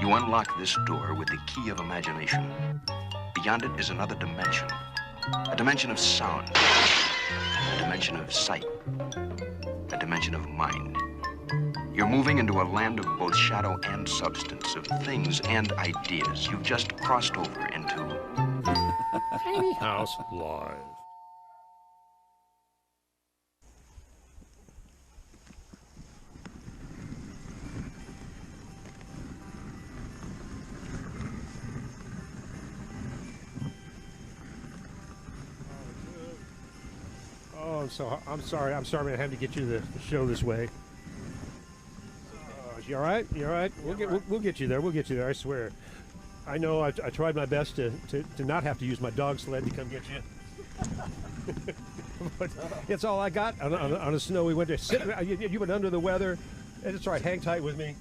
You unlock this door with the key of imagination. Beyond it is another dimension. A dimension of sound. A dimension of sight. A dimension of mind. You're moving into a land of both shadow and substance, of things and ideas. You've just crossed over into... Tiny House Live. Oh, I'm sorry. I'm sorry I had to get you the show this way. You all right? You all right? We'll get you there. We'll get you there. I swear. I know. I tried my best to not have to use my dog sled to come get you. But it's all I got on a snowy winter. You've been under the weather. It's all right. Hang tight with me.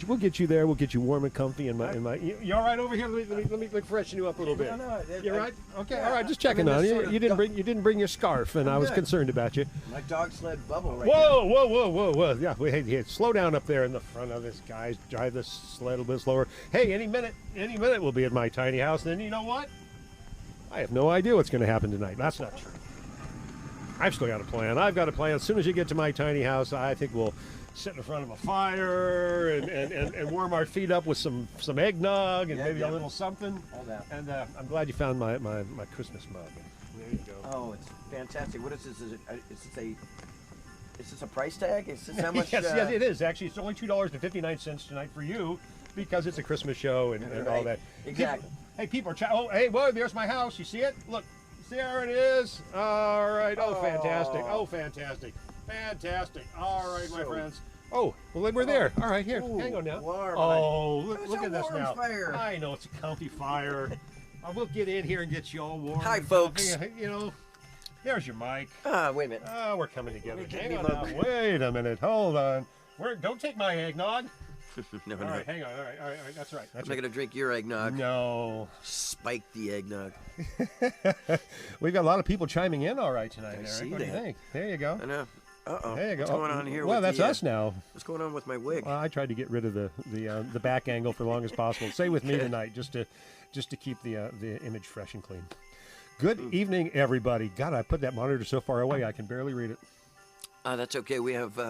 We'll get you there. We'll get you warm and comfy in my. You all right over here? Let me freshen you up a little bit. No, you all right? Okay. All right. Just checking on you. You didn't bring your scarf, and I was concerned about you. My dog sled bubble right Whoa. Yeah. Hey, slow down up there in the front of this, guys. Drive this sled a little bit slower. Hey, any minute we'll be at my tiny house. And then you know what? I have no idea what's going to happen tonight. That's not true. I've still got a plan. I've got a plan. As soon as you get to my tiny house, I think we'll sit in front of a fire and warm our feet up with some eggnog and maybe a little something. And I'm glad you found my Christmas mug. There you go. Oh, it's fantastic. What is this? Is this a price tag? Is this how much? Yes, it is. Actually, it's only $2.59 tonight for you because it's a Christmas show and right. all that. Exactly. People are whoa, there's my house. You see it? Look. There it is. All right. Oh, fantastic. Oh, fantastic. Fantastic. All right, my friends. Oh, well, we're there. All right, here. Hang on now. Warm. Oh, look at this now. Fire. I know it's a comfy fire. We'll get in here and get you all warm. Hi, folks. You know, there's your mic. Wait a minute. We're coming together. Hang on now. Wait a minute. Hold on. Don't take my eggnog. No. All right, hang on. All right. That's right. I'm not going to drink your eggnog. No. Spike the eggnog. We've got a lot of people chiming in all right tonight, Eric. See what do you think? There you go. I know. Uh-oh. There you go. What's going on here? Well, that's us now. What's going on with my wig? Well, I tried to get rid of the back angle for as long as possible. Stay with me tonight, just to keep the image fresh and clean. Good evening, everybody. God, I put that monitor so far away I can barely read it. That's okay. We have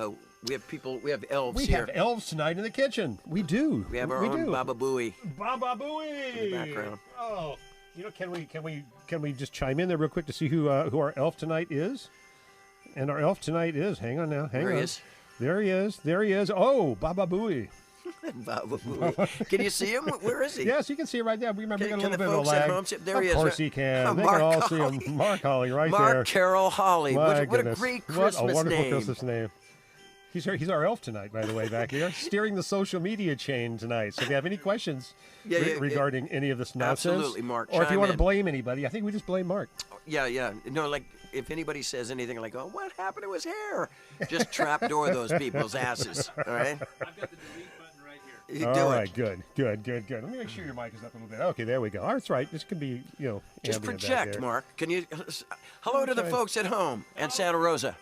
people. We have elves here. We have elves tonight in the kitchen. We do. We have our own Baba Booey. Baba Booey. In the background. Oh, you know, can we just chime in there real quick to see who our elf tonight is? And our elf tonight is. Hang on now. Hang on. There he is. There he is. Oh, Baba Booey. Baba Booey. Can you see him? Where is he? Yes, you can see it right there. We remember got a little bit of a lag. There he is. Of course he can. They can all see him. Mark Holly right there. Mark Carroll Holly. What a great Christmas name. What a wonderful Christmas name. He's our elf tonight, by the way, back here, steering the social media chain tonight. So if you have any questions regarding any of this nonsense, absolutely, Mark, or if you want to blame anybody, I think we just blame Mark. Yeah. No, like if anybody says anything like, "Oh, what happened to his hair?" Just trapdoor those people's asses. All right. I've got the delete button right here. You all right, good. Let me make sure your mic is up a little bit. Okay, there we go. That's right. This can be, just project, Mark. Can you? Hello to the folks at home and Santa Rosa.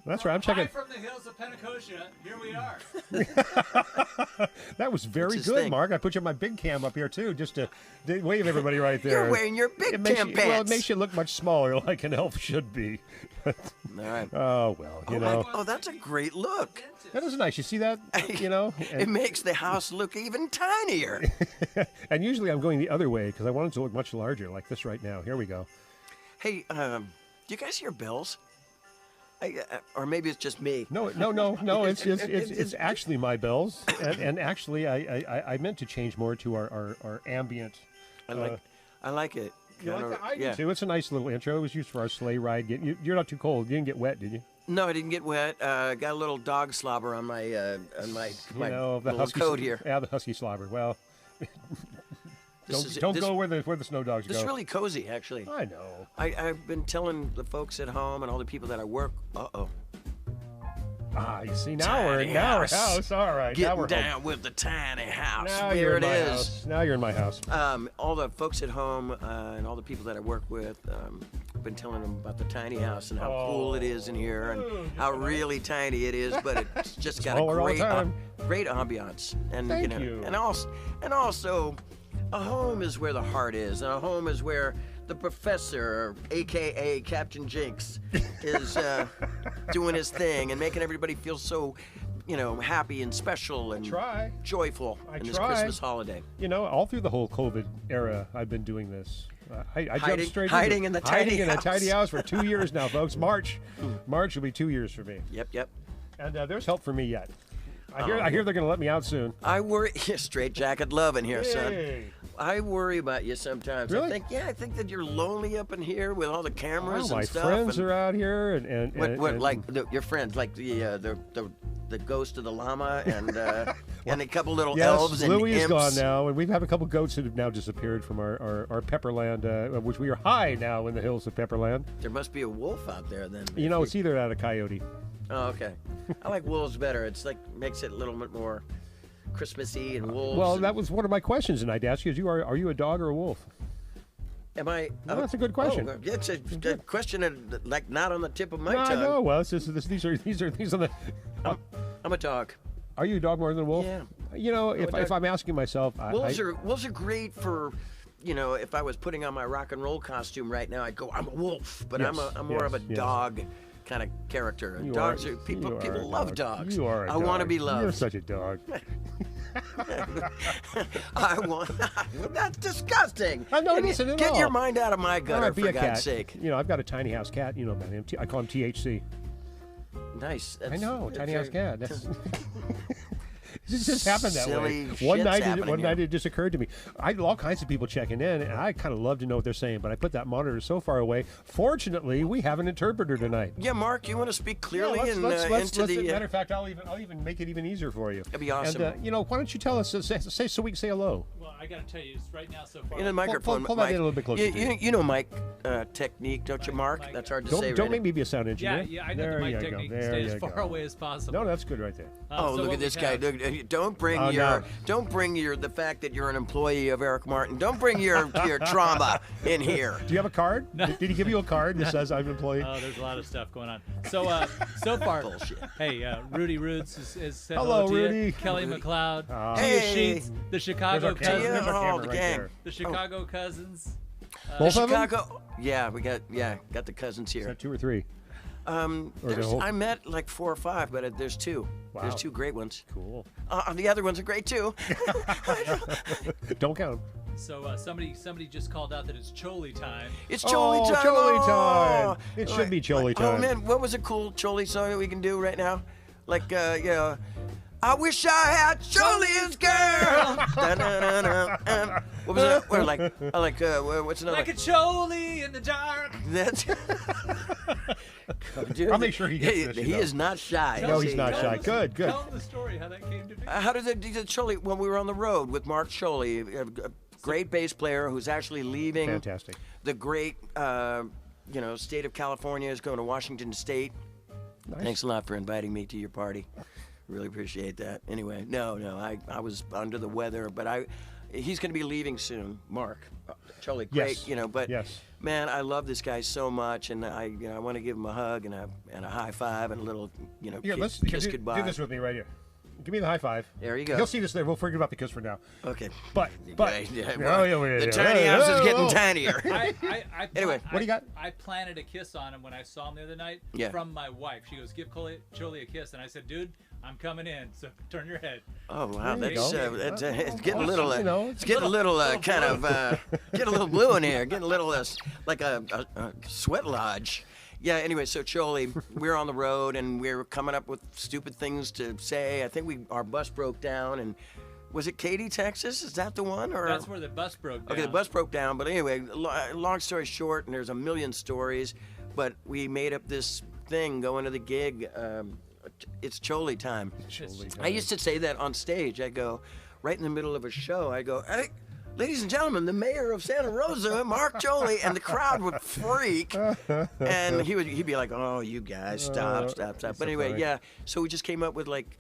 That's right. I'm checking. Hi from the hills of Pentecosta. Here we are. That was very good, Mark. I put you on my big cam up here too, just to wave everybody right there. You're wearing your big cam pants. Well, it makes you look much smaller, like an elf should be. All right. Oh well, you know. Oh, that's a great look. That is nice. You see that? It makes the house look even tinier. And usually I'm going the other way because I want it to look much larger, like this right now. Here we go. Hey, do you guys hear bells? Or maybe it's just me. No. It's actually my bells, and actually I meant to change more to our ambient. I like it. You like that? I do too. It's a nice little intro. It was used for our sleigh ride. You're not too cold. You didn't get wet, did you? No, I didn't get wet. Got a little dog slobber on my little coat here. Yeah, the husky slobber. Well. Don't go where the snow dogs go. This is really cozy, actually. I know. I've been telling the folks at home and all the people that I work. You see, now we're in our house. All right, Getting now we're down home. with the tiny house. Now there it is. Now you're in my house. All the folks at home and all the people that I work with, I've been telling them about the tiny house and how cool it is in here and how really tiny it is, but it's just got Smaller all a the time. great ambiance. And Thank you know, you. and also, a home is where the heart is, and a home is where the professor, aka Captain Jinx, is doing his thing and making everybody feel so, you know, happy and special and joyful in this Christmas holiday. You know, all through the whole COVID era, I've been doing this. I jumped straight hiding into in the tiny hiding house. in a tiny house for 2 years now, folks. March will be 2 years for me. Yep. And there's help for me yet. I hear they're going to let me out soon. I worry. Straight jacket love in here, son. Yay. I worry about you sometimes. Really? I think that you're lonely up in here with all the cameras Oh, my and stuff. friends and are out here, and like your friends, like the ghost of the llama and and a couple little elves and Louis is imps. gone now, and we've had a couple goats that have now disappeared from our Pepperland, which we are high now in the hills of Pepperland. There must be a wolf out there then. You know, it's either that or coyote. Oh, okay. I like wolves better. It's like makes it a little bit more Christmassy and wolves. Well, and- that was one of my questions tonight to ask you: are you a dog or a wolf? Am I? Well, that's a good question. Oh, it's a question that, like not on the tip of my No, I tongue. know. Well, these are the. I'm a dog. Are you a dog more than a wolf? Yeah. You know, I'm a if dog. I'm asking myself, Wolves are great for, you know, if I was putting on my rock and roll costume right now, I'd go, I'm a wolf, but Yes, I'm more of a yes. dog kind of character. And You dogs are- are people you are people a love dog. dogs. You are a I want to dog. be loved. You're such a dog. I want. That's disgusting. No, it And isn't at Get all. your mind out of my All gutter, right, be for a God's cat. sake. You know, I've got a tiny house cat. You know about him. I call him THC. Nice. I know, tiny house cat. That's. It just Silly happened that way. shit's One happening night here. it just occurred to me. I had all kinds of people checking in, and I kind of love to know what they're saying, but I put that monitor so far away. Fortunately, we have an interpreter tonight. Yeah, Mark, you want to speak clearly let's, into the? matter of fact, I'll even make it even easier for you. That'd be awesome. And you know, why don't you tell us? Say so we can say hello. Well, I gotta tell you, it's right now so far. in the microphone. pull that Mike. in a little bit closer You, to you. you know Mike technique, don't you, Mark? Mike. That's hard to say. Don't right make now. me be a sound engineer. Yeah, I know There the mic you technique. go. Stay There as you far go. away as possible. No, that's good right there. Oh, So look what at we this guy. have- Look, don't bring Oh, your no. the fact that you're an employee of Eric Martin. Don't bring your trauma in here. Do you have a card? Did he give you a card that says I'm an employee? Oh, there's a lot of stuff going on. So, so far, Bullshit. hey, Rudy Roots is said Hello, hello to Rudy. you. Kelly McLeod, Tia Hey. Sheets, the Chicago There's our camera, Cousins, there's our camera the right gang. there. the Chicago Cousins. Both of them? Chicago. Yeah, we got the cousins Is here. that 2 or 3? Or the There's, whole- I met like 4 or 5, but there's 2. Wow. There's 2 great ones. Cool. The other ones are great too. Don't count 'em. So somebody just called out that it's Choli time. It's Choli time. Choli Oh! time. It should be Choli Oh time. man, what was a cool Choli song that we can do right now? Like, I wish I had Choli's girl. Da-na-na-na. What was it? Or like, what's another? Like a Choli in the dark. That's. Dude, I'll make sure he gets this, you He know. is not shy. No, is he's he? not shy. Good. Tell them the story how that came to be. How did the Choli, when we were on the road with Mark Choli, a great bass player who's actually leaving Fantastic. the great, state of California, is going to Washington State. Nice. Thanks a lot for inviting me to your party. Really appreciate that. Anyway, no, I was under the weather, but he's going to be leaving soon, Mark. Choli, great, Yes. but Yes. man, I love this guy so much, and I want to give him a hug and a high five and a little, Here, let's kiss do goodbye. this with me right here. Give me the high five. There you go. He'll see this later. We'll forget about the kiss for now. Okay. But. Yeah, Oh, yeah, the tiny house is getting tinier. Anyway, what do you got? I planted a kiss on him when I saw him the other night Yeah. from my wife. She goes, "Give Choli a kiss," and I said, "Dude, I'm coming in, so turn your head." Oh wow, There you that's go. it's getting a little, You know, it's getting a little kind of getting a little blue in here, getting a little like a sweat lodge. Yeah. Anyway, so Choli, we're on the road and we're coming up with stupid things to say. I think our bus broke down, and was it Katy, Texas? Is that the one? Or That's where the bus broke down. okay, the bus broke down. But anyway, long story short, and there's a million stories, but we made up this thing going to the gig. It's Choli time. I used to say that on stage. I go, right in the middle of a show, I go, "Hey, ladies and gentlemen, the mayor of Santa Rosa, Mark Choli," and the crowd would freak, and he'd be like, "Oh, you guys, stop." That's But so anyway, funny. yeah. So we just came up with like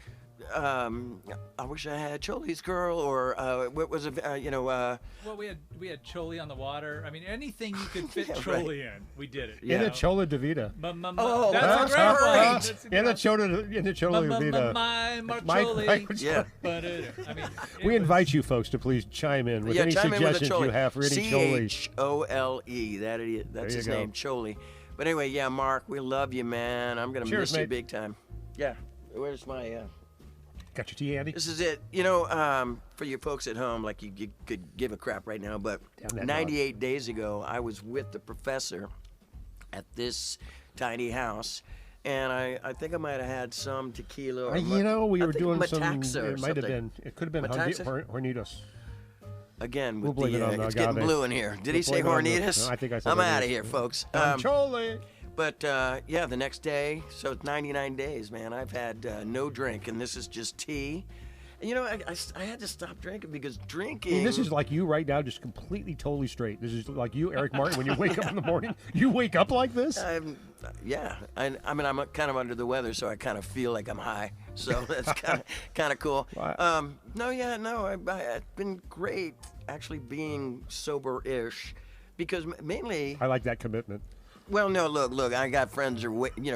I wish I had Choli's girl, or what was it? Well, we had Choli on the water. I mean, anything you could fit Yeah, Choli in, we did it. In a Chola Davida. Oh, that's a that's great right. one. That's a In a good Chola one. Davida. My Mike- Yeah. But I mean, We invite you folks to please chime in with any chime in with a suggestions you have for any Choli. Chole. That's There his you go. name, Choli. But anyway, yeah, Mark, we love you, man. I'm gonna Cheers, miss you mate. big time. Yeah. Where's my? Got your tea, Andy? This is it. For you folks at home, like you could give a crap right now, but Damn that 98 days ago, I was with the professor at this tiny house, and I think I might have had some tequila. Or we I were think doing Metaxa or It might have something. been. It could have been Metaxa? Hornitos. Again, We'll with blame it on the it's getting agave. blue in here. Did he We'll say blame it on the- hornitas? No, I think I said I'm out of hornitas. here, folks. Choli. But yeah, the next day, so it's 99 days, man. I've had no drink, and this is just tea. And I had to stop drinking because drinking. I mean, this is like you right now, just completely, totally straight. This is like you, Eric Martin, when you wake up in the morning. You wake up like this? Yeah. I mean, I'm kind of under the weather, so I kind of feel like I'm high. So that's kind of cool. It's been great actually being sober-ish because mainly. I like that commitment. Well, no, look. I got friends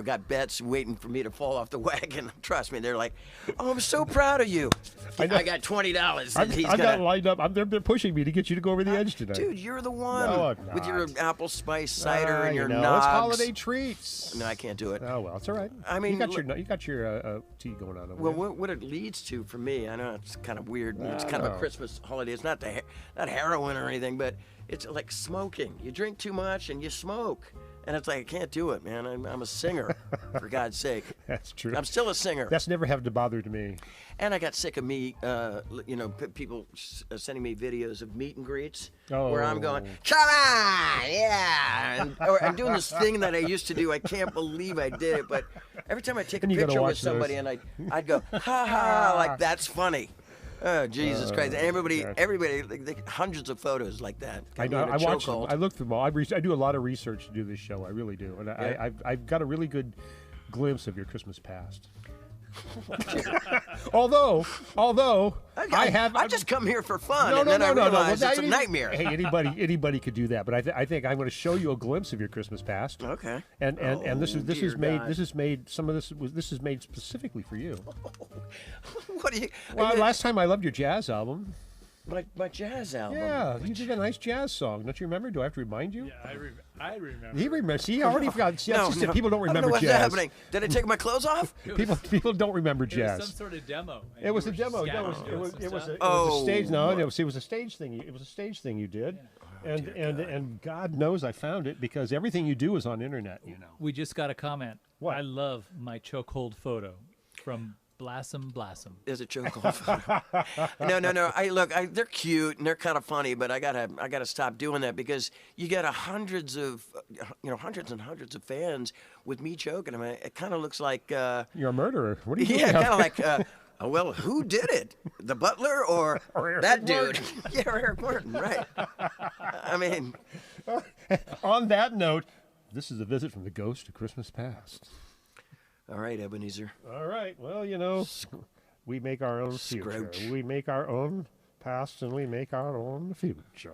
got bets waiting for me to fall off the wagon. Trust me, they're like, "Oh, I'm so proud of you. I got $20." I got lined up. They're pushing me to get you to go over the edge tonight. Dude, you're the one No, I'm with your not. apple spice cider and your It's knobs. holiday treats. No, I can't do it. Oh well, it's all right. I mean, you got your tea going on over Well, there. what it leads to for me, I know it's kind of weird. It's I kind of know. a Christmas holiday. It's not not heroin or anything, but it's like smoking. You drink too much and you smoke. And it's like, I can't do it, man. I'm a singer, for God's sake. That's true. I'm still a singer. That's never having to bother to me. And I got sick of me, people sending me videos of meet and greets Oh. where I'm going, come on, yeah. Or I'm doing this thing that I used to do. I can't believe I did it. But every time I take a And you gotta picture with watch somebody those. and I'd go, ha ha, like that's funny. Oh, Jesus Christ. And God. everybody, like, hundreds of photos like that. I Got know. me in a I watch. chokehold. I look through them all. I do a lot of research to do this show. I really do, and Yeah. I've got a really good glimpse of your Christmas past. although I have. I just come here for fun, No, and no, then no, I no, no. realize Well, it's a now, nightmare. Hey, anybody could do that, but I think I'm going to show you a glimpse of your Christmas past. Okay. And this is dear made God. this is made some of this is made specifically for you. What do you? Well, last time I loved your jazz album. My jazz album. Yeah, you did a nice jazz song. Don't you remember? Do I have to remind you? Yeah, I remember. He remembers. See, I already forgot. See, that's just it. People don't I don't know remember what's jazz. happening. Did I take my clothes off? People don't remember It was jazz. some sort of demo. and It you was a were demo. scatting No, doing some it was stuff. a stage. No, Oh. it was a stage thing. It was a stage thing you did, and God knows I found it because everything you do is on internet. You know. We just got a comment. What? I love my chokehold photo from Blossom. There's a chokehold photo. No. They're cute and they're kind of funny, but I gotta stop doing that because you get hundreds and hundreds of fans with me choking. I mean, it kind of looks like. You're a murderer. What are you doing? Yeah, kind of like. Well, who did it? The butler or Eric that dude? Martin. Yeah, Eric Martin, right? I mean, On that note, this is a visit from the ghost of Christmas past. all right, Ebenezer. All right. Well, we make our own future. Scrooge. We make our own past, and we make our own future.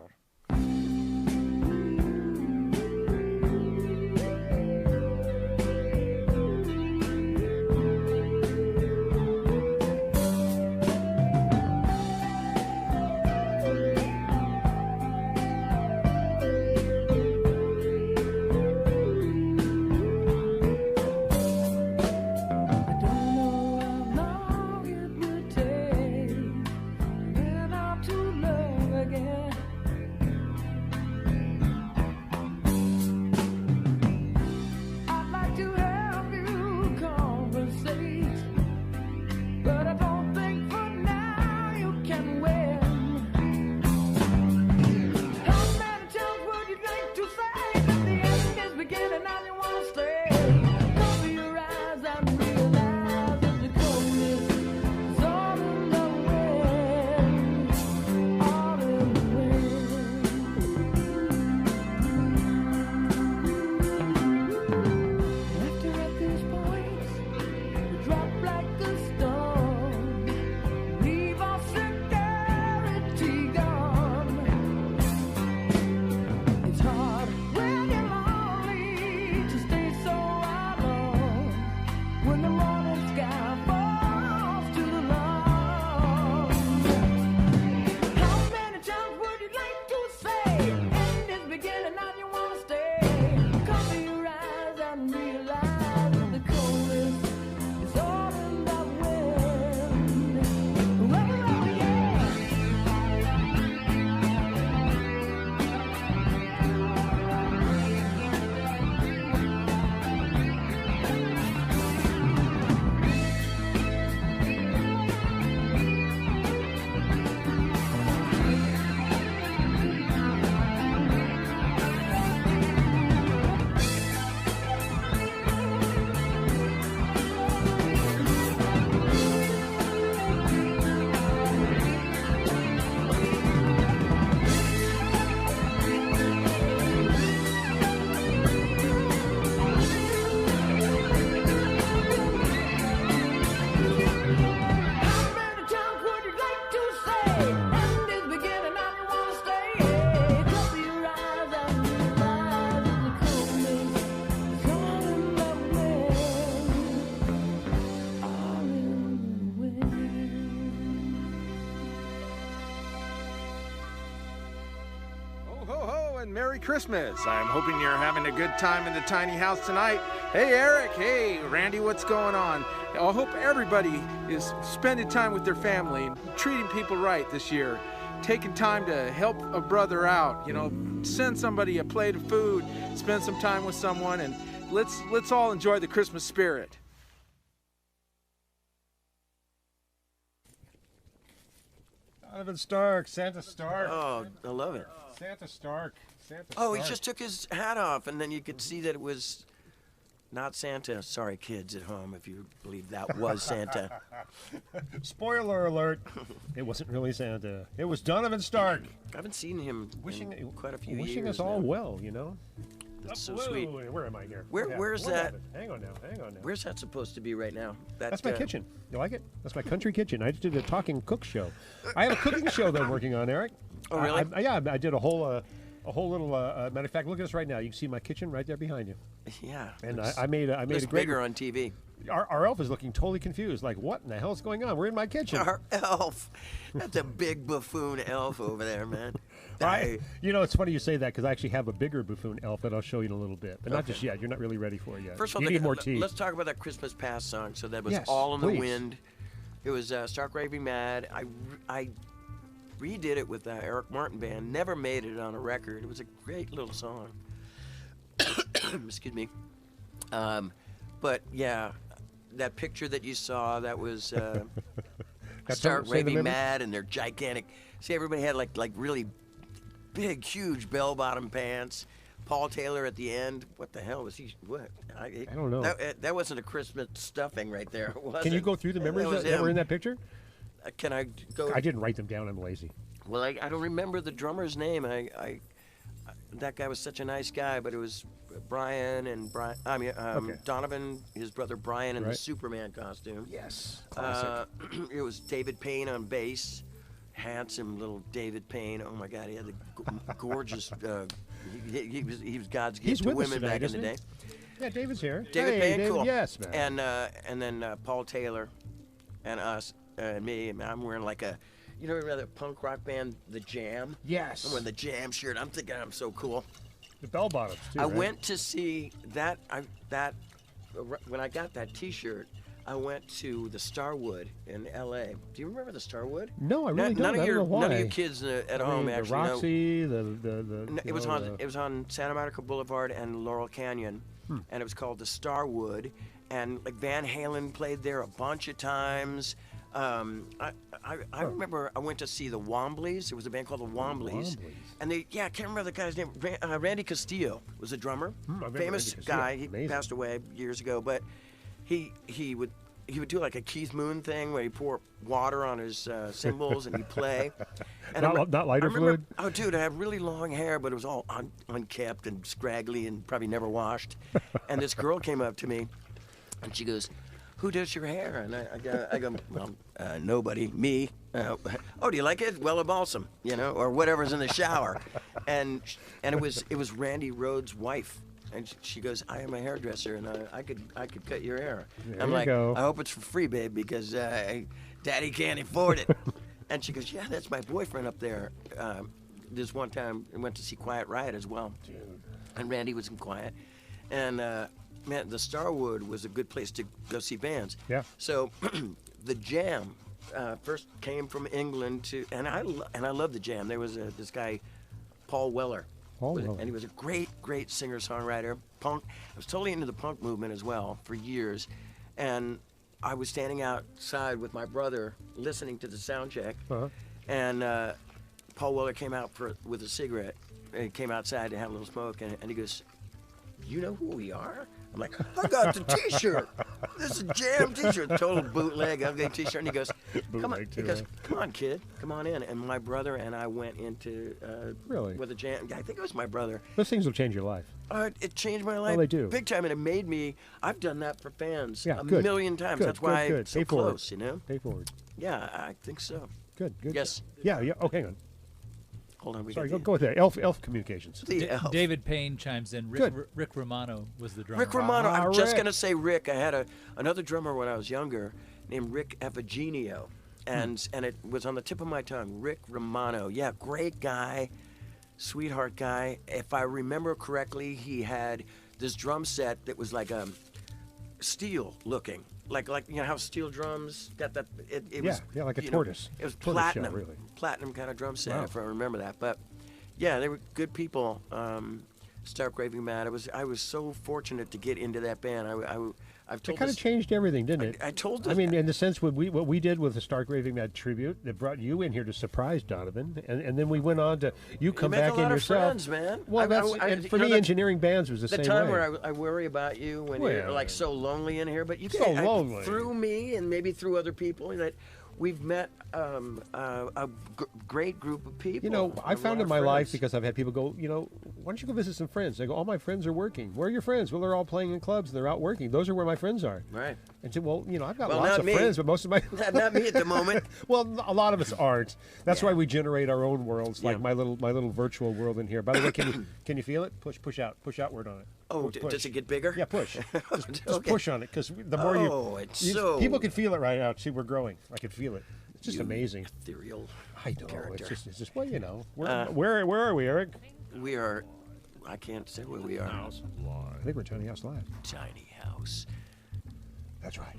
and Merry Christmas. I'm hoping you're having a good time in the tiny house tonight. Hey, Eric. Hey, Randy, what's going on? I hope everybody is spending time with their family and treating people right this year. Taking time to help a brother out, you know, send somebody a plate of food, spend some time with someone, and let's all enjoy the Christmas spirit. Donovan Stark, Santa Stark. Oh, I love it. Santa Stark. Santa Oh, Stark. he just took his hat off, and then you could see that it was not Santa. Sorry, kids at home, if you believe that was Santa. Spoiler alert. It wasn't really Santa. It was Donovan Stark. I haven't seen him in quite a few years. Wishing us all now. well, you know. That's so Whoa, sweet. Where am I here? Where's What that? happened? Hang on now. Where's that supposed to be right now? That's my kitchen. You like it? That's my country kitchen. I just did a talking cook show. I have a cooking show that I'm working on, Eric. Oh, really? I did a whole little. Matter of fact, look at this right now. You can see my kitchen right there behind you. Yeah. And I made a Looks great. bigger on TV. Our elf is looking totally confused. Like, what in the hell is going on? We're in my kitchen. Our elf. That's a big buffoon elf over there, man. Right. You know, it's funny you say that because I actually have a bigger buffoon elf that I'll show you in a little bit, but not just yet. You're not really ready for it yet. First of all, you need more tea. let's talk about that Christmas Past song. So that was Yes, All in please. the Wind. It was Stark Raving Mad. I redid it with the Eric Martin Band. Never made it on a record. It was a great little song. Excuse me. But yeah, that picture that you saw, that was Stark say the Raving name? Mad, and they're gigantic. See, everybody had like really big, huge bell-bottom pants. Paul Taylor at the end. What the hell was he? What? I don't know. That wasn't a Christmas stuffing right there, was Can you it? go through the memories was that were him. in that picture? Can I go? I didn't write them down. I'm lazy. Well, I don't remember the drummer's name. That guy was such a nice guy, but it was Brian and Brian. I mean, Okay. Donovan, his brother Brian, in the Right. Superman costume. Yes. It was David Payne on bass. Handsome little David Payne. Oh my God, he had the gorgeous. He was God's gift He's to with us women tonight, back in the isn't day. Yeah, David's here. David hey, Payne, David, cool. Yes, man. And then Paul Taylor, and us, and me. And I'm wearing like a, you know, remember that punk rock band, The Jam? Yes. I'm wearing the Jam shirt. I'm thinking I'm so cool. The bell bottoms too. I right? went to see that. When I got that T-shirt, I went to the Starwood in L.A. Do you remember the Starwood? No, I really don't. I don't know why. None of you kids at home the actually know. Roxy, It was on Santa Monica Boulevard and Laurel Canyon, and it was called the Starwood, and like Van Halen played there a bunch of times. I remember I went to see the Wombleys. There was a band called the Wombleys, and I can't remember the guy's name. Randy Castillo was a drummer, I remember famous Randy Castillo. guy. He Amazing. passed away years ago, but he would do like a Keith Moon thing where he pour water on his cymbals and he'd play. And Not lighter I remember, fluid? Oh, dude, I had really long hair, but it was all unkept and scraggly and probably never washed. And this girl came up to me, and she goes, "Who does your hair?" And I go, "Well, nobody, me." "Oh, do you like it? Well, a balsam, you know, or whatever's in the shower." And it was Randy Rhoads' wife. And she goes, "I am a hairdresser, and I could cut your hair." There I'm you like, go. "I hope it's for free, babe, because Daddy can't afford it." And she goes, "Yeah, that's my boyfriend up there." This one time, I went to see Quiet Riot as well, and Randy was in Quiet, and man, the Starwood was a good place to go see bands. Yeah. So, the Jam first came from England and I love the Jam. There was this guy, Paul Weller. And he was a great singer-songwriter. Punk. I was totally into the punk movement as well for years. And I was standing outside with my brother listening to the sound check. And Paul Weller came out with a cigarette. He came outside to have a little smoke. And he goes, "You know who we are?" I'm like, "I got the T-shirt. This is a Jam T-shirt." Total bootleg, ugly T-shirt. And he goes, "Come on." He goes, "Come on, kid. Come on in." And my brother and I went into Really? with a Jam. I think it was my brother. Those things will change your life. It changed my life. they do. Big time, and it made me. I've done that for fans Yeah, a good. million times. Good, That's why good, I'm good. so Pay forward. close. You know. Pay forward. Yeah, I think so. Good. Yes. Yeah. Oh, hang on. Hold on. Sorry. Go with that. Elf Communications. The elf. David Payne chimes in. Good. Rick Romano was the drummer. Rick Romano. I'm just Rick. gonna say Rick. I had another drummer when I was younger named Rick Effigenio, and it was on the tip of my tongue. Rick Romano. Yeah, great guy. sweetheart guy. If I remember correctly, he had this drum set that was like steel looking. Like you know how steel drums got that? It was like a you know, tortoise. it was Tortoise shell, platinum, really. platinum kind of drum set. Wow. If I remember that, but yeah, they were good people. Stark Raving Mad. I was so fortunate to get into that band. I've told It kind of changed everything, didn't it? I told I this. mean, in the sense what we did with the Stark Raving Mad tribute that brought you in here to surprise Donovan, and then we went on to you come make back a lot in of yourself. friends, man. Well, and for me, engineering bands was the same time way. where I worry about you when you're Well, like so lonely in here, but you so can lonely. through me and maybe through other people that we've met a great group of people. You know, I a found lot in of my life friends. because I've had people go, you know, why don't you go visit some friends? I go, all my friends are working. Where are your friends? Well, they're all playing in clubs. They're out working. Those are where my friends are. Right. And say, well, you know, I've got Well, lots not of me. friends, but most of my Not me at the moment. well, a lot of us aren't. That's Yeah. why we generate our own worlds, like Yeah. my little virtual world in here. By the way, can you feel it? Push outward on it. Oh, Push. does it get bigger? Yeah, push. Just Okay. push on it, because the more it's you so people can feel it right now. See, we're growing. I can feel it. It's just amazing. ethereal. I know. character. It's just well, you know. Where are we, Eric? We are. I can't say where we are. I think we're Tiny House Live. Tiny house. That's right.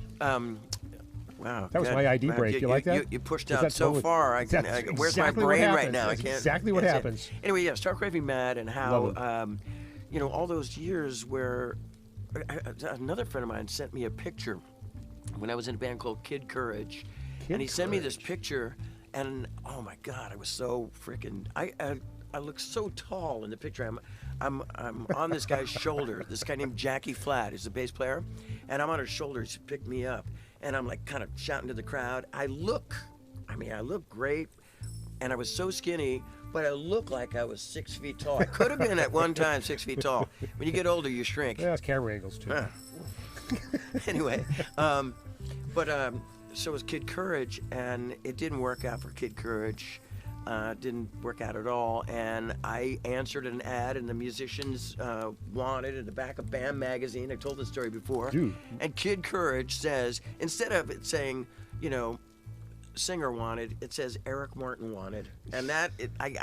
Wow. That was God, my ID wow, break. You like that? You pushed Is out that so totally- far. That's Where's my exactly what brain right happens. now? That's I can't. exactly what that's it. happens. Anyway, yeah, Stark Raving Mad and Love how, you know, all those years where another friend of mine sent me a picture when I was in a band called Kid Courage, and he sent me this picture, and oh my God, I was so freaking. I look so tall in the picture. I'm on this guy's shoulder. This guy named Jackie Flatt is the bass player, and I'm on his shoulders. He picked me up, and I'm like kind of shouting to the crowd. I look great, and I was so skinny, but I look like I was 6 feet tall. I could have been at one time 6 feet tall. When you get older, you shrink. Yeah, it's camera angles too. Anyway, so was Kid Courage, and it didn't work out for Kid Courage. Didn't work out at all, and I answered an ad, and the musicians wanted in the back of Bam magazine. I told this story before. Dude. And Kid Courage says, instead of it saying, you know, singer wanted, it says Eric Martin wanted, and I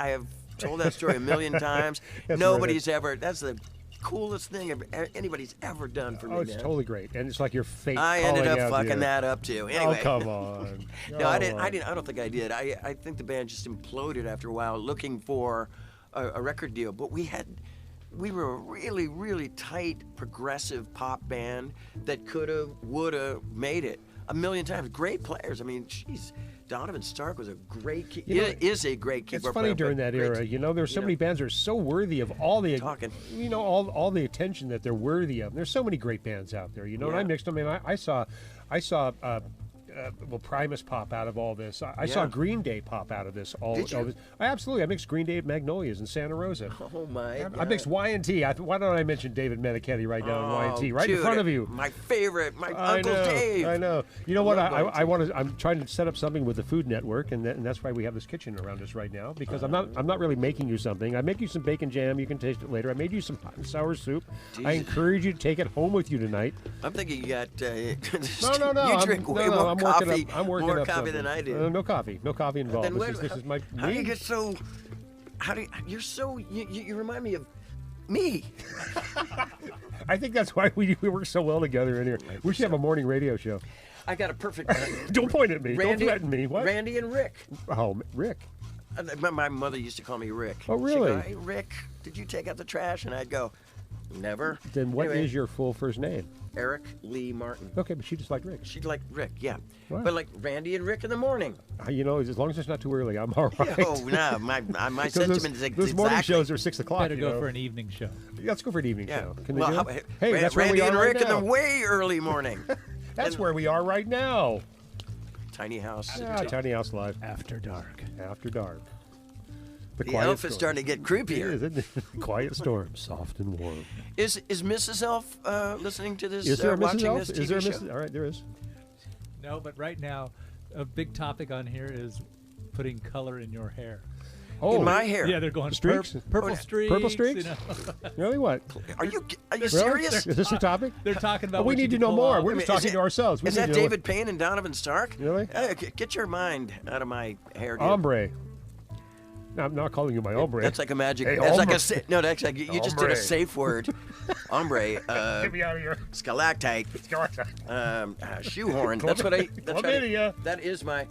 have told that story a million times. That's Nobody's ever. That's the coolest thing anybody's ever done for me. Oh, it's man. totally great, and it's like your fate. I ended calling up out fucking you. that up too. Anyway. Oh, come on. No, I didn't. I don't think I did. I think the band just imploded after a while, looking for a record deal. But we were a really, really tight, progressive pop band that coulda, woulda made it a million times. Great players. I mean, jeez, Donovan Stark was a great. Is a great keyboard It's funny player, during but that great- era. You know, there's so you many bands that are so worthy of all the Talking. you know, all the attention that they're worthy of. There's so many great bands out there. You know, and I Yeah. mixed them. I saw Primus pop out of all this. I saw Yeah. Green Day pop out of this. Did you? Absolutely. I mixed Green Day at Magnolias in Santa Rosa. Oh my! I God. mixed Y&T. Why don't I mention David Meniketti right now in Y&T, right in dude, front of you? My favorite, my I Uncle know, Dave. I know. You know what? love I want to. I'm trying to set up something with the Food Network, and that's why we have this kitchen around us right now. Because I'm not really making you something. I make you some bacon jam. You can taste it later. I made you some hot and sour soup. I Jesus. encourage you to take it home with you tonight. I'm thinking you got. No. You drink way more coffee. I'm working more up coffee something. than I do. No coffee. No coffee involved. Then This is my. How do you me. get so? How do you're so? You remind me of me. I think that's why we work so well together in here. We should have a morning radio show. I got a perfect. Don't point at me. Randy, Don't threaten me. What? Randy and Rick. Oh, Rick. My mother used to call me Rick. Oh, She'd really? go, hey, Rick, did you take out the trash? And I'd go, never. Then what is Anyway, your full first name? Eric Lee Martin. Okay, but she just liked Rick. She'd like Rick, yeah. Wow. But like Randy and Rick in the morning. You know, as long as it's not too early, I'm all right. Oh no, my 'Cause sentiment is those exactly. morning shows are 6 o'clock. Better you go know. for an evening show. Yeah, let's go for an evening Yeah. show. Can they Well, do how, it? Hey, that's where Randy we are and right Rick in now. the way early morning. That's where we are right now. Tiny house. Yeah, Tiny House Live. After dark. After dark. The quiet elf is storm. starting to get It creepier. is, isn't it? Quiet storm, soft and warm. Is Mrs. Elf listening to this? Is there a Mrs. watching Elf? this Is there a TV show? Mrs. All right, there is. No, but right now, a big topic on here is putting color in your hair. Oh, In my hair. Yeah, they're going Streaks? purple Oh, streaks. Purple streaks? You know. really? What? Are you Really? serious? Is this a topic? They're talking about. Oh, we what you need to can know pull more. off. We're I mean, just talking to ourselves. We Is need that to know David Payne and Donovan Stark? Really? Get your mind out of my hair. Dude. Ombre. I'm not calling you my hombre. That's like a magic. Hey, that's like hombre. a no. That's like you just did Hombre. a safe word. Hombre. Get me out of here. Stalactite. Shoehorn. That's what I. That's what Chlamydia. that is my.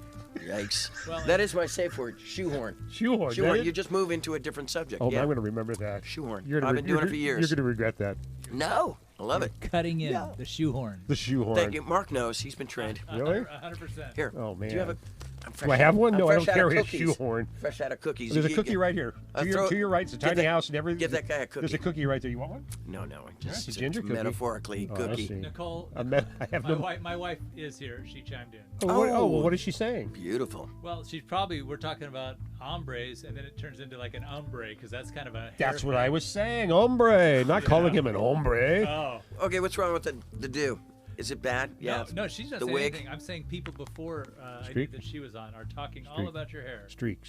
Yikes. Well, That is my safe word. Shoehorn. Shoehorn. Shoehorn. that You is- just move into a different subject. Oh, yeah. I'm going to remember that. Shoehorn. You're gonna I've been doing it for years. You're going to regret that. No, I love it. Cutting in the shoehorn. The shoehorn. Thank you. Mark knows. He's been trained. Really? 100%. Here. Oh, man. Do you have a? I'm Do I have one? I'm No, I fresh don't out of carry a cookies. shoehorn. Fresh out of cookies. There's a You cookie get- right here. throw- To your right, it's a give tiny that- house and everything. give that guy a cookie. There's a cookie right there. You want one? No, just It's a ginger cookie. metaphorically Oh, I cookie. see. Nicole, I have my, no. my wife is here. She chimed in. Well, what is she saying? Beautiful. Well, we're talking about hombres, and then it turns into like an ombre, because that's kind of a. That's hair what I thing. was saying. Hombre. Not calling him an hombre. Oh. Okay, what's wrong with the do? Is it bad? Yeah. No, she's not the saying wig. anything. I'm saying people before I Streak? knew that she was on are talking all Streak. about your hair. Streak.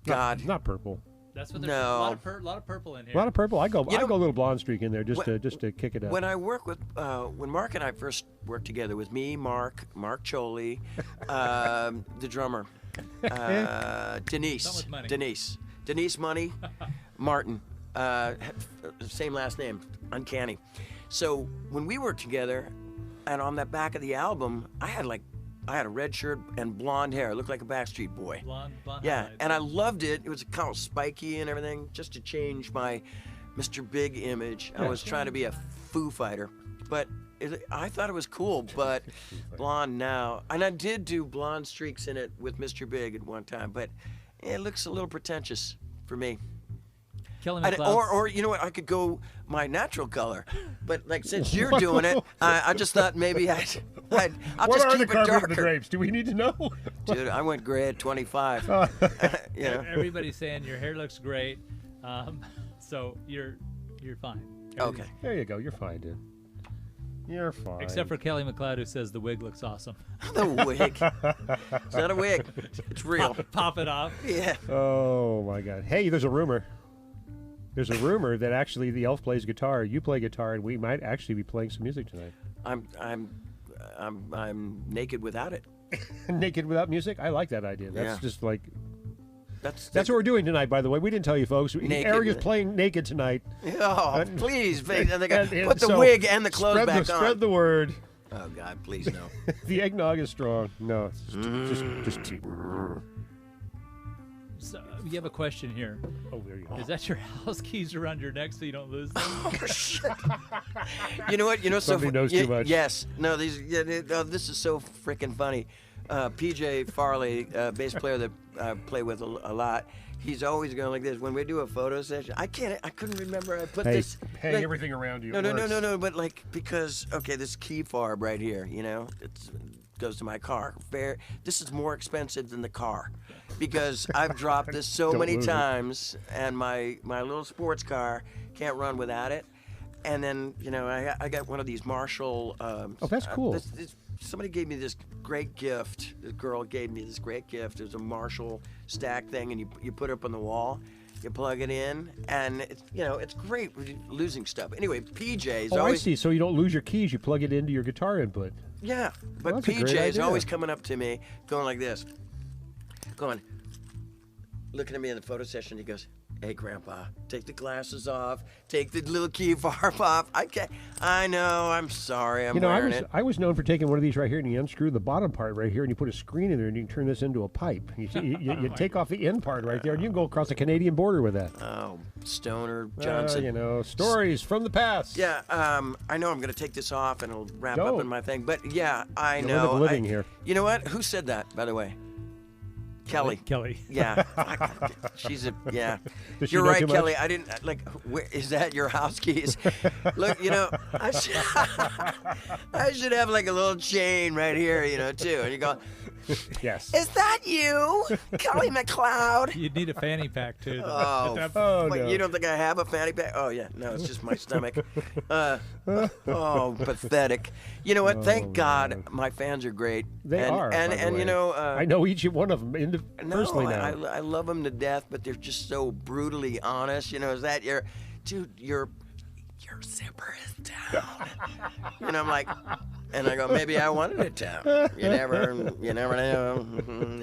God. Not purple. That's what there's No. a lot of purple in here. A lot of purple. I go You know- a little blonde streak in there just When- to kick it up. When I work with, when Mark and I first worked together, with me, Mark Choli, the drummer, Denise, Someone with money. Denise Money, Martin, same last name, uncanny. So when we worked together, and on that back of the album, I had a red shirt and blonde hair. I looked like a Backstreet Boy. Blonde Yeah, highlights. and I loved it. It was kind of spiky and everything, just to change my Mr. Big image. I was trying to be a Foo Fighter, but I thought it was cool. But blonde now, and I did do blonde streaks in it with Mr. Big at one time, but it looks a little pretentious for me. Kelly I'd- McLeod. or you know what? I could go my natural color, but like since you're doing it, I just thought maybe I'll what just are keep the it carpet and the darker. drapes? Do we need to know? Dude, I went gray at 25. You know. Everybody's saying your hair looks great, so you're fine. Okay. There you go. You're fine, dude. You're fine. Except for Kelly McLeod, who says the wig looks awesome. The wig. It's not a wig. It's real. Pop it off. Yeah. Oh my God. Hey, there's a rumor. There's a rumor that actually the elf plays guitar, you play guitar, and we might actually be playing some music tonight. I'm naked without it. Naked without music? I like that idea. That's Yeah. just like That's that's what we're doing tonight. By the way, we didn't tell you folks. Naked Eric is with- playing naked tonight. Oh, please, please. And they got, And put the so wig and the clothes spread back the, on. Spread the word. Oh God, please no. The eggnog is strong. No, it's just tea. So, you have a question here. Oh, there you go. Is that your house keys around your neck so you don't lose them? You know what? You know so Somebody knows too much. Yes. No. This is so freaking funny. PJ Farley, bass player that I play with a lot. He's always going like this. When we do a photo session, I couldn't remember. I put Hey, this. hang like- everything around you. No, It no, no, works. no, no. But like because this key fob right here, you know, it goes to my car. This is more expensive than the car, because I've dropped this so Don't many lose it. times, and my little sports car can't run without it. And then you know I got one of these Marshall. Oh, that's cool. Somebody gave me this great gift. This girl gave me this great gift. It was a Marshall stack thing, and you put it up on the wall. You plug it in, and it's great with losing stuff. Anyway, PJ's Oh, I always see. So you don't lose your keys. You plug it into your guitar input. yeah, Well, but that's a great PJ's idea. always coming up to me, going like this, looking at me in the photo session. He goes, "Hey, Grandpa, take the glasses off, take the little key fob off." I know. I'm sorry. I'm You know, wearing it. I was known for taking one of these right here, and you unscrew the bottom part right here, and you put a screen in there, and you can turn this into a pipe. You take off the end part right there, and you can go across the Canadian border with that. Oh, Stoner Johnson. You know, stories from the past. Yeah, I know I'm going to take this off and it'll wrap up Don't. in my thing. But yeah, I You'll know. live a living here. You know what? Who said that, by the way? Kelly. Kelly. Yeah. She's yeah. Does she You're know right, too much? Kelly. I didn't, is that your house keys? Look, you know, I should have like a little chain right here, you know, too. And you go, Yes. "Is that you, Kelly McLeod?" You'd need a fanny pack too. Oh, Oh, wait, no. you don't think I have a fanny pack? Oh, yeah. No, it's just my stomach. Oh, pathetic. You know what? Thank God my fans are great. They and, are. And, by the and way. you know, I know each one of them personally now. I love them to death, but they're just so brutally honest. You know, is that your zipper is down? And I'm like, And I go, maybe I wanted it to. You never know.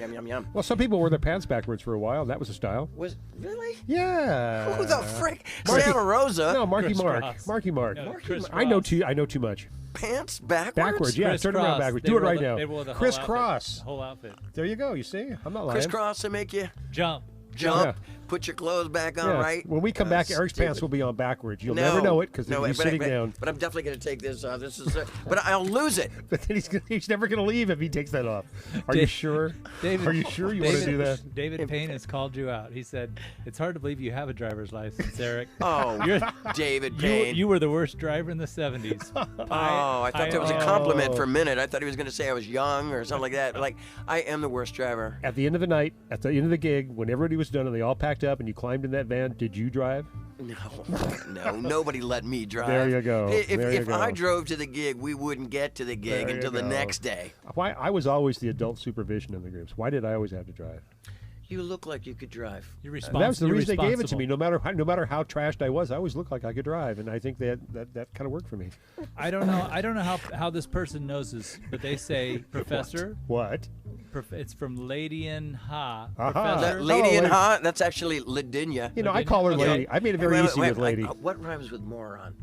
Yum, yum, yum. Well, some people wore their pants backwards for a while. That was a style. Was really? Yeah. Who the frick? Marky- Santa Rosa. No, Marky Chris Mark. Cross. Marky Mark. No, Chris I know Cross. too much. Pants backwards? Backwards, yeah. Chris Turn around Cross. backwards. They Do it wore right the- now. they wore the whole Criss outfit. cross. The whole outfit. There you go. You see? I'm not lying. Crisscross to make you Jump. jump, Yeah. put your clothes back on Yeah. right. When we come back, Eric's stupid. pants will be on backwards. You'll never know it because he's sitting down. But I'm definitely going to take this off. This is, but I'll lose it. But then he's never going to leave if he takes that off. Are you sure? David, Are you sure you want to do that? David Payne has called you out. He said, it's hard to believe you have a driver's license, Eric. Oh, You're- David Payne. You were the worst driver in the 70s. Oh, I thought that was a Oh. compliment for a minute. I thought he was going to say I was young or something like that. Like, I am the worst driver. At the end of the night, at the end of the gig, when everybody was done and they all packed up and you climbed in that van, did you drive? No, nobody let me drive. There you go. If There you I go. drove to the gig, we wouldn't get to the gig There you until the go. next day. Why? I was always the adult supervision in the groups. Why did I always have to drive? You look like you could drive. You're That was responsible. the reason they gave it to me. No matter how trashed I was, I always looked like I could drive, and I think that kind of worked for me. I don't know how this person knows this, but they say, Professor, What? it's from Lady in Ha. Aha. Professor, Lady in wait. Ha, that's actually Ladynia. You know, I call her Okay. lady. I made it very easy with lady. What rhymes with moron?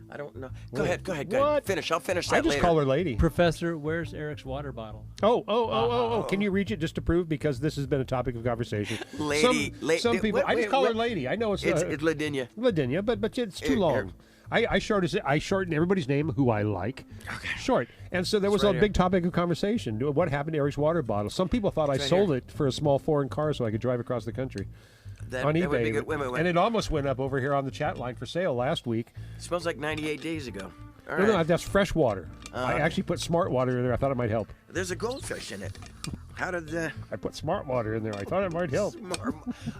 I don't know. Go What? ahead. Go ahead. What? Finish. I'll finish that I just later. call her lady. Professor, where's Eric's water bottle? Oh! Can you reach it just to prove? Because this has been a topic of conversation. Lady- Some people. wait, I just wait, call her what? lady. I know it's It's Ladynia. Ladynia, but it's too Here, long. here. I shorten everybody's name who I like. Okay. Short. And so there was right a here. big topic of conversation. What happened to Eric's water bottle? Some people thought I right sold here. it for a small foreign car so I could drive across the country on That would be eBay. good. Wait. And it almost went up over here on the chat line for sale last week. It smells like 98 days ago. All No, right. no, that's fresh water. I actually put smart water in there. I thought it might help. There's a goldfish in it. How did the... I put smart water in there. I thought it might help.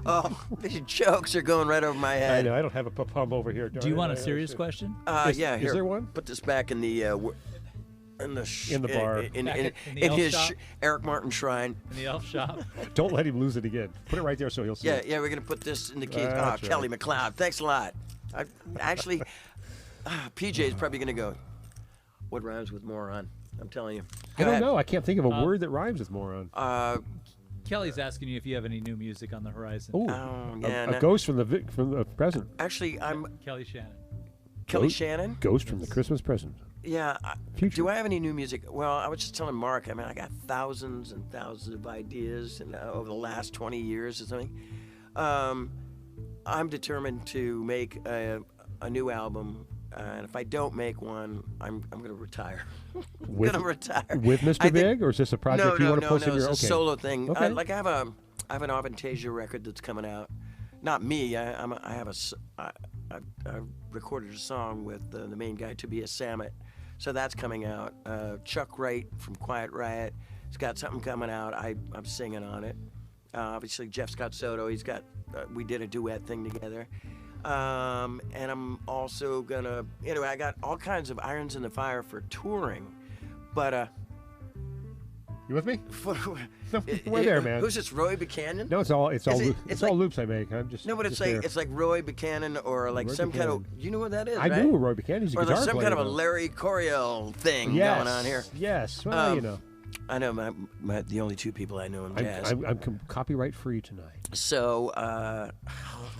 Oh, these jokes are going right over my I head. know. I don't have a pum over here. Do you want a serious question? Yeah, here. there one? Put this back in the... in the bar. in Back in the in elf his shop? Eric Martin shrine. In the elf shop? Don't let him lose it again. Put it right there so he'll see Yeah, it. we're gonna put this in the case. That's right. Kelly McLeod, thanks a lot. Actually, PJ is probably gonna go. What rhymes with moron? I'm telling you. I Go don't ahead. know. I can't think of a word that rhymes with moron. Kelly's asking you if you have any new music on the horizon. Oh, yeah, a no. ghost from the present. Actually, I'm Kelly Shannon. Kelly Ghost? Shannon. Ghost from the Christmas present. Yeah. Future. Do I have any new music? Well, I was just telling Mark. I mean, I got thousands and thousands of ideas, and over the last 20 years or something. I'm determined to make a new album, and if I don't make one, I'm going to retire. I'm going to retire. With I Mr. think- Big, or is this a project you want to post in it's your? a Okay. solo thing. Okay. Like I have an Avantasia record that's coming out. Not me. I recorded a song with the main guy, Tobias Sammet. So that's coming out. Chuck Wright from Quiet Riot, he's got something coming out. I'm singing on it. Obviously, Jeff Scott Soto, he's got. We did a duet thing together. And I'm also gonna. Anyway, I got all kinds of irons in the fire for touring, but. You with me? We're We're there, man. Who's this, Roy Buchanan? No, it's all It's like- it's all loops I make. I'm just No, but it's just like there. Roy Buchanan or like Roy some kind Buchanan. of. You know what that is, I right? knew Roy Buchanan. He's a Or guitar there's some kind of a player, though. Larry Coryell thing Yes. going on here. Yes. Well, you know, I know the only two people I know in jazz. I'm copyright free tonight. So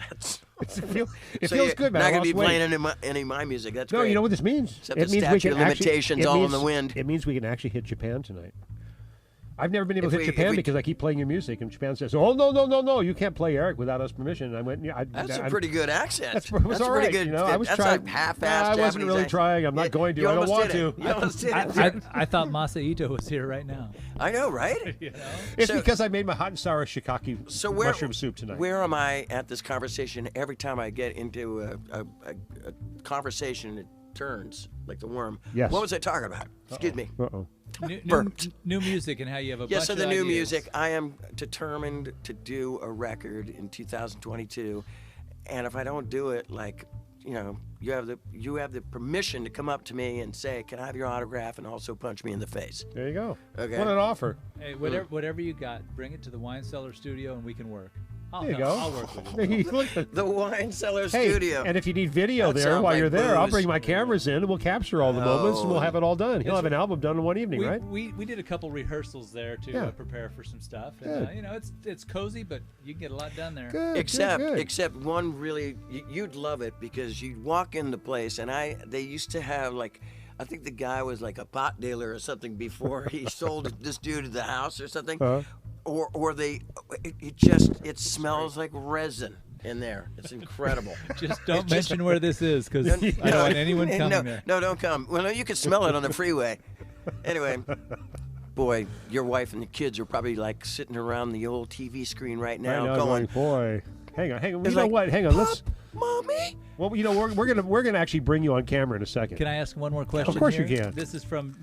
that's. It feels So you're good, man. Not I gonna be lost weight. playing any of my music. That's No, great. you know what this means? Except it the means we statute can of actually, limitations it all in means- the wind. It means we can actually hit Japan tonight. I've never been able to If hit we- Japan if we- because I keep playing your music, and Japan says, "Oh no, you can't play Eric without us permission." And I went, "Yeah, That's a pretty good accent. That's all pretty right. good. You know, I was that's trying. a half-assed I wasn't Japanese really accent. trying. I'm not going to. You I don't almost want did to. it. You almost did it. I thought Masa Ito was here right now. I know, right? It's So- because I made my hot and sour shiitake So mushroom soup tonight. Where am I at this conversation? Every time I get into a conversation, it turns like the worm. Yes. What was I talking about? Excuse me. Uh-oh. New music and how you have a Yeah, bunch so of the new ideas. music, I am determined to do a record in 2022, and if I don't do it, like, you know, you have the permission to come up to me and say, "Can I have your autograph?" and also punch me in the face. There you go. Okay. What an offer. Hey, whatever you got, bring it to the Wine Cellar Studio and we can work. There you go. I'll work with you. Look at- The Wine Cellar Hey, Studio. and if you need video That there sounds while like you're there, I'll booze. bring my cameras in and we'll capture all the moments and we'll have it all done. He'll have an album done in one evening, right? We did a couple rehearsals there to Yeah. prepare for some stuff. And, Good. it's cozy, but you can get a lot done there. Good, Except one really, you'd love it because you'd walk in the place and they used to have like, I think the guy was like a pot dealer or something before he sold this dude the house or something. Or it smells like resin in there. It's incredible. Just don't mention where this is, because I don't want anyone coming there. No, don't come. Well, no, you can smell it on the freeway. Anyway, boy, your wife and the kids are probably like sitting around the old TV screen right now, going, boy, hang on. You It's know like, what? Hang on. Let's. "Mommy." Well, you know, we're gonna actually bring you on camera in a second. Can I ask one more question? Of course you here? can. This is from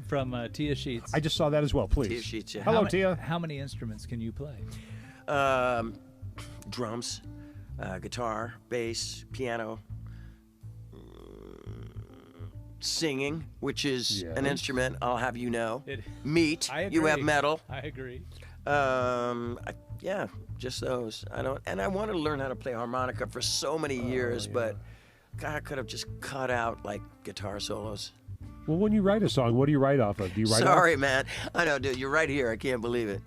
Tia Sheets. I just saw that as well. Please. Tia Sheets, yeah. Hello, Tia. How many instruments can you play? Drums, guitar, bass, piano, singing, which is an instrument, I'll have you know. Meat, I agree. you have metal. I agree. Yeah, just those. I wanted to learn how to play harmonica for so many years, but God, I could have just cut out like guitar solos. Well, when you write a song, what do you write off of? Do you write? Sorry, man. I know, dude. You're right here. I can't believe it.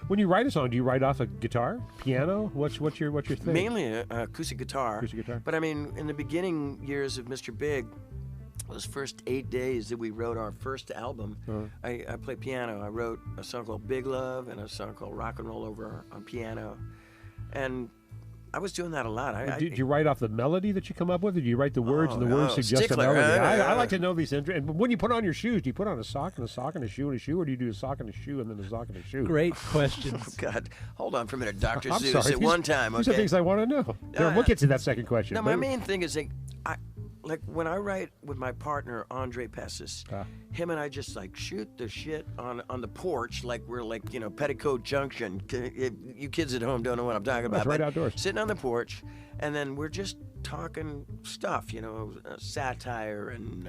When you write a song, do you write off a guitar, piano? What's your thing? Mainly acoustic guitar. Acoustic guitar. But I mean, in the beginning years of Mr. Big, those first 8 days that we wrote our first album, I played piano. I wrote a song called Big Love and a song called Rock and Roll Over on piano. And I was doing that a lot. Do you write off the melody that you come up with, or do you write the words and the no, words suggest stickler. a melody? I like to know these. And when you put on your shoes, do you put on a sock and a sock and a shoe and a shoe, or do you do a sock and a shoe and then a sock and a shoe? Great questions. God, hold on for a minute, Dr. I'm Zeus. sorry. At one time, These are okay? things I want to know. We'll get to that second question. No, my main thing is like when I write with my partner Andre Pessis, him and I just like shoot the shit on the porch like we're like Petticoat Junction. You kids at home don't know what I'm talking about. It's right but outdoors. Sitting on the porch, and then we're just talking stuff, satire and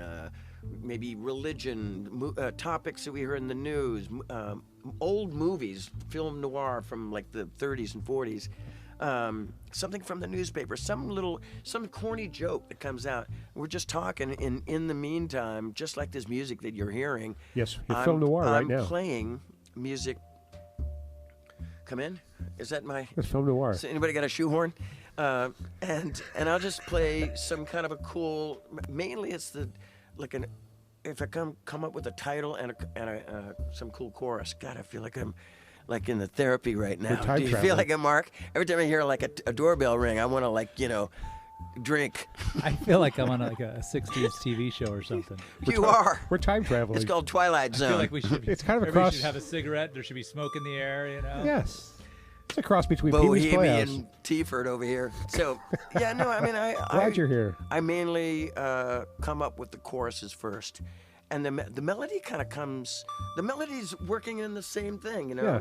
maybe religion, topics that we heard in the news, old movies, film noir from like the 30s and 40s. Something from the newspaper, some corny joke that comes out. We're just talking, and in the meantime, just like this music that you're hearing. Yes, you're film noir right now. I'm playing music. Come in. Is that my? It's film noir. So anybody got a shoehorn? And I'll just play some kind of a cool. Mainly, it's if I come up with a title and some cool chorus. God, I feel like I'm like in the therapy right now. Do you feel like it, Mark? Every time I hear like a doorbell ring, I want to drink. I feel like I'm on a 60s TV show or something. You are. We're time traveling. It's called Twilight Zone. I feel like we should. It's kind of a everybody cross. should have a cigarette. There should be smoke in the air. Yes. It's a cross between Pee-wee's Playhouse. Bohemian Tea-Ford over here. So, yeah, no, I mean, Glad you're here. I mainly come up with the choruses first. And the melody kind of comes. The melody's working in the same thing, Yeah.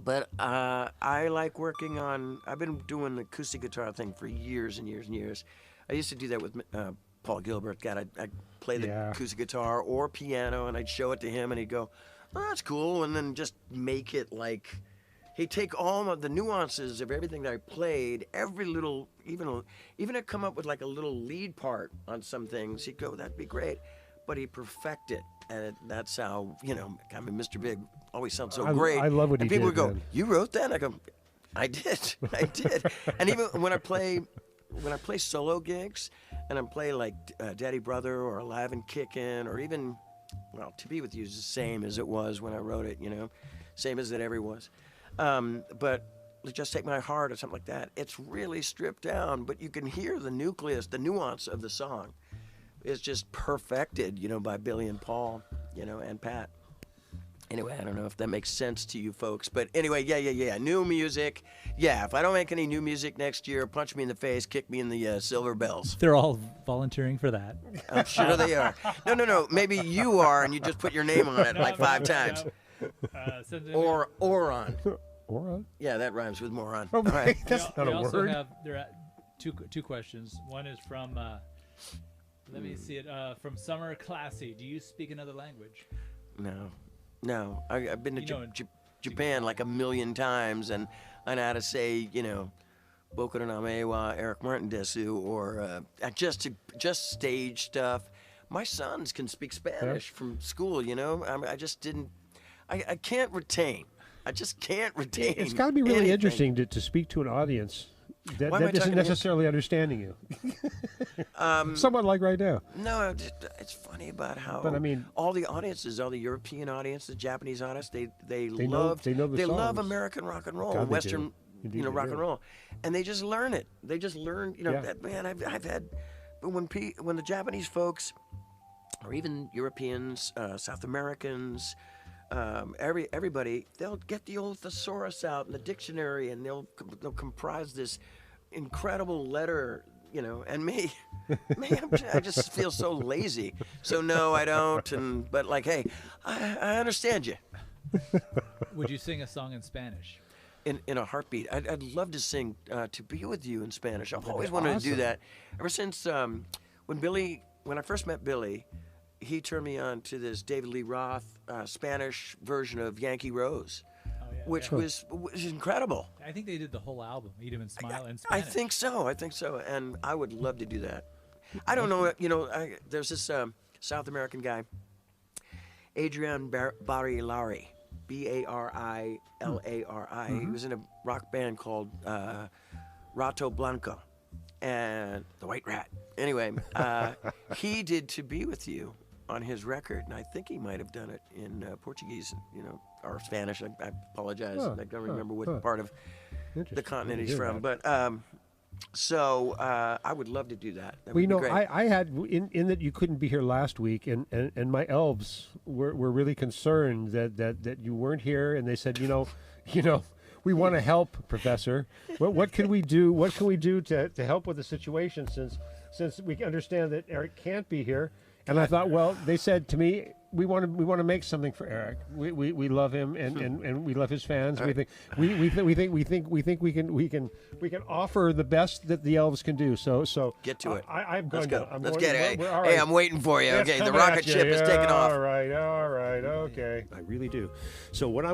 But I like working on. I've been doing the acoustic guitar thing for years and years and years. I used to do that with Paul Gilbert. God, I'd play the acoustic guitar or piano, and I'd show it to him, and he'd go, "Oh, that's cool," and then just make it like. He'd take all of the nuances of everything that I played, every little, even I'd come up with like a little lead part on some things. He'd go, "That'd be great," but he perfect it, and that's how I mean, Mr. Big always sounds so great. I love what he did. And people did, would go, man. "You wrote that?" I go, "I did, I did." And even when I play solo gigs, and I play like Daddy Brother or Alive and Kickin', or even, well, To Be With You is the same as it was when I wrote it, same as it ever was. But Just Take My Heart or something like that, it's really stripped down, but you can hear the nucleus, the nuance of the song is just perfected, by Billy and Paul, and Pat. Anyway, I don't know if that makes sense to you folks, but anyway, yeah. New music. Yeah, if I don't make any new music next year, punch me in the face, kick me in the silver bells. They're all volunteering for that. I'm sure they are. No. Maybe you are, and you just put your name on it like 5 times. Or on. Or Yeah, that rhymes with moron. Oh, All right. that's not we a also word. have two questions. One is from let me see it from Summer Classy. Do you speak another language? No. I've been to Japan like a million times, and I know how to say, you know, Boku no Name wa Eric Martin desu, or just stage stuff. My sons can speak Spanish from school, you know. I just didn't. I can't retain. I just can't retain. It's got to be really anything. interesting to speak to an audience that Why am I isn't talking to necessarily understanding you. Somewhat like right now. No, it's funny about how. But I mean, all the audiences, all the European audience, the Japanese audience, they know the love songs. American rock and roll, God, they Western, do. Indeed, you know, they rock do. and roll, and they just learn it. They just learn, you know. Yeah. That, man, I've had, but when the Japanese folks, or even Europeans, South Americans, everybody, they'll get the old thesaurus out in the dictionary, and they'll comprise this incredible letter, you know. And me, man, I just feel so lazy. So no, I don't. But like, hey, I understand you. Would you sing a song in Spanish? In a heartbeat. I'd love to sing "To Be With You" in Spanish. I've always wanted to do that. Ever since when I first met Billy, he turned me on to this David Lee Roth Spanish version of Yankee Rose, which was incredible. I think they did the whole album, Eat 'Em and Smile, in I Spanish. think so, and I would love to do that. I don't know, you know, there's this South American guy, Adrian Barilari, Barilari. He was in a rock band called Rato Blanco and the White Rat. Anyway, he did "To Be With You" on his record, and I think he might have done it in Portuguese, you know, or Spanish. I apologize. I don't remember what part of the continent he's from, but so I would love to do that. That Well, you would know, be great. I had in that you couldn't be here last week, and my elves were really concerned that you weren't here, and they said, you know, we want to help, Professor. What can we do? What can we do to help with the situation since we understand that Eric can't be here? And I thought, well, they said to me, we want to make something for Eric. We love him and we love his fans. We think we can offer the best that the elves can do. So Get to it. I'm going Let's go. to. Let's get it. All Hey, right. I'm waiting for you. It's Okay, the coming rocket at you. ship is taking off. All right, okay. I really do. So what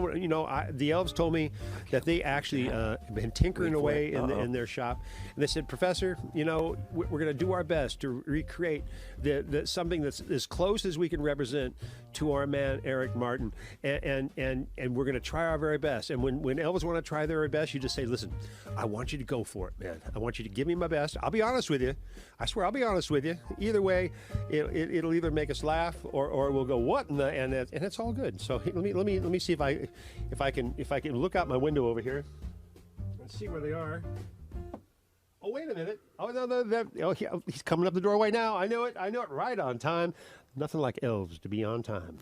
the elves told me that they actually been tinkering away in their shop, and they said, Professor, you know, we're going to do our best to recreate the something that's as close as we can represent to our man Eric Martin, and we're going to try our very best. And when elves want to try their very best, you just say, listen, I want you to go for it, man. I want you to give me my best. I'll be honest with you. I swear I'll be honest with you. Either way, it'll either make us laugh or we'll go what, and it's all good. So let me see if I can look out my window over here and see where they are. Oh, wait a minute. Oh, no, he's coming up the doorway now. I know it right on time. Nothing like elves to be on time.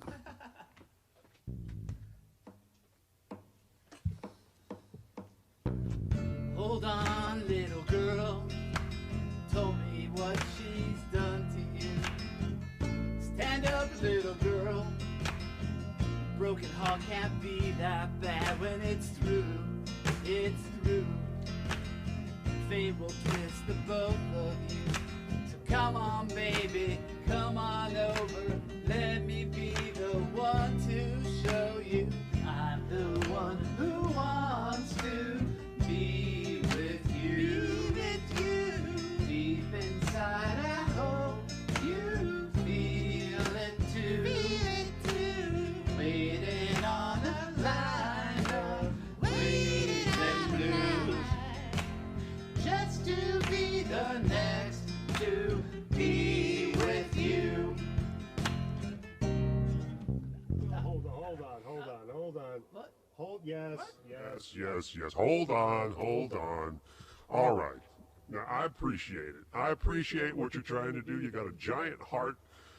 Hold on, little girl. Told me what she's done to you. Stand up, little girl. Broken heart can't be that bad when it's through. It's through. Fate will twist the both of you. So come on, baby, come on over. Let me be the one to show you. I'm the one who wants to be with you. Be with you. Deep inside, I hope you feel it too. Feel it too. Waiting on a line of waiting and blues. Just to be the next to be with you. Hold on. What? Yes. Hold on. All right. Now, I appreciate it. I appreciate what you're trying to do. You got a giant heart.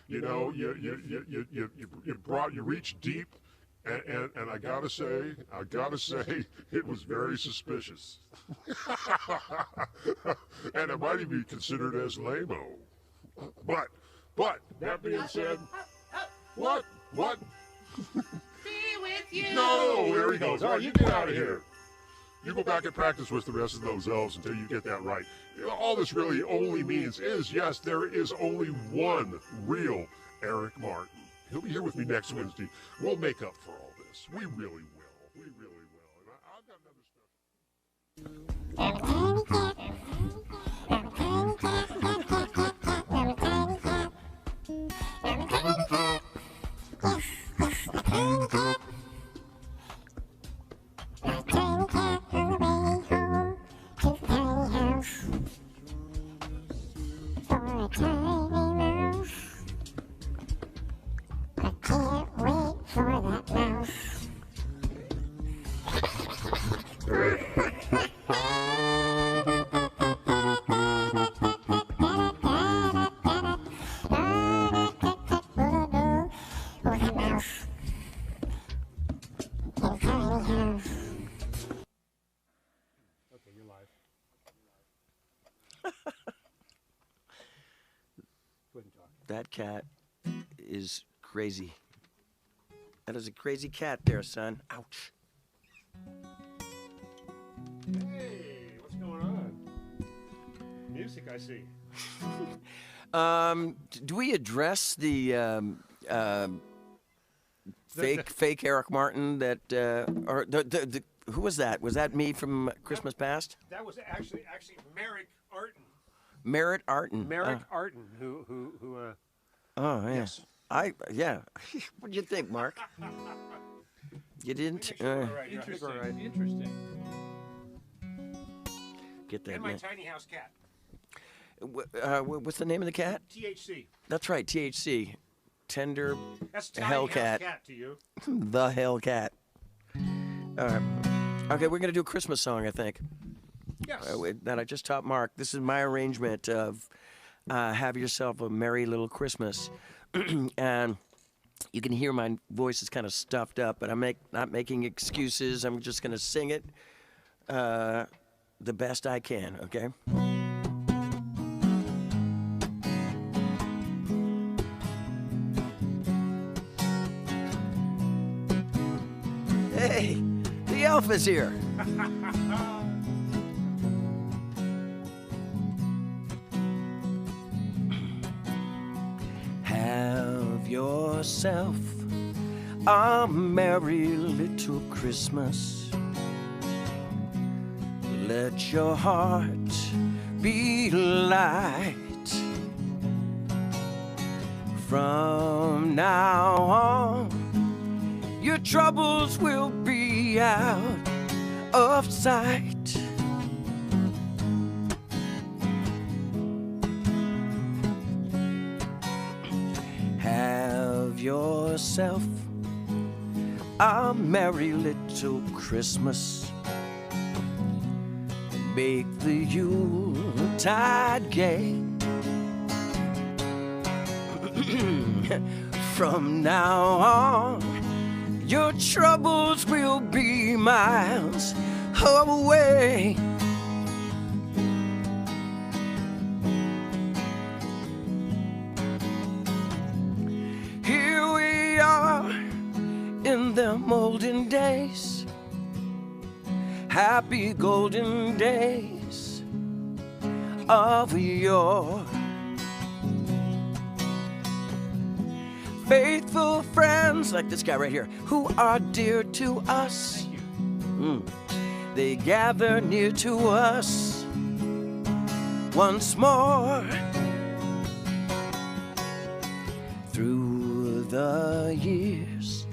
You know, you reached deep, and I gotta say, it was very suspicious. And it might even be considered as lame-o. But that being said, what? Be with you. No, there he goes. All right, you get out of here. You go back and practice with the rest of those elves until you get that right. All this really only means is, yes, there is only one real Eric Martin. He'll be here with me next Wednesday. We'll make up for all this. We really will. We really will. And I've got another special. Okay, you're live. Go ahead and talk. That cat is crazy. That is a crazy cat there, son. Ouch. Hey, what's going on? Music, I see. Do we address the fake Eric Martin that or the who was that? Was that me from Christmas Past? That was actually Merrick Arton. Merritt Arton. Merrick Arton, who Oh yeah. yes. Yeah. What do you think, Mark? You didn't Right, Interesting. right. Interesting. get that. And my Man. tiny house cat. What's the name of the cat? THC. That's right, THC. Tender That's tiny Hell house cat. cat to you. the Hellcat. All right. Okay, we're gonna do a Christmas song, I think. Yes. That I just taught Mark. This is my arrangement of "Have Yourself a Merry Little Christmas," and you can hear my voice is kind of stuffed up, but I'm not making excuses. I'm just gonna sing it the best I can. Okay. Hey, the elf is here. Have yourself a merry little Christmas. Let your heart be light. From now on, your troubles will be out of sight. Have yourself a merry little Christmas. Make the Yuletide gay. From now on, your troubles will be miles away. Here we are in them olden days, happy golden days of yore. Faithful friends like this guy right here, who are dear to us. They gather near to us once more. Through the years,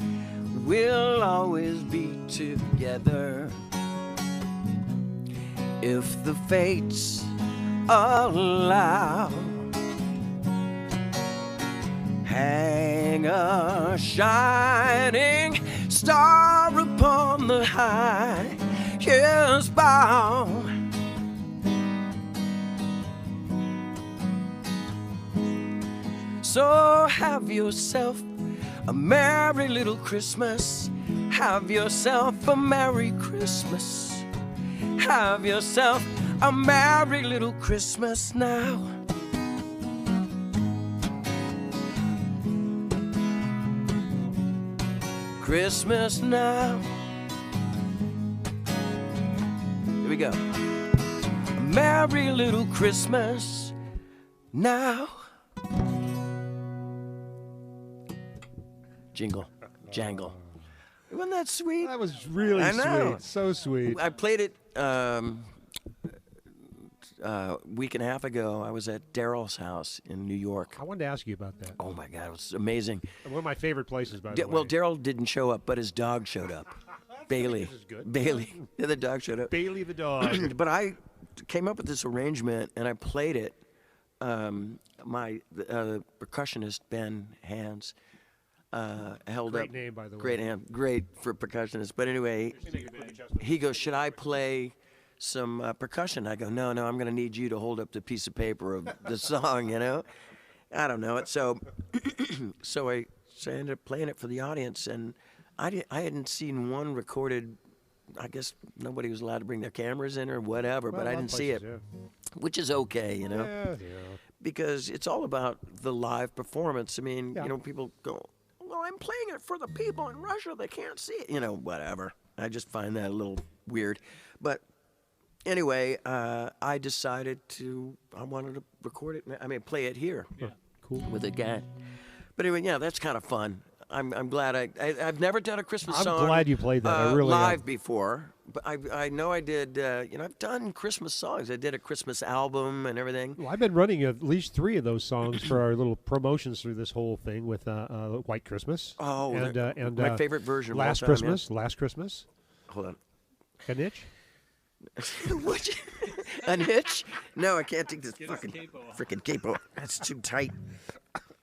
we'll always be together if the fates allow. Hang a shining star upon the highest bough. So have yourself a merry little Christmas. Have yourself a merry Christmas. Have yourself a merry little Christmas now. Christmas now. Here we go. A merry little Christmas now. Jingle, jangle. Wasn't that sweet? That was really I know. sweet. So sweet. I played it a week and a half ago. I was at Daryl's house in New York. I wanted to ask you about that. Oh my God, it was amazing. One of my favorite places, by the way. Well, Daryl didn't show up, but his dog showed up. Bailey. This is good. Bailey. The other dog showed up. Bailey the dog. But I came up with this arrangement and I played it. My percussionist Ben Hands held Great up. name, by the way. Great name. Great for percussionist. But anyway, he goes, "Should I play some percussion?" I go, "No, I'm going to need you to hold up the piece of paper of the song. You know, I don't know it." So, so I ended up playing it for the audience, and I hadn't seen one recorded. I guess nobody was allowed to bring their cameras in or whatever, Well, but a I lot of didn't see it, places, which is okay, you know, Yeah. because it's all about the live performance. I mean, Yeah. you know, people go, "Well, I'm playing it for the people in Russia; they can't see it," you know, whatever. I just find that a little weird, but anyway, I decided I wanted to record it. I mean, play it here, Cool. with a guy. But anyway, yeah, that's kind of fun. I'm glad I've never done a Christmas I'm song. glad you played that. I really live am. before, but I know I did. You know, I've done Christmas songs. I did a Christmas album and everything. Well, I've been running at least 3 of those songs for our little promotions through this whole thing with White Christmas. Oh, and my favorite version. Last of all time, Christmas. Last Christmas. Yeah. Hold on. An itch. What? An hitch? No, I can't take this Get his fucking cape off. freaking cape off. That's too tight.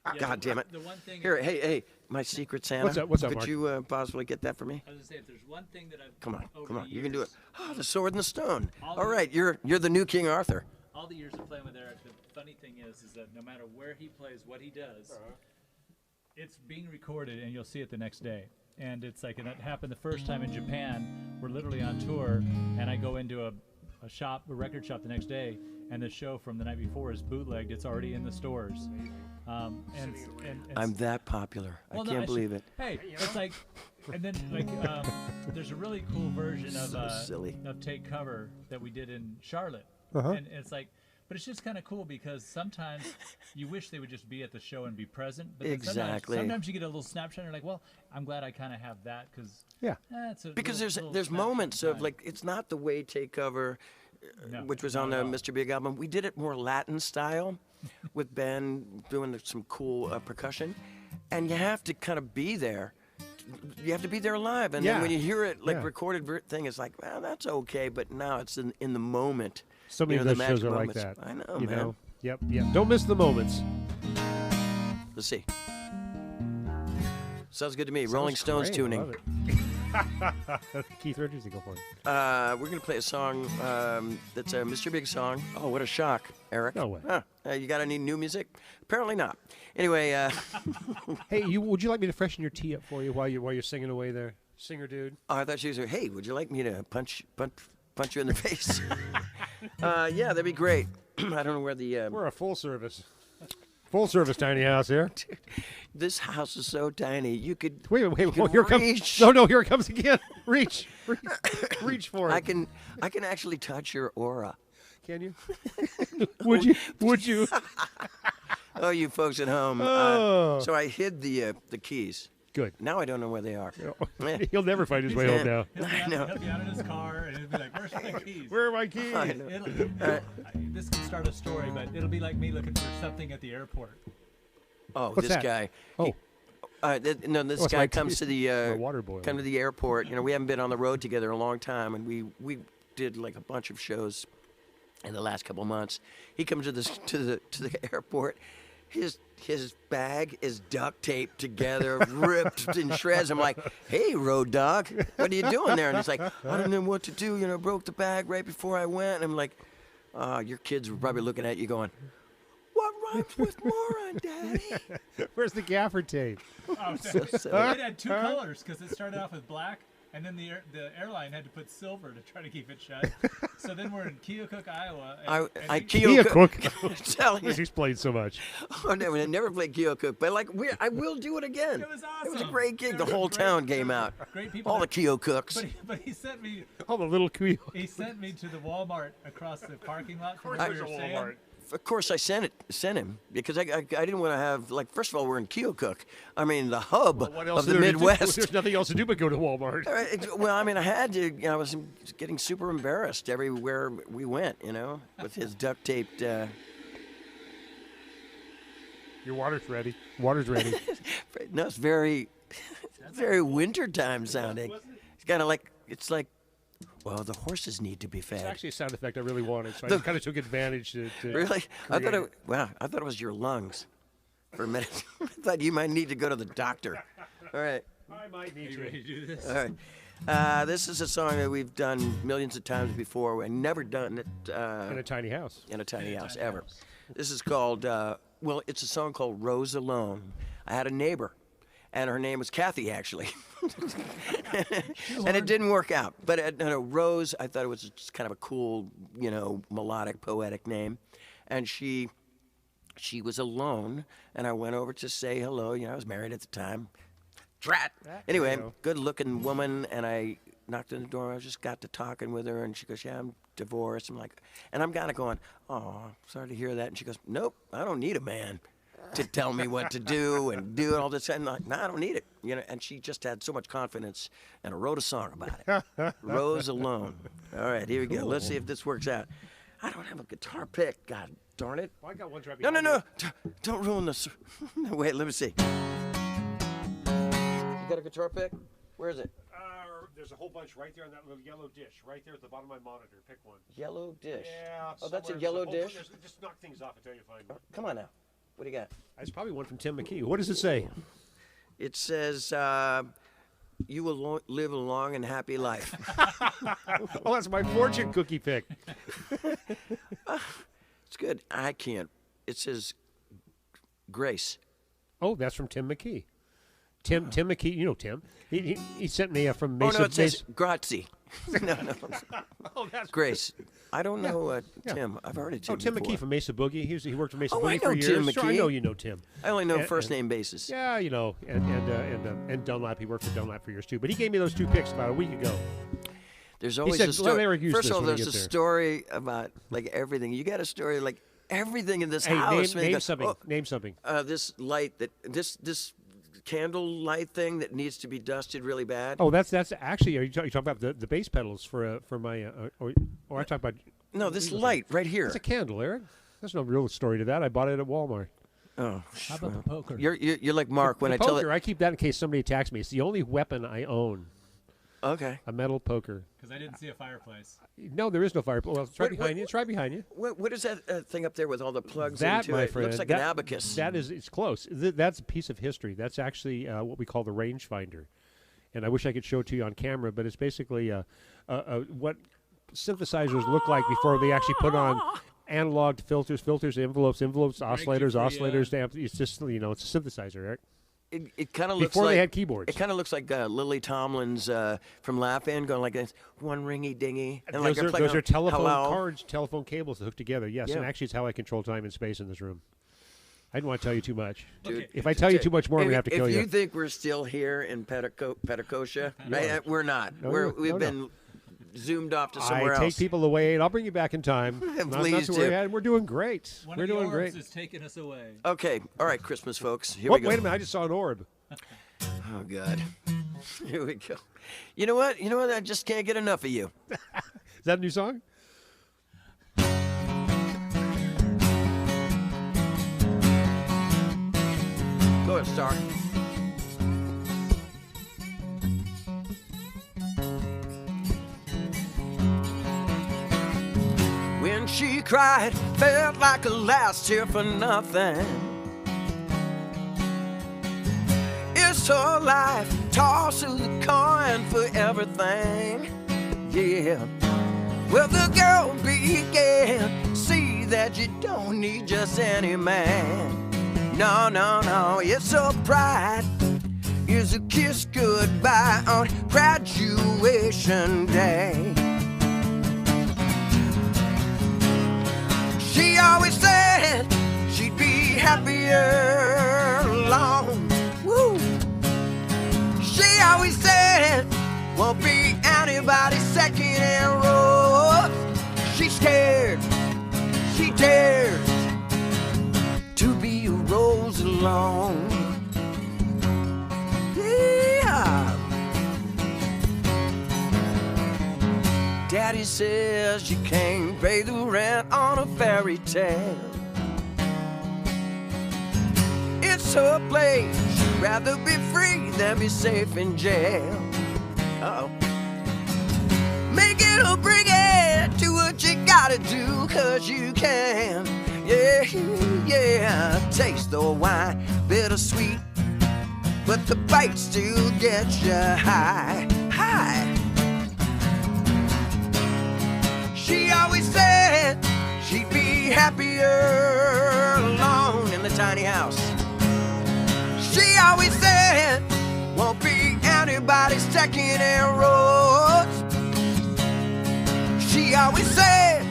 Yeah, God damn it. The one thing. Here, hey, my secret Santa. What's up, Could Mark? you possibly get that for me? I was gonna say, if there's one thing that I've Come on, over come on. the You can do it. years- Oh, the sword and the stone. All All the- right, you're the new King Arthur. All the years of playing with Eric, the funny thing is that no matter where he plays, what he does, it's being recorded, and you'll see it the next day. And it's like, and that happened the first time in Japan. We're literally on tour, and I go into a record shop the next day, and the show from the night before is bootlegged. It's already in the stores. And I'm that popular. Well, I no, can't should- believe it. Hey, it's like, and then like, there's a really cool version of silly. of Take Cover that we did in Charlotte, Uh-huh. and it's like, but it's just kind of cool because sometimes you wish they would just be at the show and be present. But then Exactly. Sometimes you get a little snapshot. And you're like, well, I'm glad I kind of have that because Yeah. Because little there's snapshot moments in of time. like it's not the way Take Cover, No, which was not on at the all. Mr. Big album. We did it more Latin style, with Ben doing some cool percussion, and you have to kind of be there. You have to be there live, and Yeah. then when you hear it like Yeah. recorded thing, it's like, well, that's okay, but now it's in the moment. So many You know, of the those shows magic are like moments. that. I know, you man. know? Yep. Don't miss the moments. Let's see. Sounds good to me. Sounds Rolling Stones great. tuning. Love it. Keith Richards, you go for it. We're gonna play a song that's a Mr. Big song. Oh, what a shock, Eric! No way. Huh. You got any new music? Apparently not. Anyway, Hey, would you like me to freshen your tea up for you while you're singing away there, singer dude? I thought she was. Hey, would you like me to punch you in the face? Yeah, that'd be great. I don't know where the. We're a full service tiny house here. This house is so tiny. You could. Wait, you could here it comes. reach. No, here it comes again. Reach for it. I can actually touch your aura. Can you? Would you? Oh, you folks at home. Oh. So I hid the keys. Good. Now I don't know where they are. He'll never find his way home now. He'll be out in his car and he'll be like, "Where's my keys?" Where are my keys? I know. This can start a story, but it'll be like me looking for something at the airport. Oh, What's this that? guy. Oh. No, this it's guy my comes to the my water boiler. come to the airport. You know, we haven't been on the road together in a long time, and we did like a bunch of shows in the last couple months. He comes to the airport. His bag is duct taped together, ripped in shreds. I'm like, "Hey, road dog, what are you doing there?" And he's like, "I don't know what to do. You know, broke the bag right before I went." And I'm like, "Your kids were probably looking at you going, what rhymes with moron, Daddy?" Where's the gaffer tape? Oh, So it silly. had two colors because it started off with black, and then the airline had to put silver to try to keep it shut. So then we're in Keokuk, Iowa. And, I Keokuk. Tell you. He's played so much. Oh, no, I never played Keokuk, but like I will do it again. It was It was a awesome. great gig. It The was whole great. town came out. Great people. All the that- Keokuks. But he sent me. All the little Keokuk. He sent me to the Walmart across the parking lot from where we were staying. of course I sent him because I didn't want to have, like, first of all, we're in Keokuk. I mean, the hub of the Midwest. There's nothing else to do but go to Walmart. Well, I mean, I had to. I was getting super embarrassed everywhere we went, with his duct taped. Your water's ready. Water's ready. No, it's very wintertime sounding. It's kind of like, well, the horses need to be fed. It's actually a sound effect I really wanted, so I kind of took advantage to really? I thought it was your lungs for a minute. I thought you might need to go to the doctor. All right. I might need You ready to do this? All right. This is a song that we've done millions of times before. We've never done it in a tiny house. In a tiny house ever. This is called, it's a song called Rose Alone. I had a neighbor, and her name was Kathy, actually. And it didn't work out. But Rose, I thought it was just kind of a cool, melodic, poetic name. And she was alone, and I went over to say hello. I was married at the time. Drat. Anyway, good-looking woman, and I knocked on the door. I just got to talking with her, and she goes, "Yeah, I'm divorced." I'm like, and I'm kind of going, "Oh, sorry to hear that." And she goes, "Nope, I don't need a man to tell me what to do and do all this." And I'm like, "No, I don't need it." And she just had so much confidence, and I wrote a song about it. Rose Alone. All right, here we go. Let's see if this works out. I don't have a guitar pick. God darn it. Well, I got one right No. behind you. Don't ruin this. Wait, let me see. You got a guitar pick? Where is it? There's a whole bunch right there on that little yellow dish, right there at the bottom of my monitor. Pick one. Yellow dish. Yeah. Oh, that's a somewhere yellow there's dish? Just knock things off until you find one. Come on now. What do you got? That's probably one from Tim McKee. What does it say? It says, "You will live a long and happy life." Oh, that's my fortune cookie pick. It's good. I can't. It says Grace. Oh, that's from Tim McKee. Tim McKee, you know Tim. He sent me from Mesa. Oh, no, it says Grazie. No. Oh, that's Grace. I don't know Tim. I've heard of Tim. Oh, Tim before. McKee from Mesa Boogie. He worked for Mesa Oh, Boogie I know for years. Tim Sure, McKee. I know you know Tim. I only know first name basis. Yeah, and Dunlap. He worked for Dunlap for years too. But he gave me those two picks about a week ago. There's always said, a story. "Let Eric use First this of all, when he there's a gets there." story about like everything. You got a story like everything in this Hey, house. man. name something. Name something. This light this candle light thing that needs to be dusted really bad. Oh, that's actually. Are you talking about the bass pedals for my? Or I talk about. No, this light right here. It's a candle, Eric. There's no real story to that. I bought it at Walmart. Oh, How about the poker? you're like Mark when The I tell poker, it. I keep that in case somebody attacks me. It's the only weapon I own. Okay. A metal poker. Because I didn't see a fireplace. No, there is no fire. Well, it's right What- behind you. It's right behind you. What is that thing up there with all the plugs That, into my it? friend, Looks like an abacus. It's close. That's a piece of history. That's actually what we call the rangefinder. And I wish I could show it to you on camera, but it's basically what synthesizers look like before they actually put on analog filters, envelopes, oscillators, amps. It's just, it's a synthesizer, Eric. It kind of looks Before like, they had keyboards. It kind of looks like Lily Tomlin's from Laugh-In going like this, one ringy dingy. And Those are telephone hello. cards, telephone cables that hook together. Yes, and Yeah. actually it's how I control time and space in this room. I didn't want to tell you too much. Dude, If I tell you too much more, I'm going to have to kill If you. you think we're still here in Petticoat, right? We're not. No, We've no. been zoomed off to somewhere I take else. people away, and I'll bring you back in time. Please not to worry. do. We're doing great. One We're of the doing orbs great. is taking us away. Okay. All right, Christmas folks. Here Oh, we go. wait a minute. I just saw an orb. Oh, God. Here we go. You know what? I just can't get enough of you. Is that a new song? Go ahead, Star. When she cried, felt like a last tear for nothing. It's her life, tossing the coin for everything. Yeah. Well, the girl began to see that you don't need just any man. No, it's her pride. Is a kiss goodbye on graduation day. She always said she'd be happier alone. Woo! She always said won't be anybody second in row. She's scared, she dares. alone. Yeah. Daddy says you can't pay the rent on a fairy tale. It's her place. She'd rather be free than be safe in jail. Uh-oh. Make it or bring it. Do what you gotta do, 'cause you can. Yeah, yeah. Taste the wine, bittersweet, but the bite still gets you high, high. She always said she'd be happier alone in the tiny house. She always said won't be anybody's second-hand rose. She always said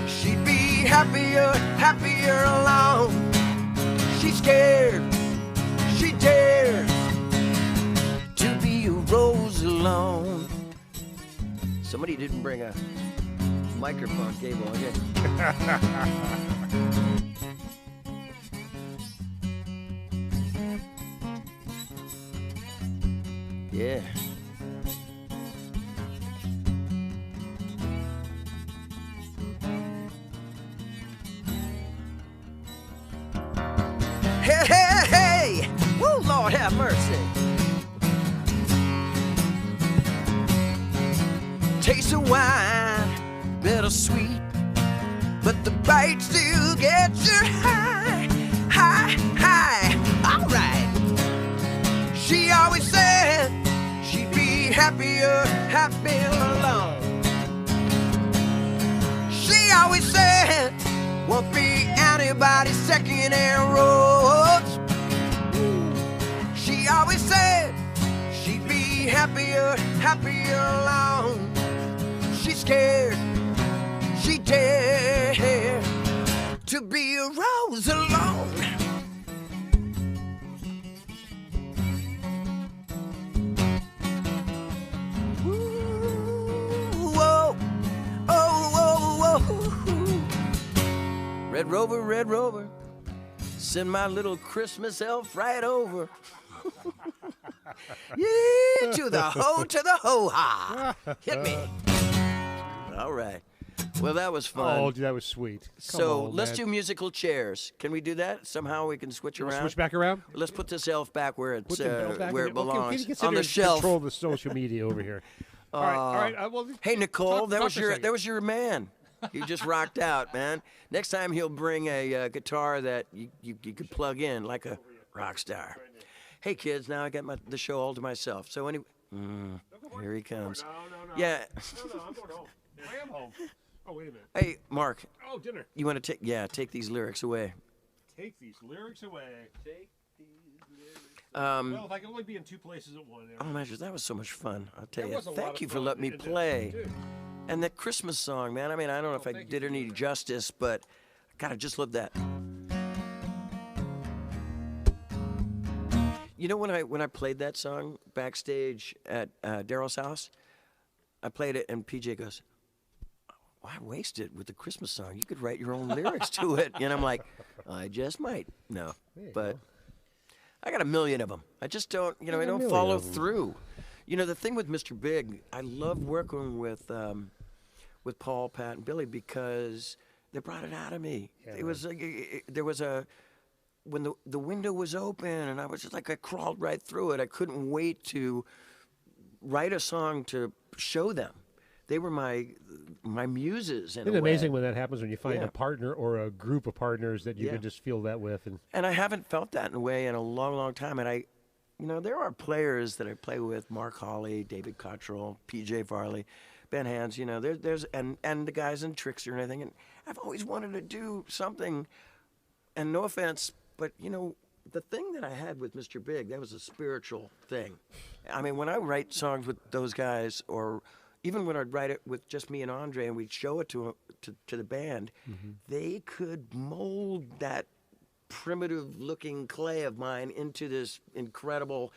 she'd be happier, happier alone. She's scared, she dares to be a rose alone. Somebody didn't bring a microphone cable, okay? Yeah. Hey, hey, hey! Woo, Lord have mercy. Taste of wine, bittersweet, but the bite still gets you high, high, high. All right. She always said she'd be happier, happier alone. She always said won't be anybody's second-hand rose. She always said she'd be happier, happier alone. She's scared, she dared to be a rose alone. Red Rover, send my little Christmas elf right over. Yeah, to the ho-ha. Hit me. All right. Well, that was fun. Oh, that was sweet. So let's do musical chairs. Can we do that? Somehow we can switch around. Switch back around. Let's put this elf back where it's where it belongs, okay, on the shelf. Control the social media over here. All right. Well, hey, Nicole, that was your man. He just rocked out, man. Next time he'll bring a guitar that you could plug in like a rock star. Hey, kids, now I got the show all to myself. So anyway, here he comes. No. Yeah. No, I'm going home. I am home. Oh, wait a minute. Hey, Mark. Oh, dinner. You want to take these lyrics away? Take these lyrics away. Take these lyrics away. Well, if I can only be in two places at once. Oh, man, that was so much fun. I'll tell you. That was a lot Thank of you for fun. letting me play. Dude. And that Christmas song, man. I mean, I don't know if I did any justice, but God, I just love that. You know, when I played that song backstage at Daryl's house, I played it, and PJ goes, "Why waste it with the Christmas song? You could write your own lyrics to it." And I'm like, I just might. No, but I got a million of them. I just don't, I don't follow through. You know, the thing with Mr. Big, I love working with Paul, Pat, and Billy because they brought it out of me. Yeah, it was there was when the window was open, and I was just like, I crawled right through it. I couldn't wait to write a song to show them. They were my muses in a way. Isn't it amazing when that happens, when you find a partner or a group of partners that you can just feel that with? And I haven't felt that in a way in a long, long time. And there are players that I play with, Mark Hawley, David Cottrell, PJ Farley, Ben Hands, there's and the guys in Trickster and everything. And I've always wanted to do something, and no offense, but the thing that I had with Mr. Big, that was a spiritual thing. I mean, when I write songs with those guys, or even when I'd write it with just me and Andre, and we'd show it to the band, they could mold that primitive-looking clay of mine into this incredible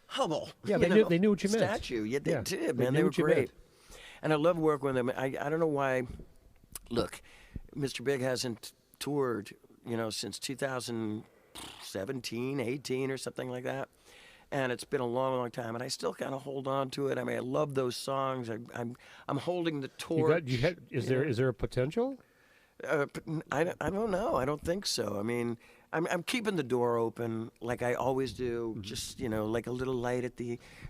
Hubble. Yeah, they knew what you meant. Statue. Yeah, they did, man. They were great. And I love working with them. I don't know why. Look, Mr. Big hasn't toured, since 2000. 17, 18 or something like that. And it's been a long, long time, and I still kind of hold on to it. I mean, I love those songs. I'm holding the torch. Is there a potential? I don't know. I don't think so. I mean, I'm keeping the door open like I always do. Just like a little light at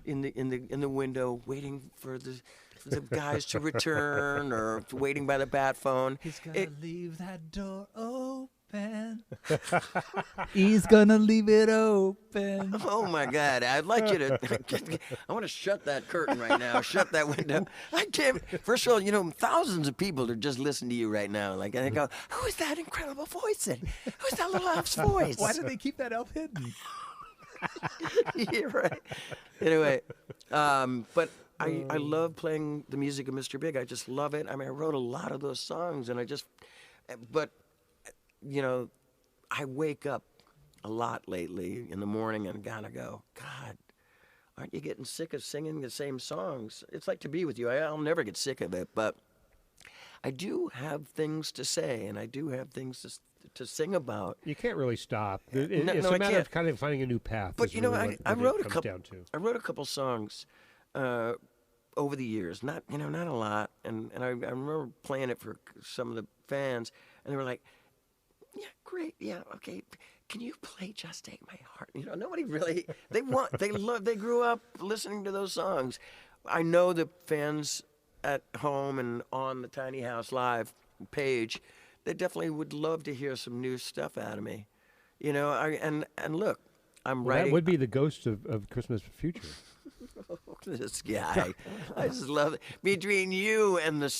in the window, waiting for the guys to return, or waiting by the bat phone. He's gonna leave that door open. He's gonna leave it open. Oh my God! I'd like you to. I want to shut that curtain right now. Shut that window. I can't. First of all, thousands of people are just listening to you right now. Like, and they go, "Who is that incredible voice? Who's that little elf's voice? Why do they keep that elf hidden?" You're right. Anyway, but I love playing the music of Mr. Big. I just love it. I mean, I wrote a lot of those songs, and but I wake up a lot lately in the morning and kind of go, God, aren't you getting sick of singing the same songs? It's like To Be With You. I'll never get sick of it, but I do have things to say, and I do have things to sing about. You can't really stop. It's a matter of kind of finding a new path. But I wrote a couple songs over the years. Not a lot, and I remember playing it for some of the fans, and they were like, "Yeah, great, yeah, okay. Can you play Just Take My Heart?" Nobody really. They grew up listening to those songs. I know the fans at home and on the Tiny House Live page, they definitely would love to hear some new stuff out of me. And look, I'm writing. That would be the ghost of Christmas Future. This guy, I just love it. Between you and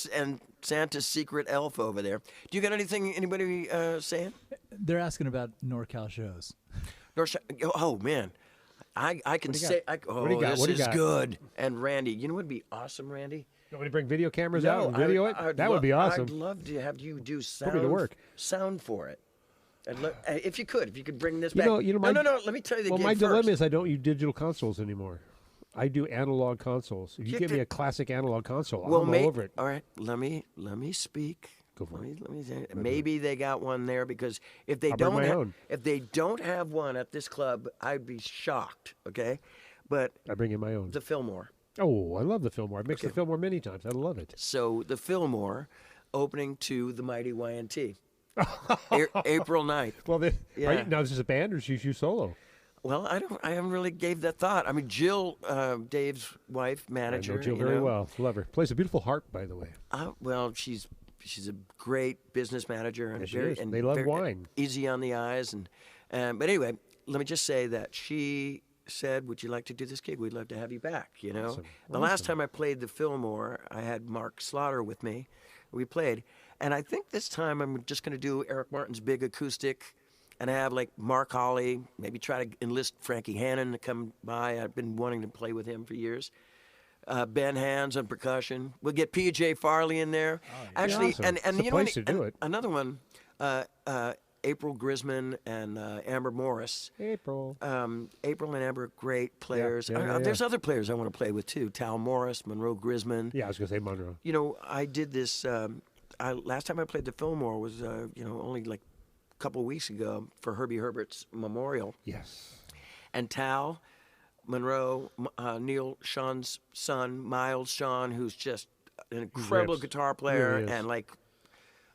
Santa's secret elf over there. Do you got anything? Anybody saying? They're asking about NorCal shows. Oh man, I can say. This is good. And Randy, you know what would be awesome, Randy? You want me to bring video cameras out and video it? That would be awesome. I'd love to have you do Put me to work. sound for it. If you could bring this back. No. Let me tell you the gig my first. dilemma is I don't use digital consoles anymore. I do analog consoles. If you give me a classic analog console, I'm all over it. All right, let me speak. Go for it. Let me say, maybe they got one there, because if they don't have one at this club, I'd be shocked. Okay, but I bring in my own. The Fillmore. Oh, I love the Fillmore. I've mixed the Fillmore many times. I love it. So the Fillmore, opening to the mighty Y&T, April 9th. Well, now this is a band or is you solo? Well, I haven't really gave that thought. I mean, Jill, Dave's wife, manager. I know Jill very well. Love her. Plays a beautiful harp, by the way. Well, she's a great business manager, and they love wine. Easy on the eyes, but anyway, let me just say that she said, "Would you like to do this gig? We'd love to have you back." Awesome. The last time I played the Fillmore, I had Mark Slaughter with me. We played, and I think this time I'm just going to do Eric Martin's big acoustic. And I have like Mark Hawley, maybe try to enlist Frankie Hannon to come by. I've been wanting to play with him for years. Ben Hands on percussion. We'll get PJ Farley in there. Oh, yeah. Actually, Awesome. and it's you the place to do it. Another one, April Grisman and Amber Morris. April and Amber, great players. Yeah. There's other players I want to play with too. Tal Morris, Monroe Grisman. Yeah, I was going to say Monroe. I did this. Last time I played the Fillmore was only like couple of weeks ago for Herbie Herbert's memorial. Yes. And Tal, Monroe, Neil Sean's son, Miles Sean, who's just an incredible guitar player and like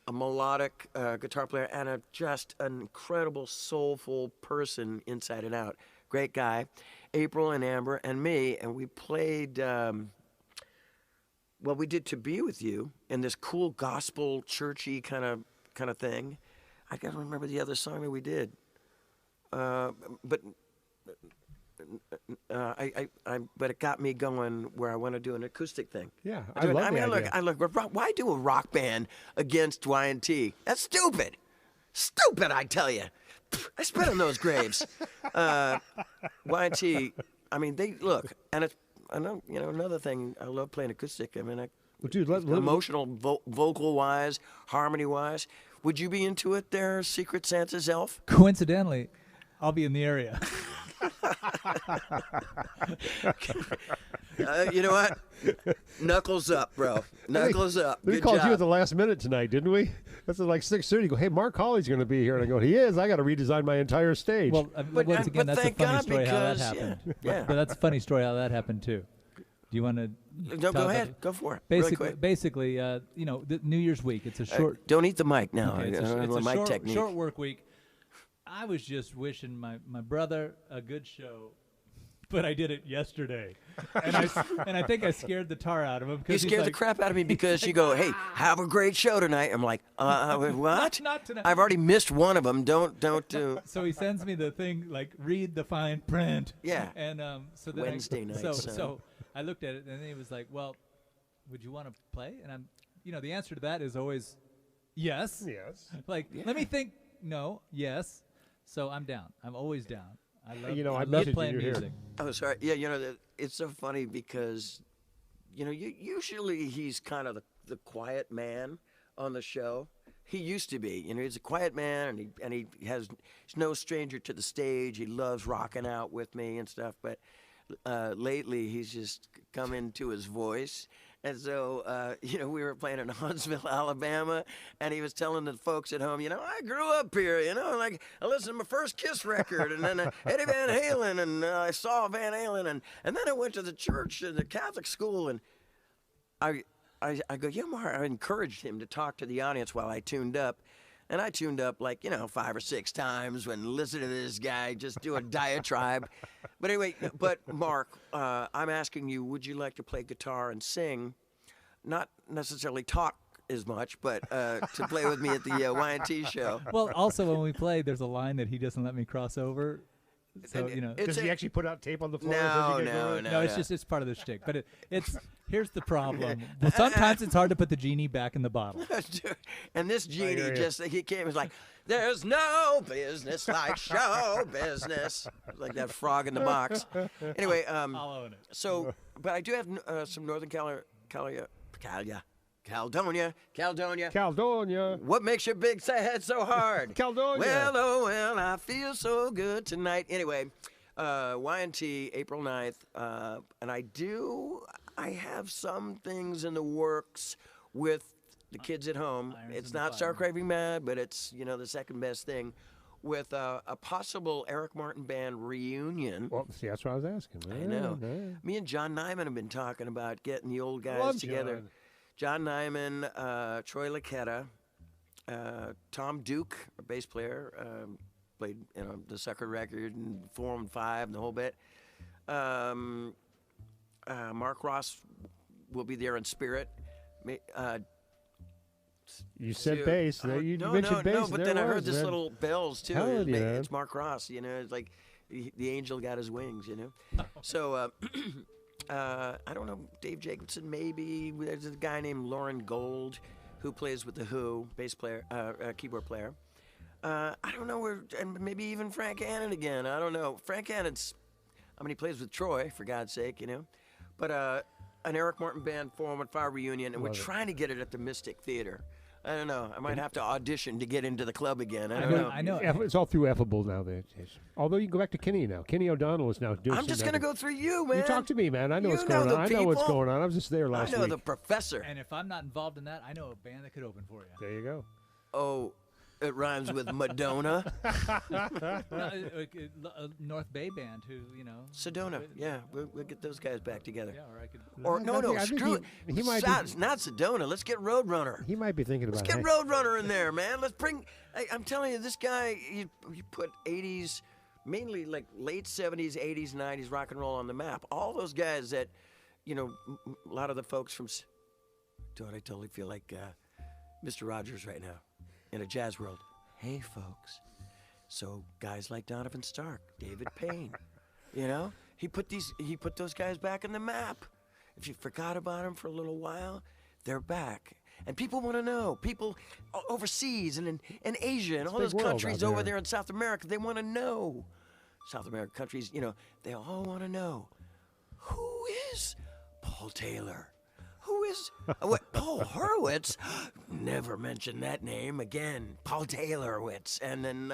a melodic guitar player and just an incredible soulful person inside and out. Great guy. April and Amber and me, and we played. We did To Be With You in this cool gospel churchy kind of thing. I can't remember the other song that we did, but it got me going where I want to do an acoustic thing. Yeah, I love the idea. Look, why do a rock band against Y&T? That's stupid. Stupid, I tell you. I spit on those graves. Y&T, I mean, they look, and it's another thing. I love playing acoustic. I mean, emotional, vocal wise, harmony wise. Would you be into it there, Secret Santa's elf? Coincidentally, I'll be in the area. You know what? Knuckles up, bro. Knuckles up. We Good called job. you at the last minute tonight, didn't we? That's at like 6:30. Go, hey, Mark Hawley's going to be here. And I go, he is. I got to redesign my entire stage. Well, once again, but that's a thank funny God story how that because, happened. yeah. But that's a funny story how that happened too. Do you want to? No, go ahead. Go for it. Really quick. Basically, you know, the New Year's week. It's a short. Don't eat the mic now. Okay, I don't it's know a my short, technique. short work week. I was just wishing my brother a good show, but I did it yesterday, and I think I scared the tar out of him. You scared the crap out of me because you go, "Hey, have a great show tonight." I'm like, "What? Not tonight. I've already missed one of them. Don't do." So he sends me the thing like read the fine print. Yeah. And so then Wednesday night, son. So I looked at it and he was like, "Well, would you want to play?" And I'm, you know, the answer to that is always yes. yes. Like, let me think. No, yes. So I'm down. I'm always down. I love, You know, I love mentioned playing you here. music. Oh, sorry. Yeah, you know, it's so funny because, you know, usually he's kind of the quiet man on the show. He used to be. You know, he's a quiet man, and he's no stranger to the stage. He loves rocking out with me and stuff. But lately, he's just come into his voice. And so, you know, we were playing in Huntsville, Alabama, and he was telling the folks at home, you know, I grew up here, you know, like I listened to my first Kiss record, and then Eddie Van Halen, and I saw Van Halen, and then I went to the church and the Catholic school, and I go, yeah, Mark, I encouraged him to talk to the audience while I tuned up. And I tuned up like, you know, 5 or 6 times when listening to this guy just do a diatribe. But anyway, Mark, I'm asking you, would you like to play guitar and sing? Not necessarily talk as much, but to play with me at the Y&T show. Well, also when we play, there's a line that he doesn't let me cross over. So, you know. Does he actually put out tape on the floor? No. No, it's part of the shtick. But here's the problem. Well, sometimes it's hard to put the genie back in the bottle. And this genie he came and was like, there's no business like show business. Like that frog in the box. Anyway, I'll own it. so, but I do have some Northern Caledonia. What makes your big head so hard? Caledonia. Well, oh, well, I feel so good tonight. Anyway, Y&T, April 9th. And I have some things in the works with the kids at home. It's not Star Craving Mad, but it's, you know, the second best thing with a possible Eric Martin Band reunion. Well, see, that's what I was asking. I know. Me and John Nyman have been talking about getting the old guys together. John Nyman, Troy Laquetta, Tom Duke, a bass player, played the Sucker record and 4 and 5 and the whole bit. Mark Ross will be there in spirit. You said bass. You mentioned bass. No, but then I heard this little bells too. Yeah. It's Mark Ross. You know, it's like the angel got his wings. You know, so. I don't know, Dave Jacobson, maybe. There's a guy named Lauren Gold who plays with The Who, bass player, keyboard player. I don't know, and maybe even Frank Annan again. I don't know. Frank Annan's, he plays with Troy, for God's sake, you know. But an Eric Martin Band 415 reunion, and we're trying to get it at the Mystic Theater. I don't know. I might have to audition to get into the club again. I don't know. I know. It's all through Effable now. Although you can go back to Kenny now. Kenny O'Donnell is now doing. I'm just going to go through you, man. You talk to me, man. I know You what's going know on. the I know what's people. going on. I was just there last I know week. the professor. And if I'm not involved in that, I know a band that could open for you. There you go. Oh, it rhymes with Madonna. North Bay band, who, you know. Sedona. Yeah, we'll get those guys back together. Yeah, or I could. Or I think screw it. he might be- Not Sedona. Let's get Roadrunner. He might be thinking Let's about get Roadrunner in there, man. Let's bring. I'm telling you, this guy, he put 80s, mainly like late 70s, 80s, 90s rock and roll on the map. All those guys that, you know, a lot of the folks from. Dude, I totally feel like Mr. Rogers right now in a jazz world. Hey, folks. So guys like Donovan Stark, David Payne, you know, he put those guys back in the map. If you forgot about them for a little while, they're back. And people want to know. People overseas and in Asia and all those big world countries out over there. there in South America, they want to know. South American countries, you know, they all want to know. Who is Paul Taylor? Who is Paul Horowitz? Never mention that name again. Paul Taylorwitz. And then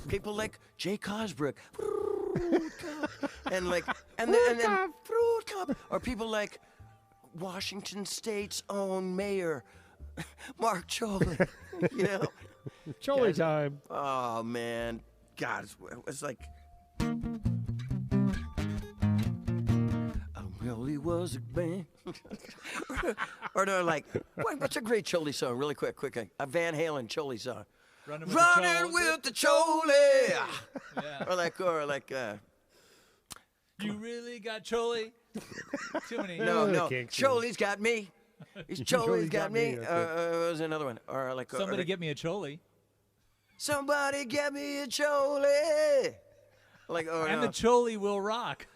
people like Jay Cosbrook. fruit cup, and like, and then fruit cup, or people like Washington State's own mayor, Mark Choli, you know. Choli time. Oh man, God, it's like. Really was a band. Or they're like, what's a great Choli song? Really quick. A Van Halen Choli song. Running with the Choli. Yeah. Or like. You really got Choli? Too many. No. Kinks. Choli's got me. He's Choli's got me. That's it. There's another one. Or like. Somebody get me a Choli. Somebody get me a Choli. Like. Oh, And no. the Choli will rock.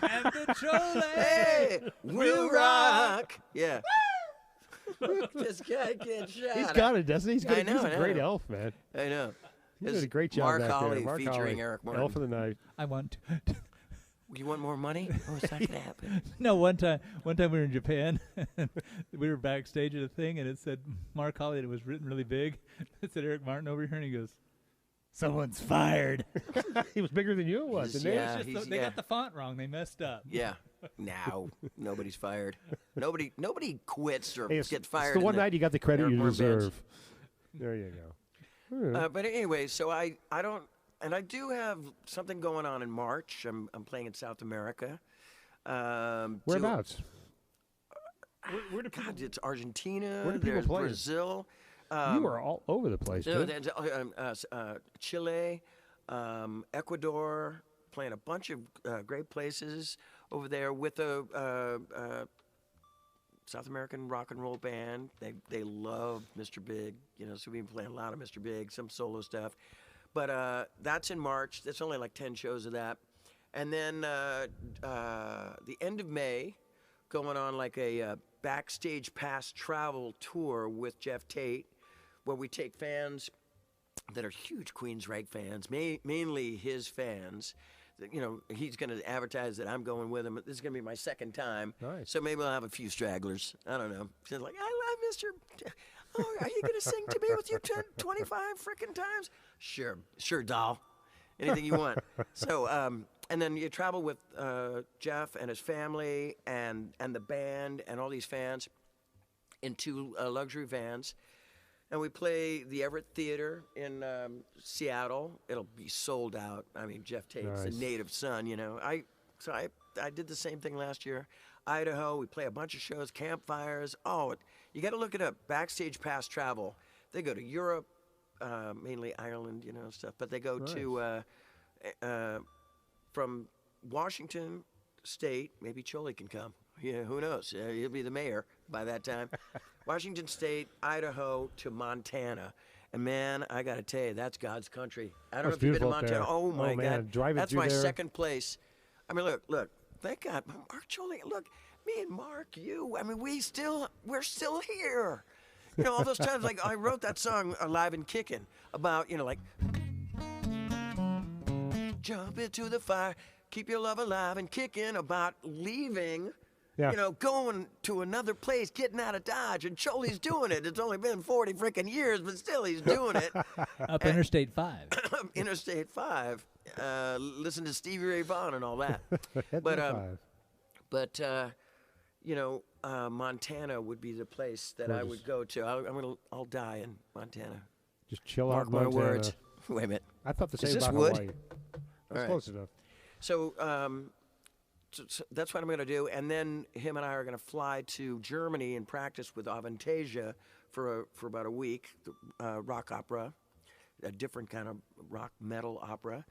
And the Choli Hey, we'll rock. Yeah. This guy can't shout. He's got it, doesn't he? He's I know, he's a I great know. elf, man. I know. He did a great job Mark back Holly there. Mark featuring Holly. Eric Martin. Elf of the night. I want You want more money? Oh, it's not gonna happen. No, one time we were in Japan, and we were backstage at a thing, and it said Mark Holly, and it was written really big. It said Eric Martin over here, and he goes, "Someone's fired." He was bigger than you was, didn't Yeah. It's just they got the font wrong. They messed up. Yeah. Now nobody's fired. Nobody quits or he? Hey, gets fired. It's the in one night you got the credit Eric you Martin bands. deserve. There you go. But anyway, so I don't, and I do have something going on in March. I'm playing in South America. Whereabouts? Where do people, God, it's Argentina. Where do people There's play? Brazil. you are all over the place, No, dude. there's, Chile, Ecuador, playing a bunch of great places over there with a South American rock and roll band. They love Mr. Big, you know, so we've been playing a lot of Mr. Big, some solo stuff. But that's in March. There's only like 10 shows of that. And then the end of May, going on like a backstage pass travel tour with Jeff Tate, where we take fans that are huge Queensryche fans, mainly his fans. You know, he's going to advertise that I'm going with him. This is going to be my second time. Nice. So maybe I'll have a few stragglers. I don't know. She's like, I love Mr. Oh, are you going to sing to me with you 25 freaking times? Sure, doll. Anything you want. So, and then you travel with Jeff and his family and the band and all these fans in two luxury vans. And we play the Everett Theater in Seattle. It'll be sold out. I mean, Jeff Tate's a native son, you know. I did the same thing last year. Idaho, we play a bunch of shows, campfires. Oh, you got to look it up. Backstage Pass Travel. They go to Europe, mainly Ireland, you know, stuff. But they go to from Washington State. Maybe Choli can come. Yeah, who knows? He'll be the mayor by that time. Washington State, Idaho to Montana. And man, I got to tell you, that's God's country. I don't know if you've been to Montana. Oh my God. Driving that's through my there. second place. I mean, look. Thank God. Mark Choli, look, me and Mark, you. I mean, we're still here. You know, all those times, like, I wrote that song, Alive and Kicking, about, you know, like, jump into the fire, keep your love alive and kicking, about leaving. Yeah. You know, going to another place, getting out of Dodge, and Choli's doing it. It's only been 40 freaking years, but still he's doing it. Up Interstate 5. Interstate 5. Listen to Stevie Ray Vaughan and all that. But you know, Montana would be the place that I would go to. I'll die in Montana. Just chill Mark out, my Montana. words. Wait a minute. I thought the Is same this about wood? Hawaii. That's right. close enough. So, so that's what I'm going to do. And then him and I are going to fly to Germany and practice with Avantasia for about a week, rock opera, a different kind of rock metal opera.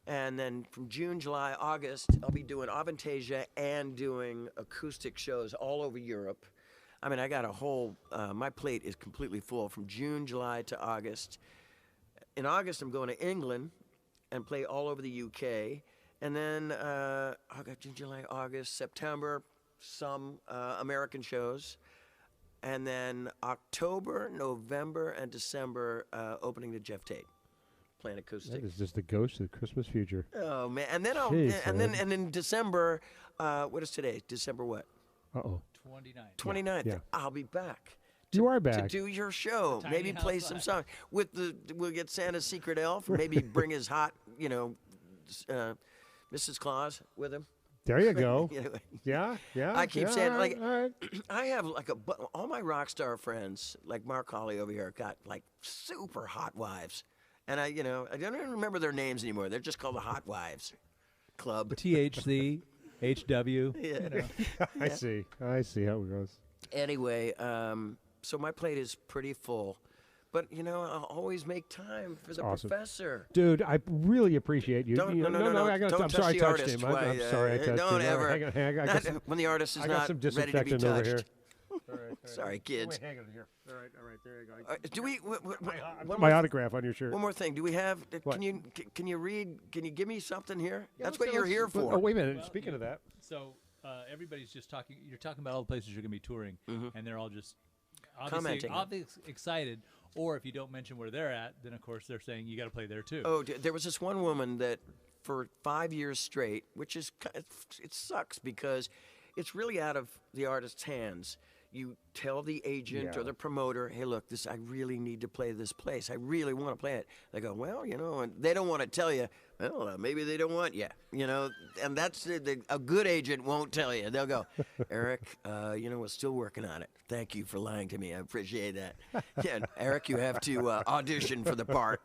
And then from June, July, August, I'll be doing Avantasia and doing acoustic shows all over Europe. I mean, I got a whole, my plate is completely full from June, July to August. In August, I'm going to England and play all over the UK. And then August, June, July, August, September, some American shows. And then October, November, and December, opening to Jeff Tate, playing acoustic. That is just the ghost of the Christmas future. Oh man! And then and in December, what is today? December what? 29. 29th. Yeah. I'll be back. You are back. To do your show, Tiny maybe House play some Live. songs we'll get Santa's secret elf, maybe bring his hot, you know, Mrs. Claus with him. There you go. Anyway, Yeah. I keep saying, all right, like, all right. I have like all my rock star friends, like Mark Hawley over here, got like super hot wives, and I don't even remember their names anymore. They're just called the Hot Wives Club. THC, HW. Yeah. I see how it goes. Anyway, so my plate is pretty full, but I'll always make time for the awesome. Professor. Dude, I really appreciate you. No, I'm touch sorry I the touched artist. him. I'm sorry I touched don't him. ever. Hang on, I got some, when the artist is I got not some ready to be disinfectant over here. touched. All right. Sorry, kids. Hang on here. All right, there you go. Do we? My autograph on your shirt. One more thing. Do we have? What? Can you read? Can you give me something here? Yeah, That's let's- what you're let's- here for. Oh, wait a minute. Speaking of that, So everybody's just talking. You're talking about all the places you're going to be touring, and they're all just Commenting. obviously excited. Or if you don't mention where they're at, then of course they're saying you got to play there too. Oh, there was this one woman that for 5 years straight, which is it sucks because it's really out of the artist's hands. You tell the agent Yeah. or the promoter, hey, look, I really need to play this place. I really want to play it. They go, well, and they don't want to tell you, well, maybe they don't want you, and that's a good agent won't tell you. They'll go, Eric, we're still working on it. Thank you for lying to me. I appreciate that. Yeah, Eric, you have to audition for the part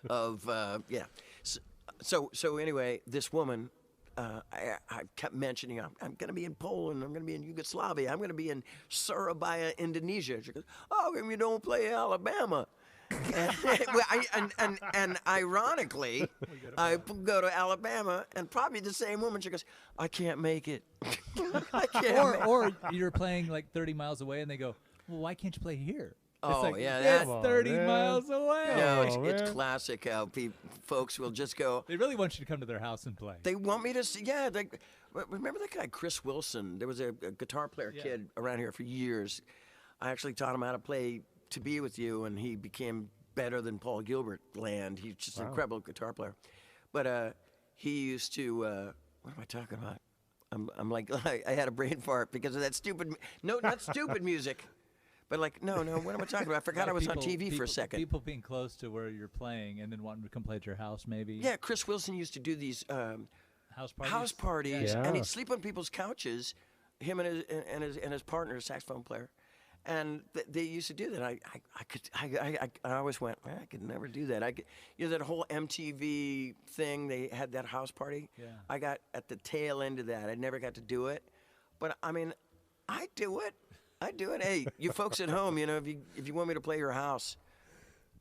of, yeah. So anyway, this woman, I kept mentioning, I'm going to be in Poland, I'm going to be in Yugoslavia, I'm going to be in Surabaya, Indonesia. She goes, oh, you don't play Alabama. and ironically, I go to Alabama, and probably the same woman, she goes, I can't make it. I can't Or you're playing like 30 miles away, and they go, well, why can't you play here? Oh, it's like, yeah, that's that- 30 man. miles away. No, Oh, it's man. classic how folks will just go, They really want you to come to their house and play. they want me to see, yeah. Remember that guy, Chris Wilson? There was a guitar player kid around here for years. I actually taught him how to play To Be With You, and he became better than Paul Gilbert land. He's just an incredible guitar player. But he used to, what am I talking about? I'm like, I had a brain fart because of that stupid, no, not stupid music. But like, no, what am I talking about? I forgot I was on TV for a second. People being close to where you're playing and then wanting to come play at your house, maybe. Yeah, Chris Wilson used to do these House parties. Yeah. and he'd sleep on people's couches, him and his partner, a saxophone player, and they used to do that. I always went, I could never do that. That whole MTV thing. They had that house party. Yeah. I got at the tail end of that. I never got to do it, but I mean, I do it. Hey, you folks at home, if you want me to play your house,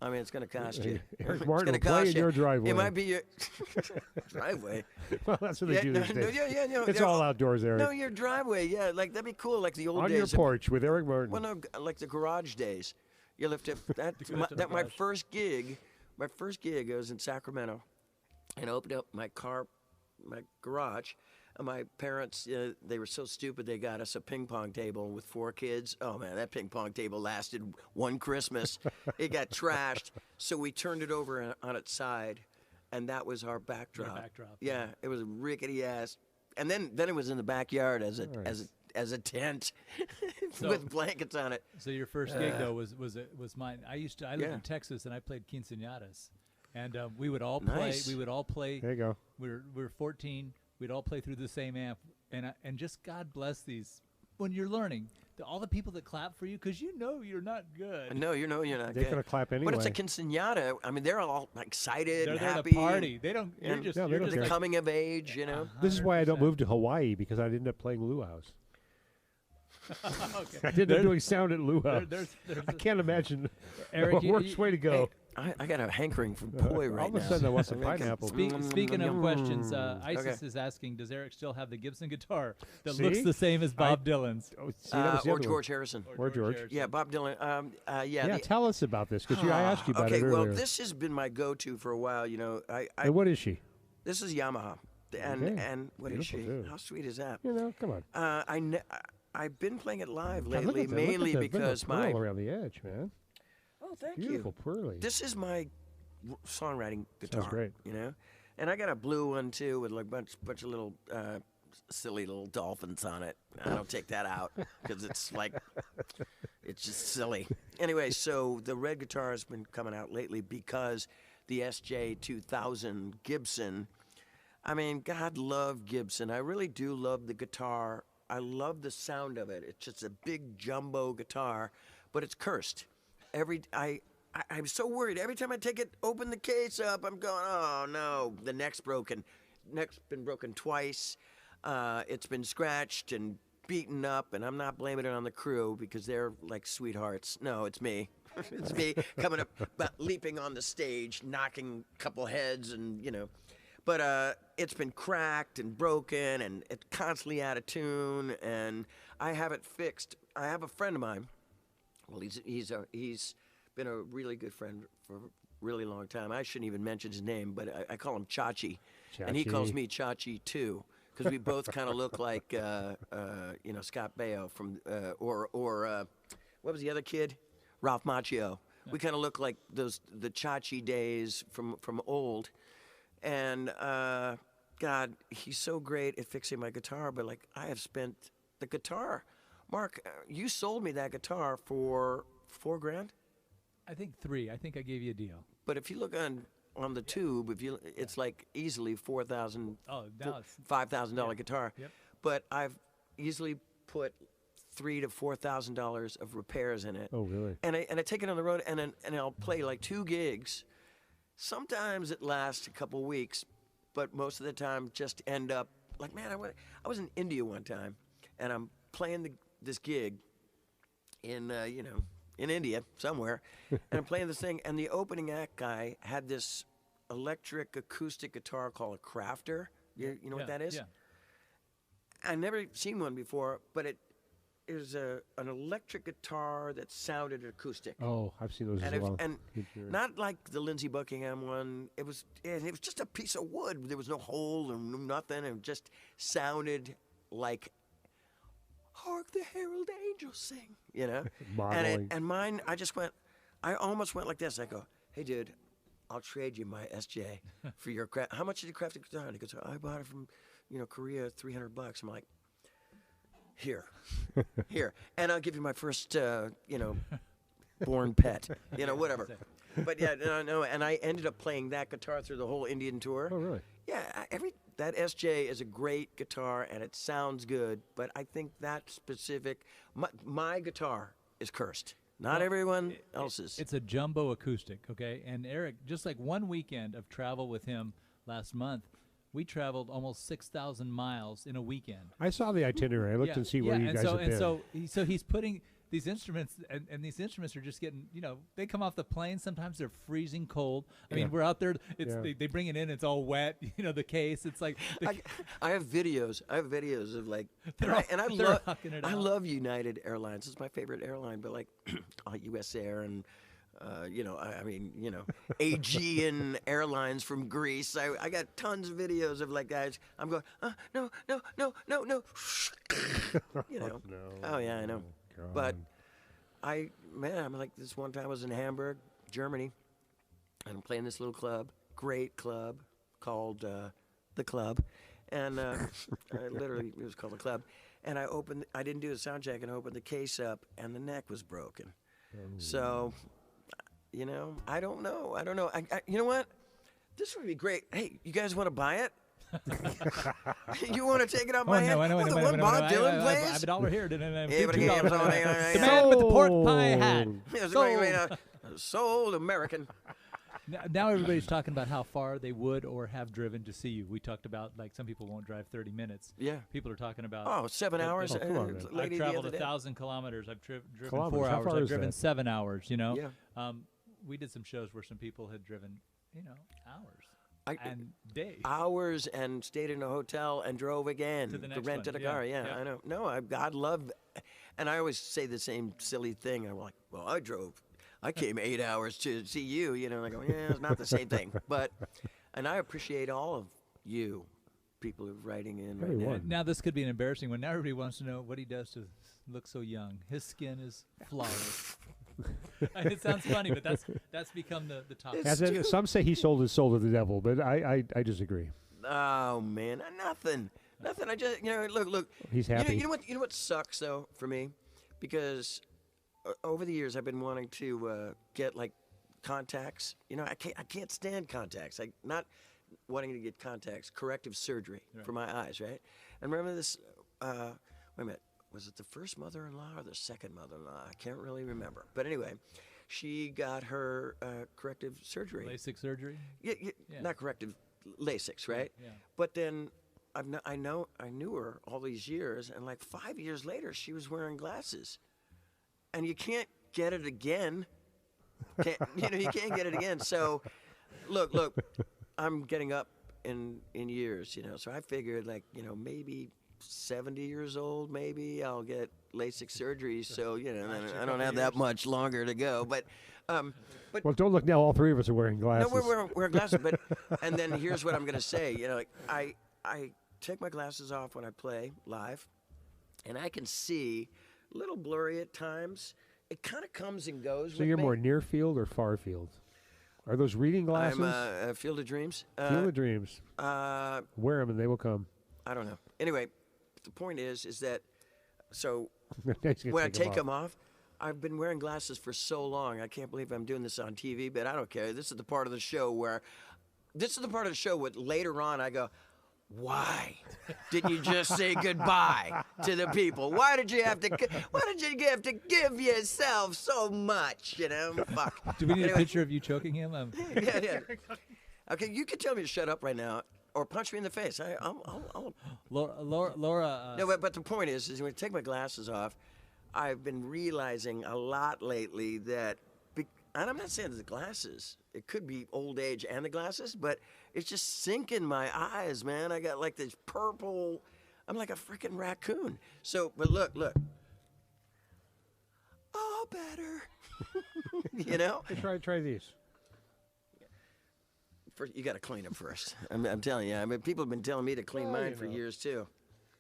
I mean, it's going to cost you. Eric It's Martin gonna will play cost in you. your driveway. It might be your driveway. Well, that's what they do these days. It's yeah. all outdoors, Eric. No, your driveway. Yeah, like that'd be cool, like the old On days. your porch with Eric Martin. Well, no, like the garage days. You lift it. My first gig. My first gig. I was in Sacramento, and I opened up my garage. And my parents, they were so stupid, they got us a ping pong table with 4 kids. Oh, man, that ping pong table lasted one Christmas. It got trashed, so we turned it over on its side, and that was our backdrop. Yeah, it was a rickety ass. And then it was in the backyard as a tent with blankets on it. So your first gig though was mine. I lived in Texas and I played quinceañeras, and we would all play. Nice. We would all play. There you go. We were 14. We'd all play through the same amp, and just God bless these. When you're learning, all the people that clap for you because you're not good. No, you're not They're good. gonna clap anyway. But it's a quinceañera. I mean, they're all excited They're and there happy. to party. They don't. Yeah. You're just. No, they you're don't just care. The like, coming of age, This is why I don't 100%. move to Hawaii because I'd end up playing luau's. Okay. I did up doing sound at luau. There's I can't imagine Eric, a worse way to go. I got a hankering for poi right All of a now. sudden I want some I mean, pineapple. Speaking of questions, Okay. Isis is asking, does Eric still have the Gibson guitar that See? looks the same as Bob Dylan's? Oh, see, that was the or other one. George Harrison. Or George. Harrison. Yeah, Bob Dylan. Yeah, tell us about this because I asked you about okay, it earlier. well, this has been my go-to for a while. And what is she? This is Yamaha, and Okay. and what is Beautiful, she? too. How sweet is that? Come on. I've been playing it live God, lately, look at mainly the because pearl my. around the edge, man. Oh, thank Beautiful you. pearly. This is my songwriting guitar. great. And I got a blue one too with like bunch of little silly little dolphins on it. I don't take that out because it's just silly. Anyway, so the red guitar has been coming out lately because the SJ-2000 Gibson I mean, God love Gibson. I really do love the guitar. I love the sound of it. It's just a big jumbo guitar, but it's cursed. I'm so worried. Every time I take it, open the case up, I'm going, oh no, the neck's broken. Neck's been broken twice. It's been scratched and beaten up, and I'm not blaming it on the crew because they're like sweethearts. No, it's me. It's me coming up, leaping on the stage, knocking a couple heads, and But it's been cracked and broken, and it's constantly out of tune, and I have it fixed. I have a friend of mine. Well, he's been a really good friend for a really long time. I shouldn't even mention his name, but I call him Chachi. And he calls me Chachi too, because we both kind of look like Scott Baio from what was the other kid? Ralph Macchio. Yeah. We kind of look like the Chachi days from old. And God, he's so great at fixing my guitar, but like I have spent the guitar. Mark, you sold me that guitar for $4,000. I think 3. I think I gave you a deal. But if you look on the tube, it's like easily $4,000. Oh, now it's $5,000 guitar. Yep. But I've easily put $3,000 to $4,000 of repairs in it. Oh, really? And I take it on the road, and I'll play like 2 gigs. Sometimes it lasts a couple weeks, but most of the time just end up like, man, I was in India one time, and I'm playing this gig in in India somewhere, and I'm playing this thing, and the opening act guy had this electric acoustic guitar called a Crafter. You know what that is? Yeah. I never seen one before, but it is an electric guitar that sounded acoustic. Oh, I've seen those as well. And not like the Lindsey Buckingham one. It was just a piece of wood. There was no hole and nothing. It just sounded like "Hark the Herald Angels Sing," and mine, I almost went like this. I go, "Hey, dude, I'll trade you my SJ for your craft. How much did you craft the guitar?" And he goes, "I bought it from, Korea, $300." I'm like, here, and I'll give you my first, born pet, whatever. But yeah, no, and I ended up playing that guitar through the whole Indian tour. Oh, really? Yeah, that SJ is a great guitar and it sounds good, but I think that specific, my guitar is cursed. Not everyone else's. It's a jumbo acoustic, okay? And Eric, just like one weekend of travel with him last month, we traveled almost 6,000 miles in a weekend. I saw the itinerary. I looked to see where you guys have been. So he's putting these instruments, and these instruments are just getting, they come off the plane. Sometimes they're freezing cold. I mean, we're out there. They bring it in. It's all wet. The case. It's like I have videos. of like, I love United Airlines. It's my favorite airline. But like, U.S. Air and Aegean Airlines from Greece. I got tons of videos of like guys. I'm going, no. No. Oh yeah, I know. God. But I'm like this one time I was in Hamburg, Germany, and I'm playing this little club, great club called The Club, and literally it was called The Club. And I didn't do a sound check, and I opened the case up, and the neck was broken. So, I don't know. You know what? This would be great. Hey, you guys want to buy it? You want to take it off my hand? I know. The one Bob Dylan plays? I have $1 here. The man with the pork pie hat. Sold American. Now everybody's talking about how far they would or have driven to see you. We talked about, like, some people won't drive 30 minutes. Yeah. People are talking about 7 hours. I've traveled 1,000 kilometers. I've driven 4 How hours. far I've is driven that? 7 hours. Yeah. We did some shows where some people had driven, hours and days. Hours and stayed in a hotel and drove again to the next rented one. a car. Yeah, yeah. I know. No, God love, and I always say the same silly thing. I'm like, well, I came 8 hours to see you. And I go, yeah, it's not the same thing. And I appreciate all of you, people who are writing in right now. Now this could be an embarrassing one. Now everybody wants to know what he does to look so young. His skin is flawless. It sounds funny, but that's become the topic. Some say he sold his soul to the devil, but I disagree. Oh man, nothing. I just look. He's happy. You know what sucks though for me, because over the years I've been wanting to get like contacts. I can't stand contacts. Like not wanting to get contacts, corrective surgery for my eyes, right? And remember this, wait a minute, was it the first mother-in-law or the second mother-in-law? I can't really remember. But anyway, she got her corrective surgery. LASIK surgery? Yeah, not corrective, LASIK, right? Yeah. But then I knew her all these years, and like 5 years later, she was wearing glasses. And you can't get it again. You can't get it again. So, look, I'm getting up in years, so I figured like, maybe 70 years old, maybe I'll get LASIK surgery. So, I don't have that much longer to go. But well, don't look now. All three of us are wearing glasses. no, we're wearing glasses. But and then here's what I'm going to say. Like I take my glasses off when I play live, and I can see a little blurry at times. It kind of comes and goes. So you're more near field or far field? Are those reading glasses? I'm Field of Dreams. Field of Dreams. Wear them and they will come. I don't know. Anyway, the point is that so Nice to when I take off. them off, I've been wearing glasses for so long. I can't believe I'm doing this on TV, but I don't care. This is the part of the show where later on I go, why didn't you just say goodbye to the people? Why did you have to give yourself so much? Fuck. Do we need a picture of you choking him? Yeah. Okay, you can tell me to shut up right now, or punch me in the face. I'll Laura. No, but the point is when I take my glasses off, I've been realizing a lot lately that, and I'm not saying the glasses. It could be old age and the glasses, but it's just sinking my eyes, man. I got like this purple. I'm like a freaking raccoon. So, but look. Oh, better. Hey, try these. First, you got to clean them first. I'm telling you. I mean, people have been telling me to clean mine for years too.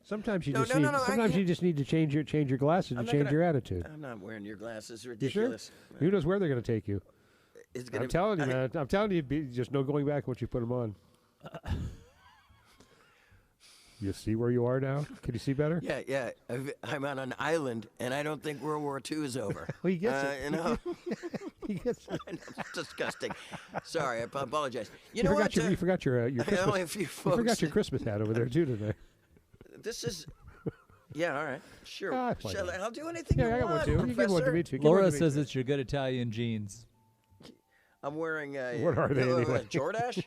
Sometimes you No, just no, need. no, Sometimes you just need to change your glasses to I'm not change gonna- your attitude. I'm not wearing your glasses. You sure? Ridiculous. Who knows where they're going to take you? It's gonna, I'm telling you, man. I'm telling you, just no going back once you put them on. You see where you are now? Can you see better? Yeah. I'm on an island, and I don't think World War II is over. Well, he gets it. He gets it. It's disgusting. Sorry, I apologize. You You know what? forgot your Christmas. only a few You folks. forgot your Christmas hat over there too today. This is. Yeah, all right. Sure. Ah, fine. I'll do anything Yeah, you I got want, one too. You give one to Professor. me too. Give one Laura to me says too. it's your good Italian jeans. I'm wearing. What are they anyway? Jordache?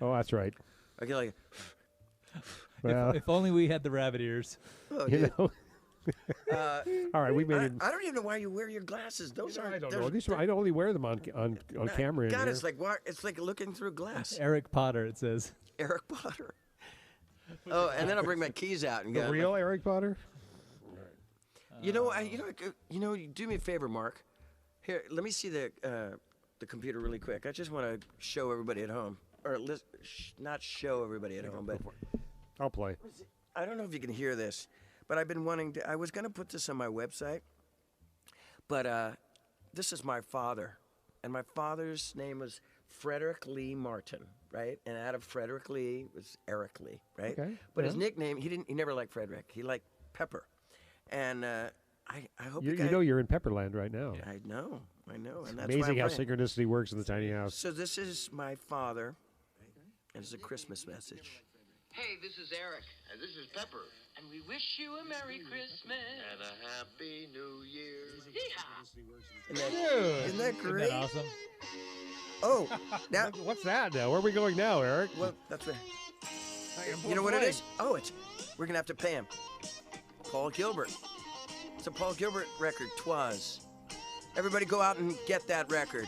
Oh, that's right. Okay, like. Well, If only we had the rabbit ears. Oh, you dude. know. All right, we made it. I don't even know why you wear your glasses. Those aren't. I don't those- know. These I only wear them on camera. in God, here. it's like looking through glass. Eric Potter, it says. Eric Potter. Oh, and then I'll bring my keys out and The go. real Eric Potter. You do me a favor, Mark. Here, let me see the computer really quick. I just want to show everybody at home, or not show everybody at home, but I'll play. I don't know if you can hear this, but I've been wanting to. I was going to put this on my website, but this is my father, and my father's name was Frederick Lee Martin, right? And out of Frederick Lee was Eric Lee, right? Okay, But his yeah. nickname, he never liked Frederick. He liked Pepper, and I hope You guys, know you're in Pepperland right now. I know, and that's why Amazing I'm how playing. synchronicity works in the tiny house. So this is my father, and it's a Christmas message. Hey, this is Eric. And this is Pepper. And we wish you a Merry Christmas. And a Happy New Year. Yeehaw. Isn't that Isn't great? that awesome? Oh, now, What's that now? Where are we going now, Eric? well, that's right. You know what it is? Oh, we're gonna have to pay him. Paul Gilbert. It's a Paul Gilbert record. 'Twas. Everybody, go out and get that record.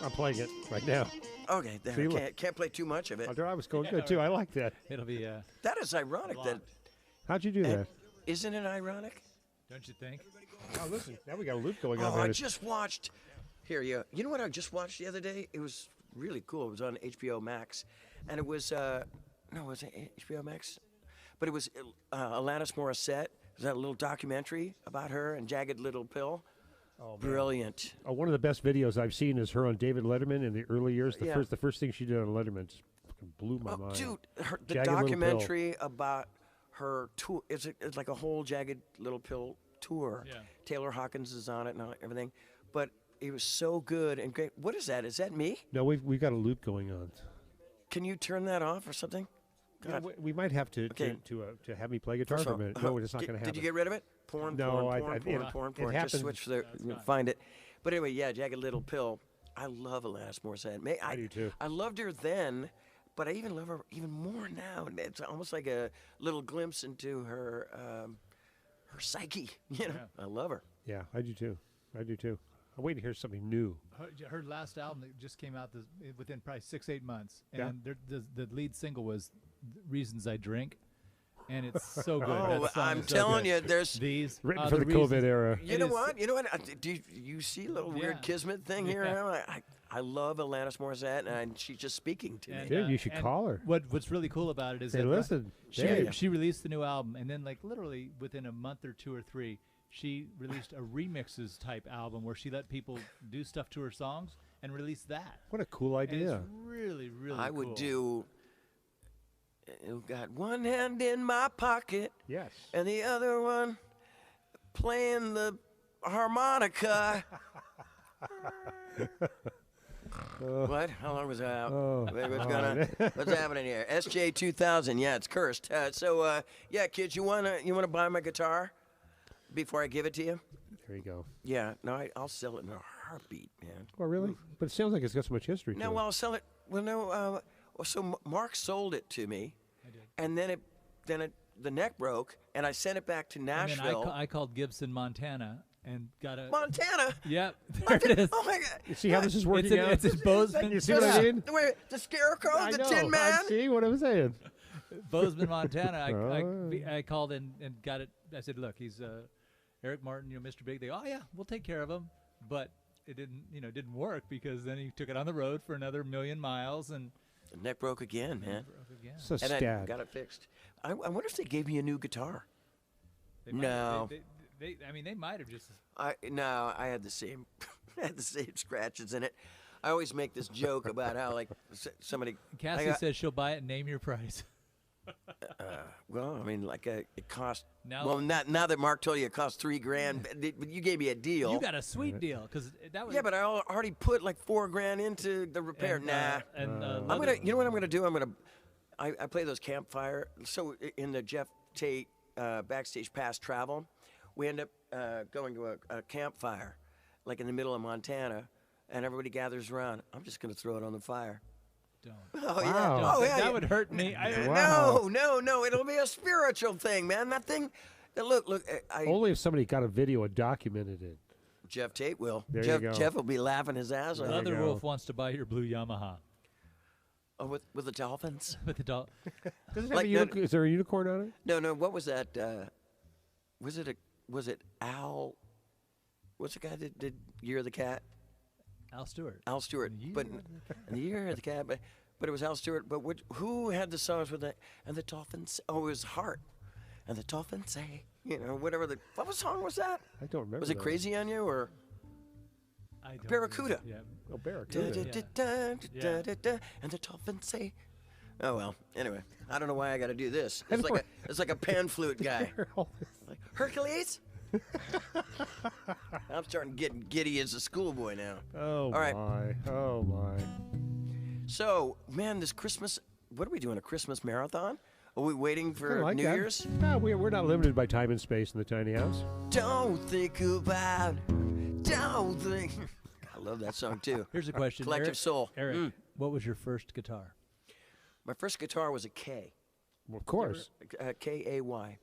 I'm playing it right now. Okay, then Feel I it. can't play too much of it. I was going good too. I like that. It'll be, That is ironic. That How'd you do that? isn't it ironic? don't you think? Oh, listen. Now we got a loop going on. Oh, I there. just watched. Here, you know what I just watched the other day? It was really cool. It was on HBO Max, and it was was it HBO Max? But it was Alanis Morissette. It was that little documentary about her and Jagged Little Pill. Oh, brilliant. Oh, one of the best videos I've seen is her on David Letterman in the early years. Yeah. The first thing she did on Letterman just fucking blew my mind. Dude, the Jagged Little Pill. documentary about her tour. It's like a whole Jagged Little Pill tour. Yeah. Taylor Hawkins is on it and everything. But It was so good and great. What is that? Is that me? No, we've got a loop going on. Can you turn that off or something? Yeah, we might have to Okay. to have me play guitar First for a of all, minute. No, it's not going to happen. Did you get rid of it? Porn, No, porn. it Just happened. switch for find it. But anyway, yeah, Jagged Little Pill. I love Alanis Morissette. I do too. I loved her then, but I even love her even more now. It's almost like a little glimpse into her her psyche. You know, I love her. Yeah, I do too. I do too. I'm waiting to hear something new. Her last album that just came out within probably 6-8 months, Yeah. and the lead single was "Reasons I Drink," and it's so good. Oh, That song I'm is so telling good. you, there's. These Written for the COVID era. You know what? You know what? Do you see a little weird Yeah. kismet thing here? I love Alanis Morissette, and she's just speaking to me. And, Dude, you should and call her. What's really cool about it is Hey, that listen, she Dave. she released the new album, and then like literally within a month or 2 or 3, she released a remixes type album where she let people do stuff to her songs and release that. What a cool And idea. it's really really. I would cool. do. Got one hand in my pocket Yes. and the other one playing the harmonica. What? How long was that? What's happening here? SJ-2000. Yeah, it's cursed. Yeah, kids, you wanna buy my guitar before I give it to you? There you go. Yeah. No, I'll sell it in a heartbeat, man. Oh, really? But it sounds like it's got so much history to No, it. well, I'll sell it. Well, no. So Mark sold it to me, and then the neck broke, and I sent it back to And then Nashville. I called Gibson, Montana, and got a. Montana. Yep, there it is. Oh my God! You see how this is working out? It's in Bozeman. You see what I mean? Wait, the Scarecrow, I the know. Tin Man. See what I'm saying? Bozeman, Montana. Oh. I called in and got it. I said, "Look, he's Eric Martin, Mr. Big." They go, "Oh yeah, we'll take care of him," but it didn't work because then he took it on the road for another 1,000,000 miles and The neck broke again, man. broke again. So And I sad. got it fixed. I wonder if they gave me a new guitar. They might- No. they might have just. I had the same, I had the same scratches in it. I always make this joke about how like somebody. Cassie says she'll buy it and name your price. Well, I mean, like it cost. Now- Well, now that Mark told you it cost $3,000, but you gave me a deal. You got a sweet deal because that was. Yeah, but I already put like $4,000 into the repair. and, Nah. And I'm leather- gonna. You know what I'm gonna do? I play those campfire. So in the Jeff Tate backstage pass travel, we end up going to a campfire, like in the middle of Montana, and everybody gathers around. I'm just gonna throw it on the fire. Don't. Oh Wow. yeah. Oh yeah. That would hurt me. Wow. No. It'll be a spiritual thing, man. That thing. Look. Only if somebody got a video and documented it. Jeff Tate will. There Jeff, you go. Jeff will be laughing his ass off. Leather go. Wolf wants to buy your blue Yamaha Oh, with the dolphins. with the dog. Does it have Like, a is there a unicorn on it? No. What was that? Was it Al? What's the guy that did Year of the Cat? Al Stewart. Al Stewart. Year But of in the Year of the Cat. But it was Al Stewart. But who had the songs with and the dolphins? Oh, it was Heart. And the dolphins say, whatever what song was that? I don't remember. Was it that. Crazy on You or I don't Barracuda? remember. Yeah. Oh, Barracuda. And the dolphins say. Oh well. Anyway, I don't know why I got to do this. It's like a pan flute guy. Like, Hercules. I'm starting getting giddy as a schoolboy now. Oh, All right. my. Oh, my. So, man, this Christmas, what are we doing? A Christmas marathon? Are we waiting I for like New that. Year's? No, we're not limited by time and space in the tiny house. Don't think about. Don't think. I love that song too. Here's a question. Collective Eric, Soul. Eric, what was your first guitar? My first guitar was a K. Well, of course. K-A-Y.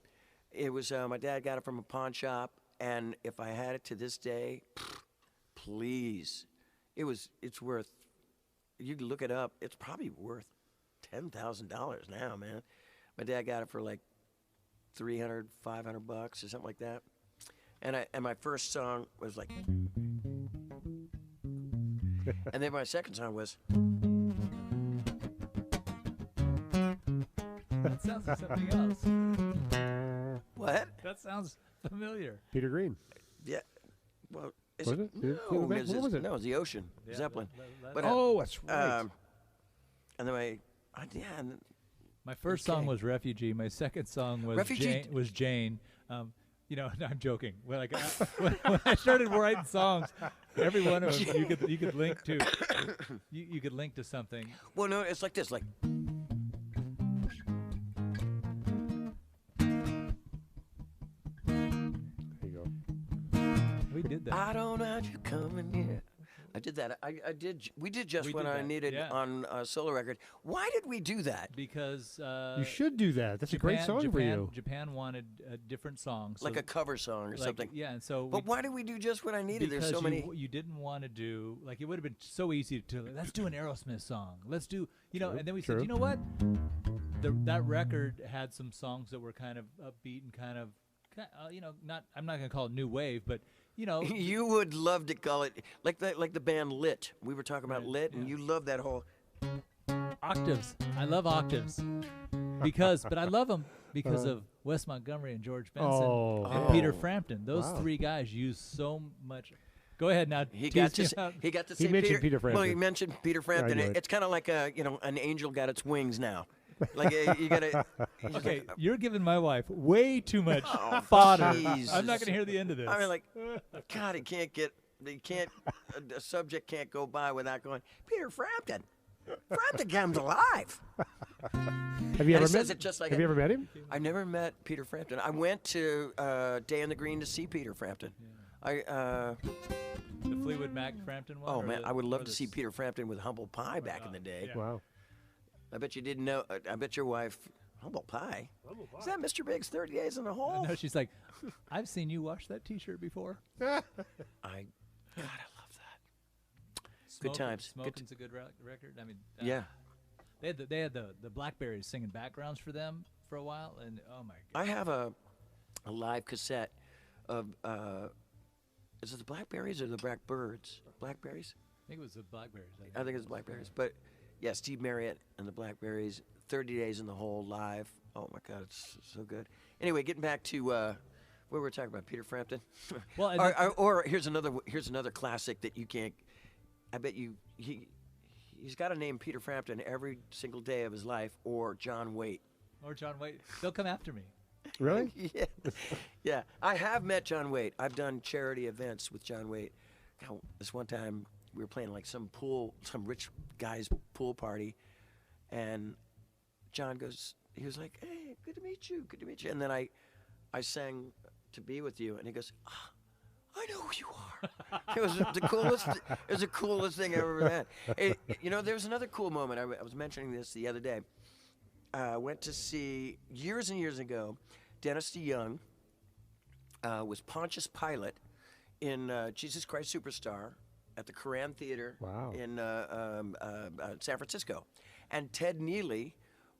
It was my dad got it from a pawn shop, and if I had it to this day, please, it's worth. You can look it up. It's probably worth $10,000 now, man. My dad got it for like $300, $500 or something like that. And my first song was like, and then my second song was. That sounds like something else. What? That sounds familiar. Peter Green. Yeah. Well, is Was it? it? Did it go No, back? it's- What was it? No, it's the Ocean, Yeah, Zeppelin. that- But, Oh, that's right. and then and then My first song Okay. was Refugee. My second song was Refugee- Jane. I'm joking. When I started writing songs, Every one of them you could link to. You could link to something. Well, no, it's like this, like. There you go. We did that. I don't know how you coming here. I did that. I did. We did just We what did I that, needed yeah. on a solo record. Why did we do that? Because You should do that. That's a great song for you. Japan wanted a different song, so Like a cover song or like, something. Yeah, and so. But why did we do just what I needed? There's so many. You didn't want to do like it would have been so easy to let's do an Aerosmith song. Let's do and then we said, you know what? That record had some songs that were kind of upbeat and kind of not. I'm not gonna call it new wave, but You would love to call it like the band Lit. We were talking about Lit, and you love that whole. octaves. I love octaves but I love them because of Wes Montgomery and George Benson and Peter Frampton. Those three guys use so much. Go ahead now. He tease got me to out. he got to say mentioned Peter Well, he Frampton. mentioned Peter Frampton. I knew it. It's kind of like an angel got its wings now. Like you gotta. Okay, you're giving my wife way too much fodder. Jesus. I'm not going to hear the end of this. I mean, like, God, a subject can't go by without going, Peter Frampton. Frampton comes alive. Have you And ever he says met? it just like Have you ever met him? I never met Peter Frampton. I went to Day in the Green to see Peter Frampton. the Fleetwood Mac Frampton one. Oh or man, the- I would love or to the see s- Peter Frampton with Humble Pie back in the day. Yeah. Wow. I bet you didn't know. I bet your wife, Humble Pie. Is that Mr. Big's 30 Days in the Hole? No, she's like, I've seen you wash that T-shirt before. God, I love that. Good times. Good Smoking's a good record. I mean, Yeah. They had the Blackberries singing backgrounds for them for a while, and oh my god. I have a live cassette of is it the Blackberries or the Blackbirds? Blackberries? I think it was the Blackberries. I think it's the Blackberries. But yeah, Steve Marriott and the Blackberries, 30 Days in the Hole live. Oh my God, it's so good. Anyway, getting back to what we were talking about, Peter Frampton. Well, and or here's another classic that you can't. I bet he's got to name Peter Frampton every single day of his life, or John Waite. or John Waite. They'll come after me. Really? Yeah, yeah. I have met John Waite. I've done charity events with John Waite. God, this one time we were playing like some rich guy's pool party, and John he was like, "Hey, good to meet you, good to meet you." And then I sang "To Be With You," and he goes, "I know who you are." It was the coolest. It was the coolest thing I ever had. There was another cool moment. I was mentioning this the other day. I went to see years and years ago. Dennis DeYoung was Pontius Pilate in Jesus Christ Superstar at the Koran Theater Wow. in San Francisco. And Ted Neely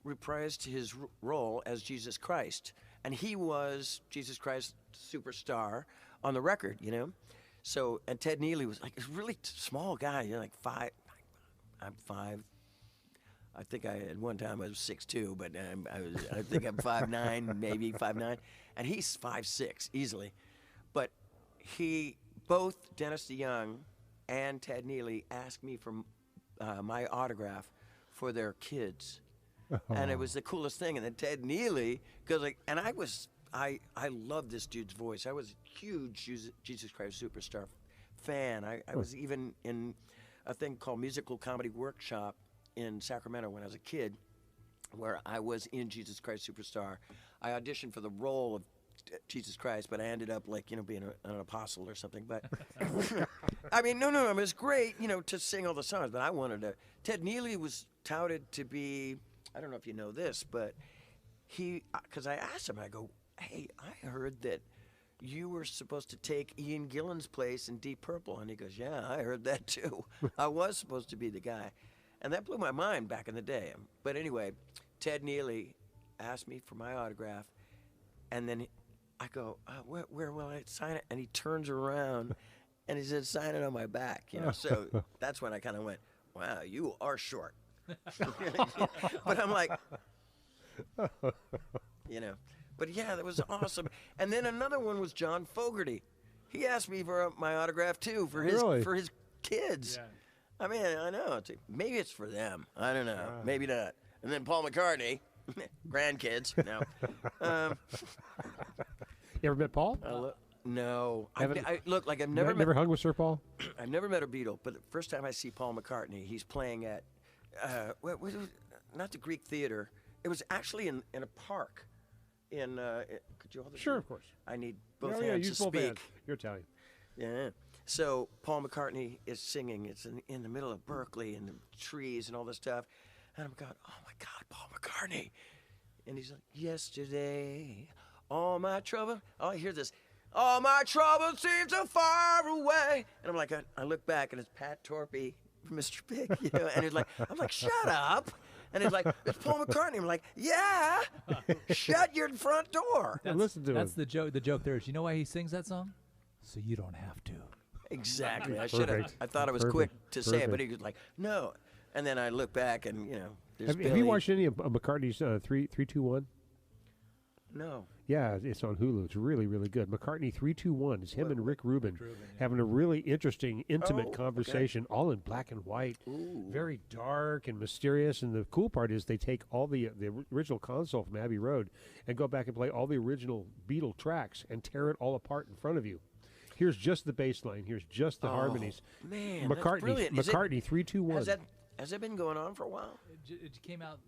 reprised his role as Jesus Christ. And he was Jesus Christ Superstar on the record, So, and Ted Neely was like a really small guy, like 5. I'm 5. I think at one time I was 6'2", but I think I'm 5'9", maybe 5'9", and he's 5'6", easily. But both Dennis DeYoung and Ted Neely asked me for my autograph for their kids, and it was the coolest thing. And then Ted Neely, I love this dude's voice. I was a huge Jesus Christ Superstar fan. I was even in a thing called Musical Comedy Workshop in Sacramento when I was a kid, where I was in Jesus Christ Superstar. I auditioned for the role of Jesus Christ, but I ended up being an apostle or something. But I mean, no, it was great, to sing all the songs. But I wanted to. Ted Neely was touted to be. I don't know if you know this, but because I asked him, I go, "Hey, I heard that you were supposed to take Ian Gillan's place in Deep Purple," and he goes, "Yeah, I heard that too. I was supposed to be the guy." And that blew my mind back in the day. But anyway, Ted Neely asked me for my autograph, and then I go, where will I sign it? And he turns around, and he said, "Sign it on my back." So that's when I kind of went, "Wow, you are short." But I'm like, But yeah, that was awesome. And then another one was John Fogerty. He asked me for my autograph too for his kids. Yeah. I mean, I know. Maybe it's for them. I don't know. Maybe not. And then Paul McCartney, grandkids. No. You ever met Paul? No, Haven't- look, like I've Never, never never met. hung with Sir Paul? I've never met a Beatle, but the first time I see Paul McCartney, he's playing at, what was it? Not the Greek Theater. It was actually in a park. Could you hold this? Sure, for me? of course. I need both Oh, yeah, hands use to both speak. hands. You're Italian. Yeah. So Paul McCartney is singing. It's in the middle of Berkeley and the trees and all this stuff. And I'm going, oh my God, Paul McCartney. And he's like, yesterday, all my trouble. Oh, I hear this. All my trouble seems so far away. And I'm like, I look back and it's Pat Torpey, Mr. Big, you know. And he's like, I'm like, shut up. And he's like, it's Paul McCartney. I'm like, yeah, shut your front door. And listen to That's him. the joke. The joke there is, you know why he sings that song? So you don't have to. Exactly. I should have. Perfect. I thought I was quick to say it, but he was like, no. And then I look back and, you know, there's Have Billy. you watched any of McCartney's 3-2-1? No. Yeah, it's on Hulu. It's really, really good. McCartney 3-2-1. It's him and Rick Rubin having a really interesting, intimate conversation, all in black and white. Very dark and mysterious. And the cool part is they take all the original console from Abbey Road and go back and play all the original Beatle tracks and tear it all apart in front of you. Here's just the bass line. Here's just the harmonies. Man, that's McCartney, brilliant. Is it- McCartney 3-2-1. Has that been going on for a while? It came out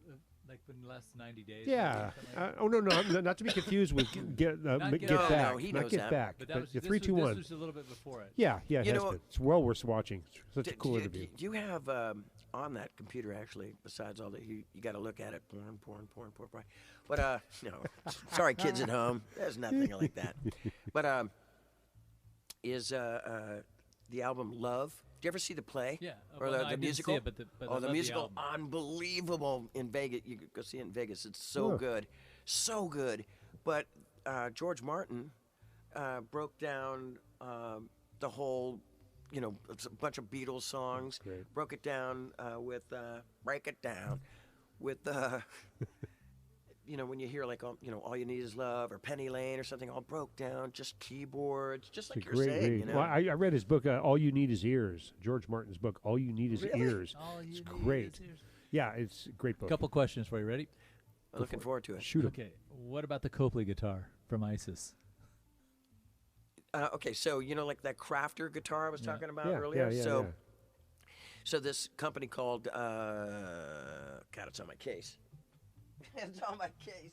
like in the last 90 days. Yeah. something like that. Oh no, not to be confused with Get Not Get Get Back. No, he not knows Get that. Back. But that was the this 3-2-1. was a little bit before it. Yeah, it You has know- been. It's well worth watching. It's such a cool do, interview. do you have on that computer actually? Besides all that, you got to look at it. Porn. But no, sorry, kids at home. There's nothing like that. But is the album Love? Did you ever see the play? Yeah. Or Well, the no, I didn't see musical? it, but I oh, love the the musical, album. unbelievable in Vegas. You could go see it in Vegas. It's so Huh. good, so good. But George Martin broke down the whole, you know, it's a bunch of Beatles songs. Great. Broke it down with break it down with you know, when you hear like you know, All You Need Is Love or Penny Lane or something, all broke down, just keyboards, just like It's a you're great saying. read. You know, Well, I read his book, All You Need Is Ears. George Martin's book, All You Need Is Really? Ears. All you It's need great. is ears. Yeah, it's a great book. Couple questions for you. Ready? I'm looking forward to it. Shoot 'em. Okay. What about the Copley guitar from ISIS? Okay, so you know, like that Crafter guitar I was talking about Yeah, earlier. yeah. So this company called God, it's on my case. It's on my case.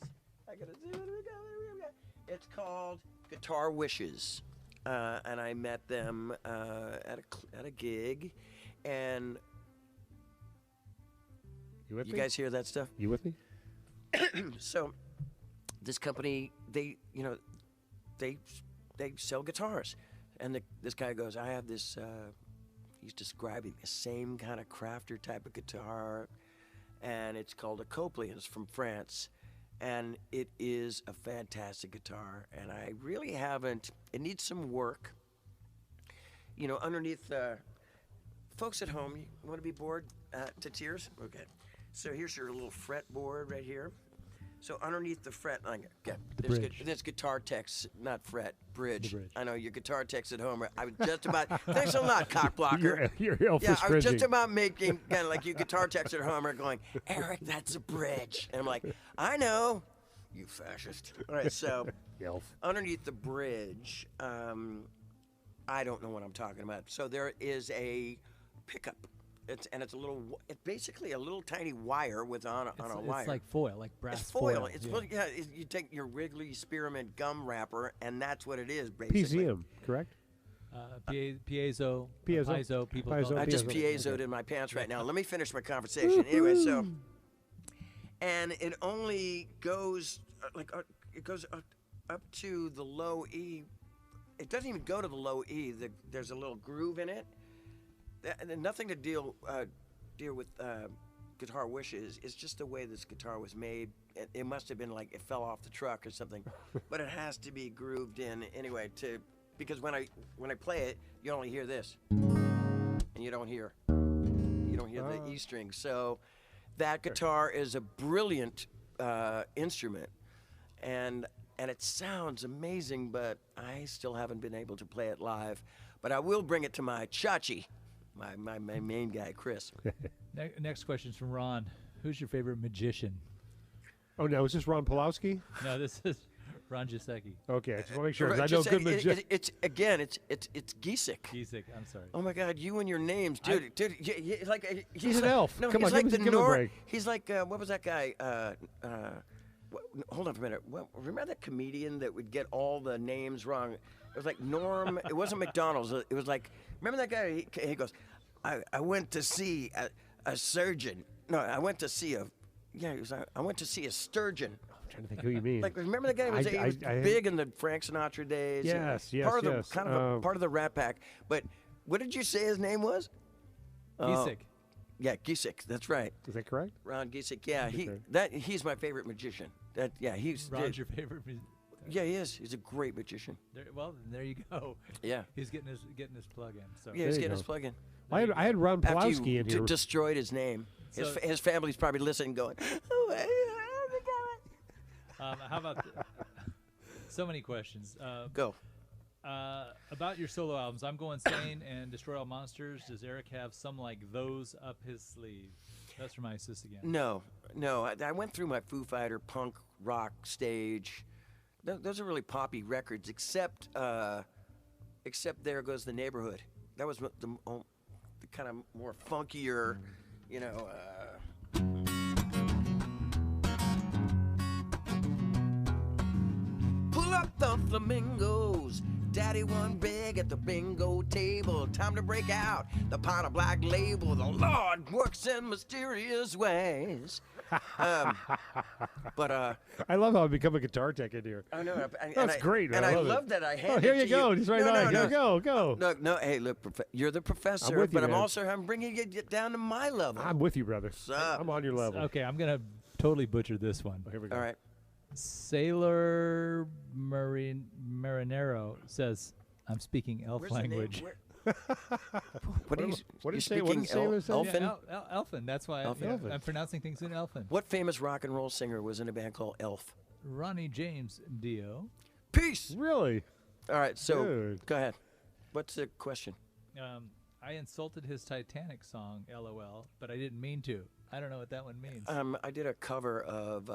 I gotta see what we got. It's called Guitar Wishes, and I met them at a gig, and You with you me? guys hear that stuff? You with me? So this company, they sell guitars, and this guy goes, I have this. He's describing the same kind of Crafter type of guitar, and it's called a Copley, and it's from France, and it is a fantastic guitar. And I really haven't. It needs some work. You know, underneath. Folks at home, you want to be bored to tears? Okay. So here's your little fretboard right here. So underneath the fret, bridge. there's guitar text, not fret, bridge. bridge. I know your guitar text at home. I was just about. Thanks a lot, cock blocker. You're Elvis Yeah, I was just cringing. about making kind of like you guitar text at home are going, Eric, that's a bridge. And I'm like, I know, you fascist. All right, so Elf. underneath the bridge, I don't know what I'm talking about. So there is a pickup. It's basically a little tiny wire with on a wire. It's like foil, like brass It's foil. foil. It's yeah. you take your Wrigley Spearmint gum wrapper, and that's what it is, basically. PZM, correct? Piezo. Piezo. People Piezo. call I it. just Piezo. piezoed in my pants right now. Let me finish my conversation. Anyway, so, and it only goes it goes up to the low E. It doesn't even go to the low E. There's a little groove in it. And nothing to deal with Guitar Wishes. It's just the way this guitar was made. It must have been like it fell off the truck or something, but it has to be grooved in anyway because when I play it, you only hear this, and you don't hear the E string. So that guitar is a brilliant instrument, and it sounds amazing, but I still haven't been able to play it live. But I will bring it to my chachi. My main guy, Chris. Next question is from Ron. Who's your favorite magician? Oh, no, is this Ron Pulowski? No, this is Ron Giesecke. Okay, I just want to make sure. 'cause I know Just good say- magician. it's again, it's Giesecke. Giesecke, I'm sorry. Oh my God, you and your names, dude. He's like He's an elf. No, Come he's on, like give the him a Nor. break. He's like what was that guy? Hold on for a minute. Remember that comedian that would get all the names wrong? It was like Norm. It wasn't McDonald's. It was like, remember that guy? He goes, I went to see a surgeon. No, I went to see a. Yeah, he was. I went to see a sturgeon. I'm trying to think who you mean. Like, remember that guy? He was big in the Frank Sinatra days. Yes, Part of the yes. kind of part of the Rat Pack. But what did you say his name was? Giesecke. Yeah, Giesecke. That's right. Is that correct? Ron Giesecke. Yeah, Okay. he's my favorite magician. He's Ron's your favorite. Yeah, he is. He's a great magician. Well, there you go. Yeah. He's getting his plug in. So. Yeah, he's you getting go. his plug in. I had Ron After Pawlowski you in here. destroyed his name. His family's probably listening, going, "Oh, How about so many questions? go." About your solo albums, I'm Going Sane and Destroy All Monsters. Does Eric have some like those up his sleeve? That's from ISIS again. No. I went through my Foo Fighter punk rock stage. Those are really poppy records, except There Goes the Neighborhood. That was the kind of more funkier, you know. Pull up the flamingos. Daddy won big at the bingo table. Time to break out the pot of black label. The Lord works in mysterious ways. But I love how I become a guitar tech in here. I know. That's great. And I love love it. that I Oh, handed here it you to go. you. He's right No, on. no, Here, go. No. Hey, look, you're the professor, with you, but man. I'm bringing you down to my level. I'm with you, brother. up? I'm on your level. Okay, I'm gonna totally butcher this one. Oh, here we go. All right. Sailor Marinero says, "I'm speaking elf Where's the name? language." What do you? What you did he say? What did speaking Sailor say? Elfin? Yeah, Elfin. That's why Elfin. I'm pronouncing things in Elfin. What famous rock and roll singer was in a band called Elf? Ronnie James Dio. Peace. Really? All right. So Good. go ahead. What's the question? I insulted his Titanic song, LOL, but I didn't mean to. I don't know what that one means. I did a cover of.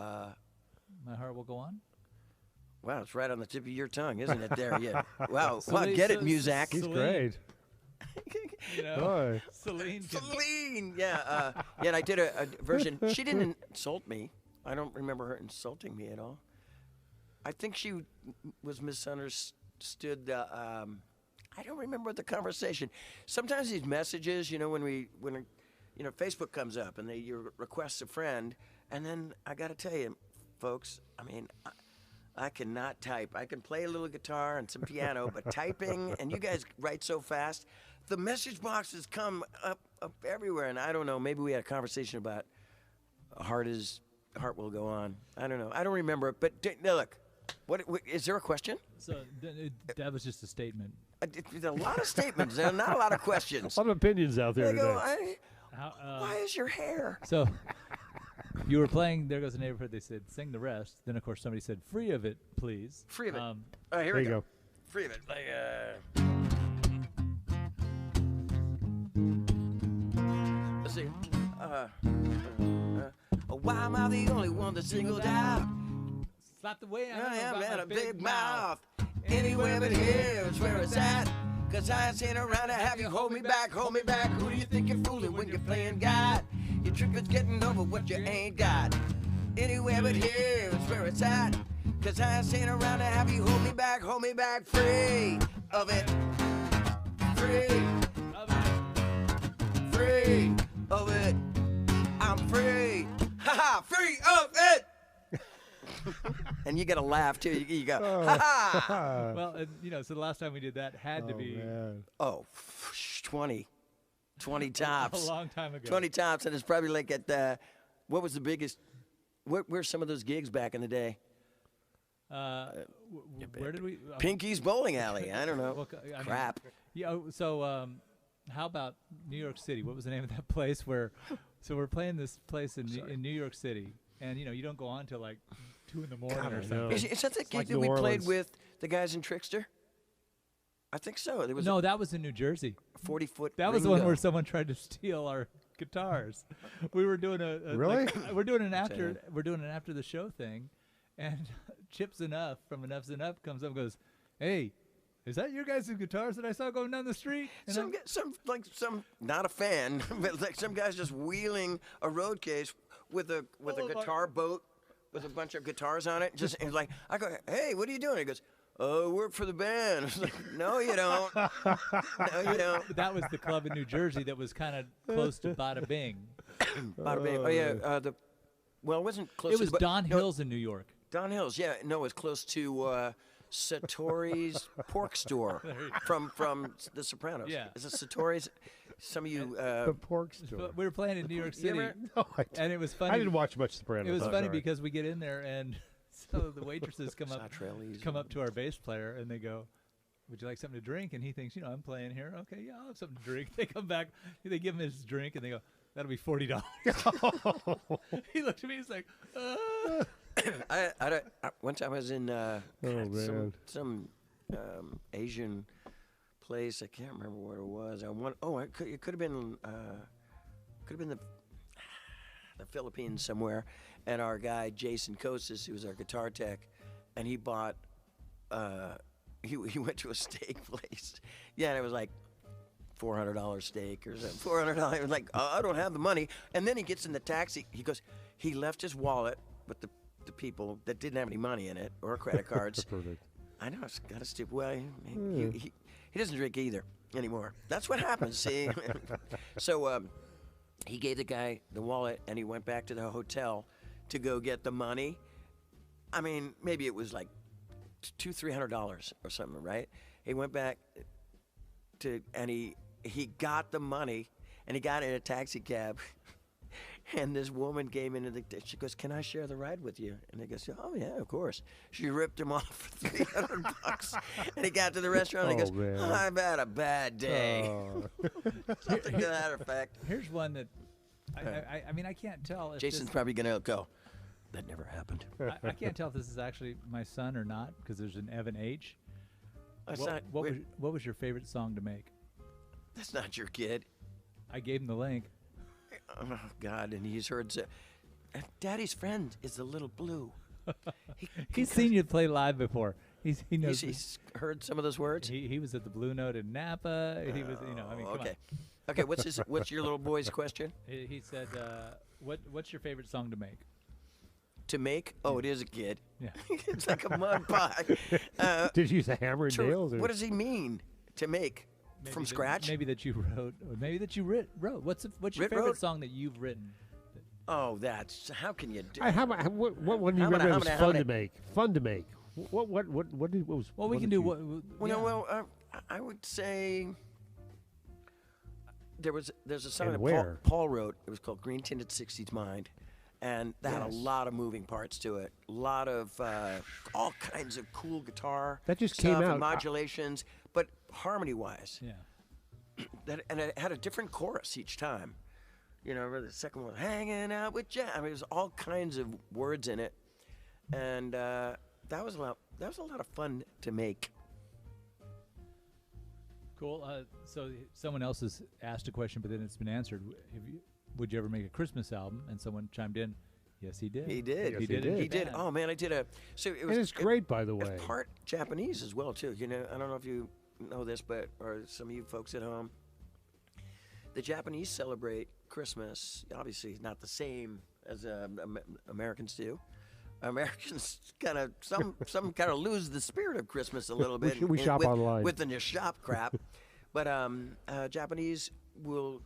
My Heart Will Go On. Wow, it's right on the tip of your tongue, isn't it? There, yeah. Wow. Celine- Get it, Ce- Muzak. He's Celine. great. You know, Boy. Celine. Celine. Yeah. Yeah. And I did a version. She didn't insult me. I don't remember her insulting me at all. I think she was misunderstood. I don't remember the conversation. Sometimes these messages, you know, when Facebook comes up and you request a friend, and then I got to tell you, folks, I mean, I cannot type. I can play a little guitar and some piano, but typing, and you guys write so fast, the message boxes come up everywhere, and I don't know. Maybe we had a conversation about Heart Will Go On. I don't know. I don't remember it, but now look, what is there a question? So that was just a statement. There's a lot of statements. There are not a lot of questions. A lot of opinions out there They go, today. why is your hair? So you were playing There Goes the Neighborhood. They said, sing the rest. Then, of course, somebody said, free of it, please. Free of it. All right, There here we you go. go. Free of it. Like, let's see. Why am I the only one that's singled out? Slap the way I am about at my a big mouth. Anywhere but here is where it's at. Cause I ain't sitting around to have you hold me back, hold me back. Who do you think you're fooling when you're playing God? Your trick is getting over what you ain't got. Anywhere but here is where it's at. Cause I ain't sitting around to have you hold me back, free of it. Free of it. I'm free. Haha, free of it. And you got to laugh too. You go, ha ha. Well, so the last time we did that had to be Man. Oh, 20 tops. a long time ago. 20 tops, and it's probably like at what was the biggest? Where's some of those gigs back in the day? Where did we? Pinky's Bowling Alley. I don't know. Well, I mean, Crap. Yeah. So, how about New York City? What was the name of that place where? So we're playing this place in New York City, and you don't go on till like 2 in the morning or I something. know. Is that the It's gig like that New we played Orleans. with the guys in Trickster? I think so. There was No, that was in New Jersey. a 40-foot. That was the one where someone tried to steal our guitars. We were doing a Really? we're doing an after the show thing, And Chips Enough from Enough's Enough comes up and goes, "Hey, is that your guys' guitars that I saw going down the street?" And some not a fan, but like some guys just wheeling a road case with a guitar boat with a bunch of guitars on it. Just and like I go, "Hey, what are you doing?" He goes, "Oh, I work for the band." I was like, "No, you don't. No, you don't." That was the club in New Jersey that was kind of close to Bada Bing. Bada Bing. Oh yeah, well, it wasn't close. It was to, Don Hills in New York. Don Hills, yeah. No, it was close to Satori's pork store from The Sopranos. Yeah. Is it Satori's? Some of you. The pork store. We were playing in New York City, No, and it was funny. I didn't watch much Sopranos. It was I'm funny sorry. because we get in there, and so the waitresses come up to our bass player, and they go, "Would you like something to drink?" And he thinks, I'm playing here. Okay, yeah, I'll have something to drink. They come back, they give him his drink, and they go, "That'll be $40." He looked at me, he's like, One time I was in some Asian place. I can't remember where it was. It could have been the Philippines somewhere. And our guy Jason Kostis, who was our guitar tech, and he bought. He went to a steak place. Yeah, and it was like $400 steak or something. $400. It was like, I don't have the money. And then he gets in the taxi. He goes, he left his wallet with the people that didn't have any money in it or credit cards. Perfect. I know, it's kind of stupid. Well, he doesn't drink either anymore. That's what happens, see? So he gave the guy the wallet, and he went back to the hotel to go get the money. I mean, maybe it was like $200-300 or something, right? He went back and he got the money, and he got in a taxi cab. And this woman came into she goes, "Can I share the ride with you?" And he goes, "Oh yeah, of course." She ripped him off for $300. And he got to the restaurant, and he goes, man. "I've had a bad day." Something to that effect. Here's one that, I mean, I can't tell if Jason's probably going to go, "That never happened." I can't tell if this is actually my son or not, because there's an Evan H. What was your favorite song to make? That's not your kid. I gave him the link. Oh, God, and he's heard... Daddy's friend is the little blue. He's seen you play live before. He knows. He's heard some of those words? He was at the Blue Note in Napa. He was, I mean, come okay. Okay, what's your little boy's question? He said, what's your favorite song to make? To make? Oh, it is a kid. Yeah. It's like a mud pie. Did you use a hammer and nails? Or? What does he mean, to make? From scratch? Maybe that you wrote, or maybe that you wrote. What's your favorite song that you've written? Oh, that's how can you do? What one do you remember was fun to make? Fun to make. What was? Well, we can do what. I would say there's a song And that Paul wrote. It was called Green Tinted 60s Mind, and that had a lot of moving parts to it. A lot of all kinds of cool guitar. That just stuff came out. And modulations, but harmony-wise. Yeah. And it had a different chorus each time. The second one, hanging out with Jack. I mean, there's all kinds of words in it, and that was a lot of fun to make. Cool. So someone else has asked a question, but then it's been answered. Would you ever make a Christmas album? And someone chimed in, yes, he did. He did. Yes, he did. He did. Oh man, I did a. So it was. And it's great, by the way. It's part Japanese as well too. I don't know if you know this, or some of you folks at home. The Japanese celebrate Christmas. Obviously, not the same as Americans do. Americans kind of some kind of lose the spirit of Christmas a little bit. we shop online with the shop crap, but Japanese will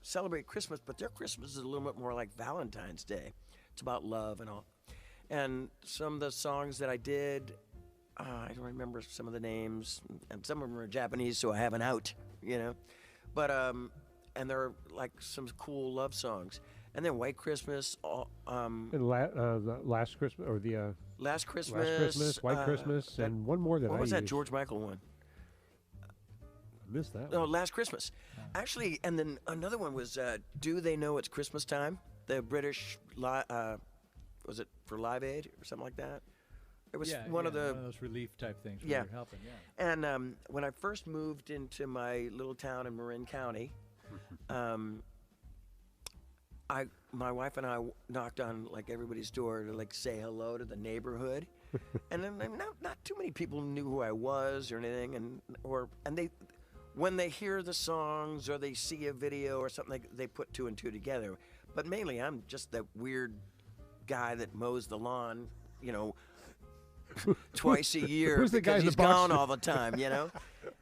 celebrate Christmas, but their Christmas is a little bit more like Valentine's Day. It's about love and all. And some of the songs that I did, I don't remember some of the names, and some of them are Japanese, so I have an out, But and they're like some cool love songs. And then White Christmas. And Last Christmas, or the Last Christmas. Last Christmas, White Christmas, and one more that what I was that used. George Michael one? Missed that. No, one. Last Christmas. Actually, and then another one was Do They Know It's Christmas Time? The British, was it for Live Aid or something like that? It was one of those relief type things where you're helping. Yeah. And when I first moved into my little town in Marin County, my wife and I knocked on like everybody's door to like say hello to the neighborhood, and then not too many people knew who I was or anything, and they, when they hear the songs or they see a video or something, they put two and two together. But mainly, I'm just that weird guy that mows the lawn, you know, twice a year Who's the guy because in the he's gone box? all the time, you know.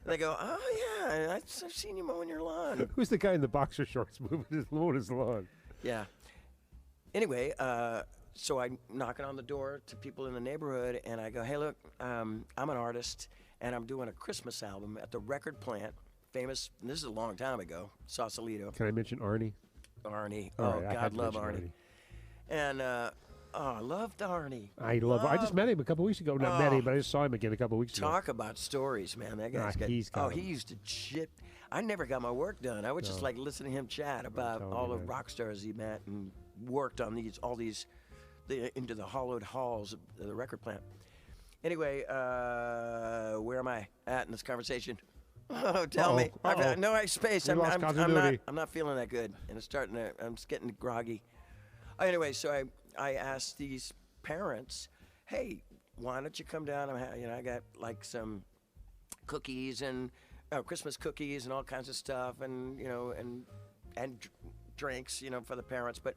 They go, oh yeah, I've seen you mowing your lawn. Who's the guy in the boxer shorts mowing his lawn? Yeah. Anyway, so I'm knocking on the door to people in the neighborhood, and I go, hey, look, I'm an artist, and I'm doing a Christmas album at the record plant, famous, and this is a long time ago, Sausalito. Can I mention Arnie? Arnie. All Oh, right, I God, had to love mention Arnie. And, I loved Arnie. I just met him a couple weeks ago. Not met him, but I just saw him again a couple weeks ago. Talk about stories, man. That guy's got. he's got he 'em. used to chip. I never got my work done. I would just like listen to him chat about telling all you, the man. rock stars he met and worked on into the hollowed halls of the record plant. Anyway, where am I at in this conversation? Oh, tell me. I've no space. We lost continuity. I'm not feeling that good, and I'm just getting groggy. Anyway, so I asked these parents, hey, why don't you come down? I got like some cookies and Christmas cookies and all kinds of stuff, and and drinks, for the parents. But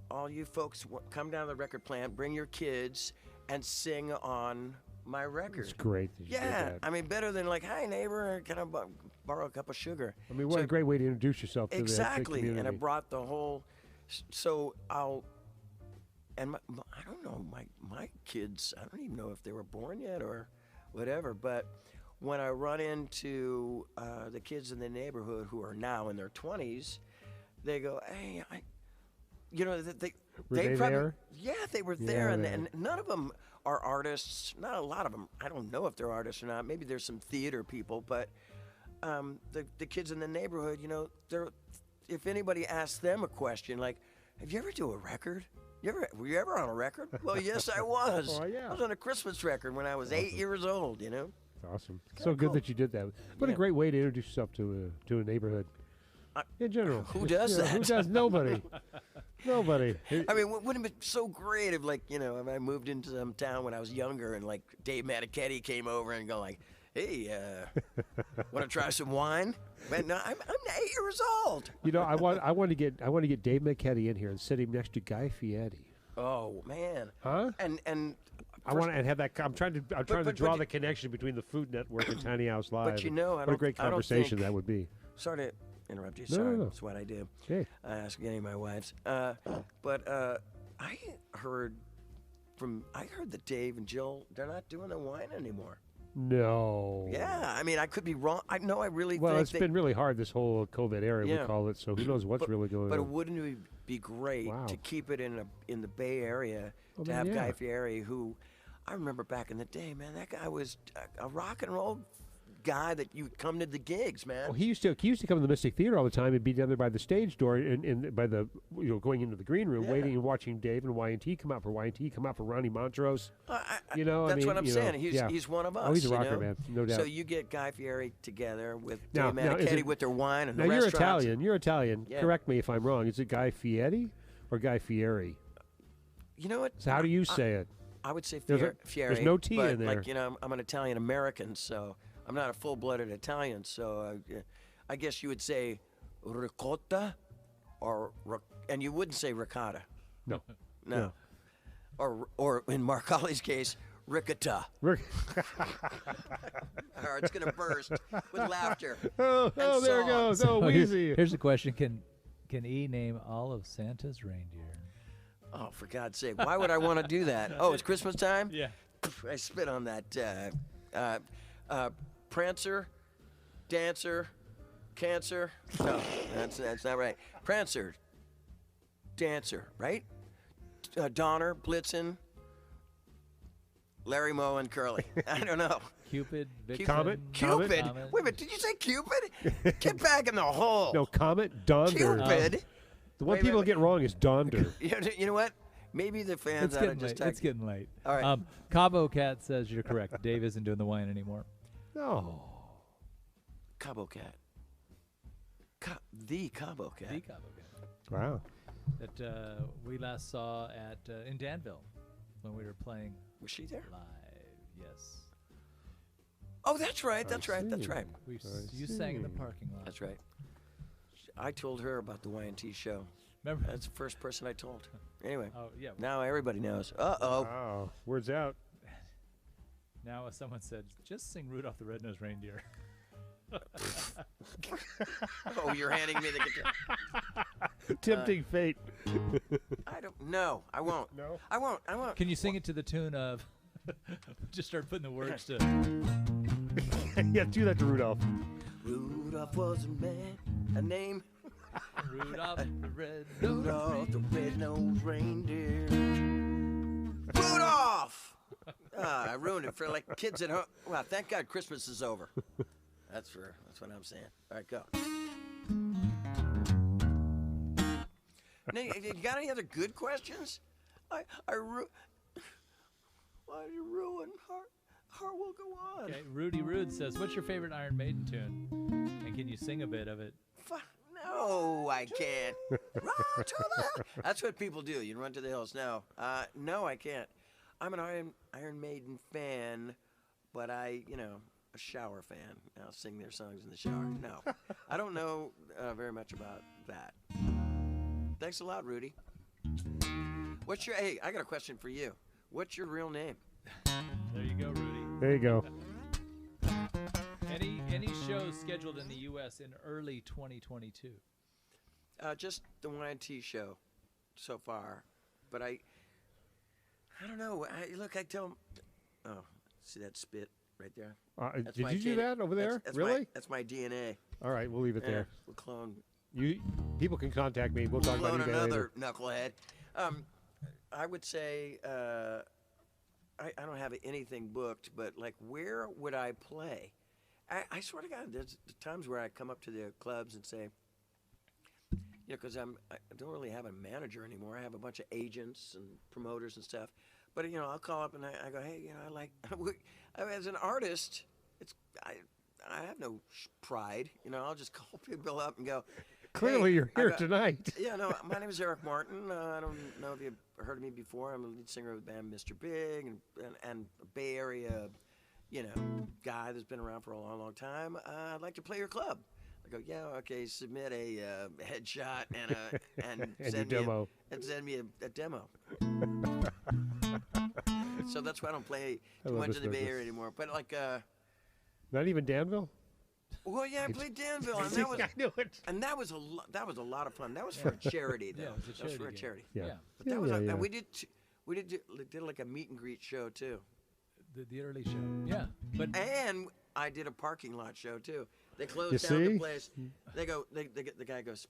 all you folks come down to the record plant, bring your kids, and sing on my record. It's great that you did that. I mean, better than like, hi neighbor, can I borrow a cup of sugar? I mean, what a great way to introduce yourself to the Exactly, and I community. brought the whole. So I don't know, my kids, I don't even know if they were born yet or whatever, but when I run into the kids in the neighborhood who are now in their 20s, they go, hey, they Were they they probably, there? Yeah, they were Yeah, there, they- and none of them are artists. Not a lot of them. I don't know if they're artists or not. Maybe there's some theater people, but the kids in the neighborhood, they're. If anybody asks them a question like, "Have you ever do a record? Were you ever on a record?" Well, yes, I was. Oh, yeah. I was on a Christmas record when I was 8 years old. It's awesome. So good cool. that you did that. What a Yeah. great way to introduce yourself to a neighborhood. In general. Who does that? Who does? Nobody. Nobody. I mean, wouldn't it be so great if, like, if I moved into some town when I was younger and, like, Dave Manichetti came over and go, like, hey, want to try some wine? But no, I'm 8 years old. I want to get Dave McKetty in here and sit him next to Guy Fieri. Oh man. Huh? And I want to have that. I'm trying to but draw you- the connection between the Food Network and Tiny House Live. But what a great I don't conversation think- that would be. Sorry to interrupt you. No, Sorry, no, no. that's what I do. Hey. I ask any of my wives. But I heard that Dave and Jill, they're not doing the wine anymore. No. Yeah, I mean, I could be wrong. I really Well, think it's been really hard this whole COVID era, we Yeah. call it. So who knows what's really going But on? wouldn't it be great Wow. to keep it in the Bay Area I to mean, have yeah. Guy Fieri, who I remember back in the day, man. That guy was a rock and roll guy that you would come to the gigs, man. Well, he used to come to the Mystic Theater all the time and be down there by the stage door and by the going into the green room, Yeah. waiting and watching Dave and Y&T come out for Y&T, come out for Ronnie Montrose. I I that's mean, what I'm saying. yeah. He's one of us. Oh, he's a you rocker, know? man, no doubt. So you get Guy Fieri together with Now- Dave now, is Manichetti it- with their wine and Now the you're restaurants. Italian. You're Italian. Yeah. Correct me if I'm wrong. Is it Guy Fieri or Guy Fieri? You know what? So how do you say it? I would say There's Fieri. there's no T but in there. Like, I'm an Italian American, so I'm not a full-blooded Italian. So I guess you would say ricotta, and you wouldn't say ricotta. No. No. Or in Marcali's case, ricotta. Rick- Our heart's gonna burst with laughter. oh, And there it goes. Oh, Wheezy. Here's the question: Can E name all of Santa's reindeer? Oh, for God's sake! Why would I want to do that? Oh, it's Christmas time. Yeah. I spit on that. Prancer, Dancer, Cancer. No, that's not right. Prancer, Dancer, right? Donner, Blitzen, Larry Moe, and Curly. I don't know. Cupid, Vixen, Comet? Cupid. Comet. Wait a minute. Did you say Cupid? Get back in the hole. No, Comet, Donder. Cupid. The one Wait, people wait, get wrong is Donder. You know what? Maybe the fans It's ought to getting just late. It's getting late. All right. Cabo Cat says you're correct. Dave isn't doing the wine anymore. No. Cabo Cat. The Cabo Cat. The Cabo Cat. Wow. That we last saw at in Danville when we were playing Was she there? live. Yes. Oh, that's right. That's right. That's right. You sang in the parking lot. That's right. I told her about the Y&T show. Remember? That's the first person I told. Anyway. Oh yeah. Now everybody knows. Uh-oh. Wow. Word's out. Now someone said, just sing Rudolph the Red-Nosed Reindeer. Oh, you're handing me the guitar. Tempting fate. I don't know. I won't. No? I won't. I won't. Can you sing it to the tune of? Just start putting the words to. Yeah, do that to Rudolph. Rudolph was a man, a name. Rudolph the Red-Nosed Rudolph the Reindeer. red-nosed reindeer. Rudolph! I ruined it for like kids at home. Well, thank God Christmas is over. That's what I'm saying. All right, go. Now, you got any other good questions? Why did you ruin Heart Will Go On? Okay, Rudy Rude says, "What's your favorite Iron Maiden tune? And can you sing a bit of it?" No, I can't. Run to the hill. That's what people do. You run to the hills. No, no, I can't. I'm an Iron Maiden fan, but a shower fan. I'll sing their songs in the shower. No, I don't know very much about that. Thanks a lot, Rudy. Hey, I got a question for you. What's your real name? There you go, Rudy. There you go. Any shows scheduled in the U.S. in early 2022? Just the Y&T show so far, but I don't know. I tell. Oh, see that spit right there? Did you do that over there? That's really? That's my DNA. All right, we'll leave it there. We'll clone. People can contact me. We'll talk about Clone eBay another later. knucklehead. I would say I don't have anything booked, but like, where would I play? I swear to God, there's times where I come up to the clubs and say, because I don't really have a manager anymore. I have a bunch of agents and promoters and stuff. But I'll call up and I go, hey, I like. As an artist, I have no pride. I'll just call people up and go. Clearly, hey, you're here tonight. Yeah, no, my name is Eric Martin. I don't know if you've heard of me before. I'm a lead singer of the band Mr. Big and a Bay Area, guy that's been around for a long, long time. I'd like to play your club. I go, yeah, okay. Submit a headshot and send me a demo. So that's why I don't play too much in the Bay Area anymore. But like, not even Danville. Well, yeah, I played Danville, and that was I knew it. and that was a lot of fun. That was for a charity, though. Yeah, it was a That was for a charity charity. Yeah. But that was yeah. and we did like a meet and greet show too, The early show. Yeah, but and I did a parking lot show too. They You closed down see? the place. The guy goes,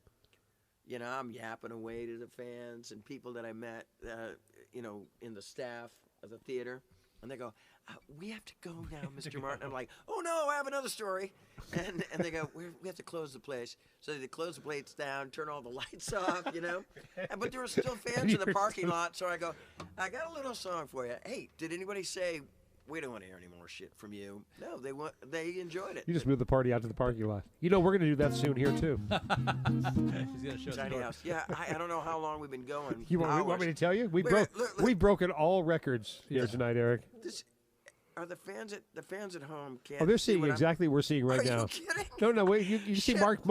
I'm yapping away to the fans and people that I met, in the staff of the theater, and they go, we have to go now, Mr. Martin. I'm like, oh no, I have another story. And they go, we have to close the place. So they close the plates down, turn all the lights off, But there were still fans in the parking lot. So I go, I got a little song for you. Hey, did anybody say, we don't want to hear any more shit from you? No, they enjoyed it. You just moved the party out to the parking lot. We're going to do that soon here, too. he's gonna show us the Tiny door. house. Yeah, I don't know how long we've been going. You want me to tell you? Wait, look. We've broken all records here tonight, Eric. Are the fans at home can't? Oh, they're see seeing what exactly what we're seeing right Are now. you kidding? No, wait. You see Shit, Mark's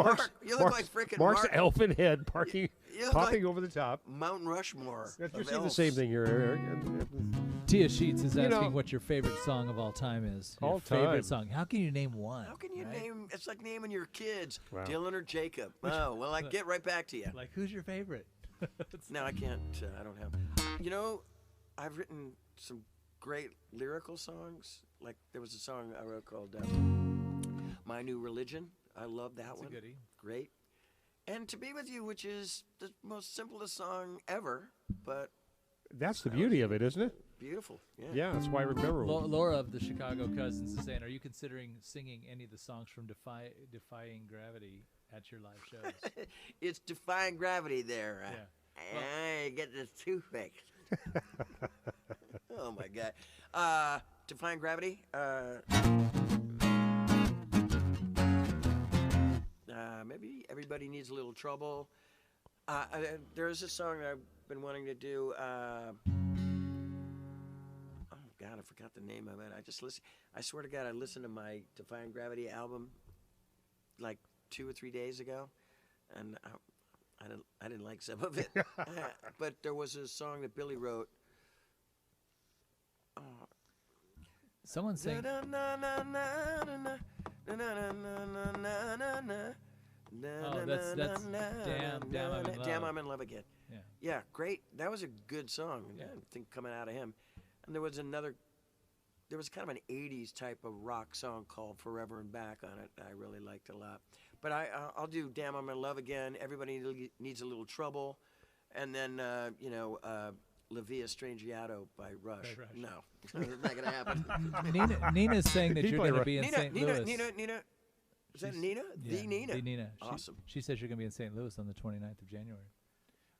you look like frickin' Mark's Mark. elfin head popping look like over the top. Mountain Rushmore. You're of seeing the elves. same thing here, Eric. Tia Sheets is asking know- what your favorite song of all time is. Your All favorite time. song. How can you name one? How can you right? name? It's like naming your kids Wow. Dylan or Jacob. Oh, well, I get right back to you. Like, who's your favorite? No, I can't. I don't have. I've written some great lyrical songs. Like there was a song I wrote called "My New Religion." I love that That's a one. goodie. Great. And "To Be With You," which is the most simplest song ever, but That's the beauty of it, isn't it? beautiful. Yeah. Yeah, that's why I remember. Laura of the Chicago Cousins is saying, are you considering singing any of the songs from Defying Gravity at your live shows? It's defying gravity there. Yeah. I get this toothache. Oh my God. Defying gravity. maybe Everybody Needs a Little Trouble. There is a song that I've been wanting to do. Oh God, I forgot the name of it. I just listen. I swear to God, I listened to my Defying Gravity album like 2 or 3 days ago, and I didn't like some of it. But there was a song that Billy wrote. Someone's saying. Oh, that's Damn, I'm in Love. Damn, I'm in Love Again. Yeah. Yeah, great. That was a good song. I think coming out of him. And there was kind of an 80s type of rock song called Forever and Back on it that I really liked a lot. But I'll do Damn, I'm in Love Again. Everybody Needs a Little Trouble. And then, La Via Strangiato by Rush. No, it's not going to happen. Nina's saying that you're going to be in St. Louis. Nina. Is that Nina? Yeah, The Nina. The Nina. Awesome. She says you're going to be in St. Louis on the 29th of January.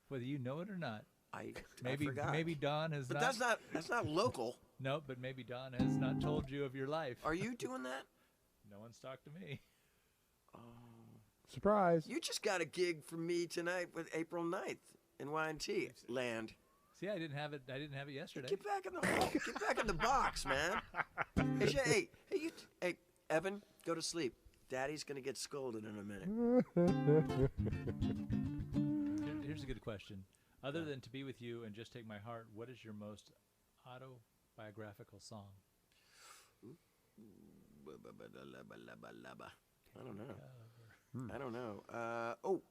Whether you know it or not. I maybe forgot. Maybe Don has but not. that's not local. No, but maybe Don has not told you of your life. Are you doing that? No one's talked to me. Oh. Surprise. You just got a gig for me tonight with April 9th in Y&T land. See, I didn't have it yesterday. Get back in the hole. Get back in the box, man. Hey, Evan, go to sleep. Daddy's going to get scolded in a minute. Here's a good question. Other than To Be With You and Just Take My Heart, what is your most autobiographical song? I don't know.